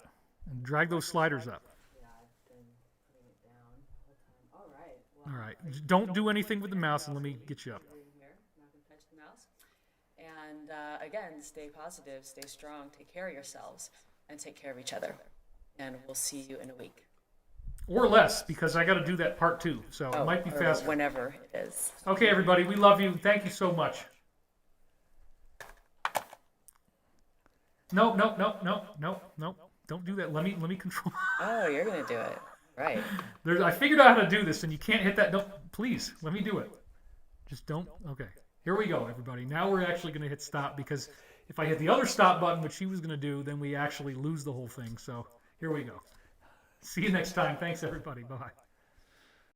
And drag those sliders up. yeah, I've been putting it down the whole time. All right. Well, All right. Don't do anything with the mouse, and let me get you up. right in here. I'm not going to touch the mouse. And again, stay positive, stay strong, take care of yourselves, and take care of each other. And we'll see you in a week. Or less, because I got to do that part two, so it might be or faster. whenever it is. Okay, everybody, we love you. Thank you so much. No. Don't do that. Let me control. Oh, you're going to do it. Right. I figured out how to do this, and you can't hit that. No, please, let me do it. Just don't. Okay. Here we go, everybody. Now we're actually going to hit stop, because if I hit the other stop button, which she was going to do, then we actually lose the whole thing. So here we go. See you next time. Thanks, everybody. Bye.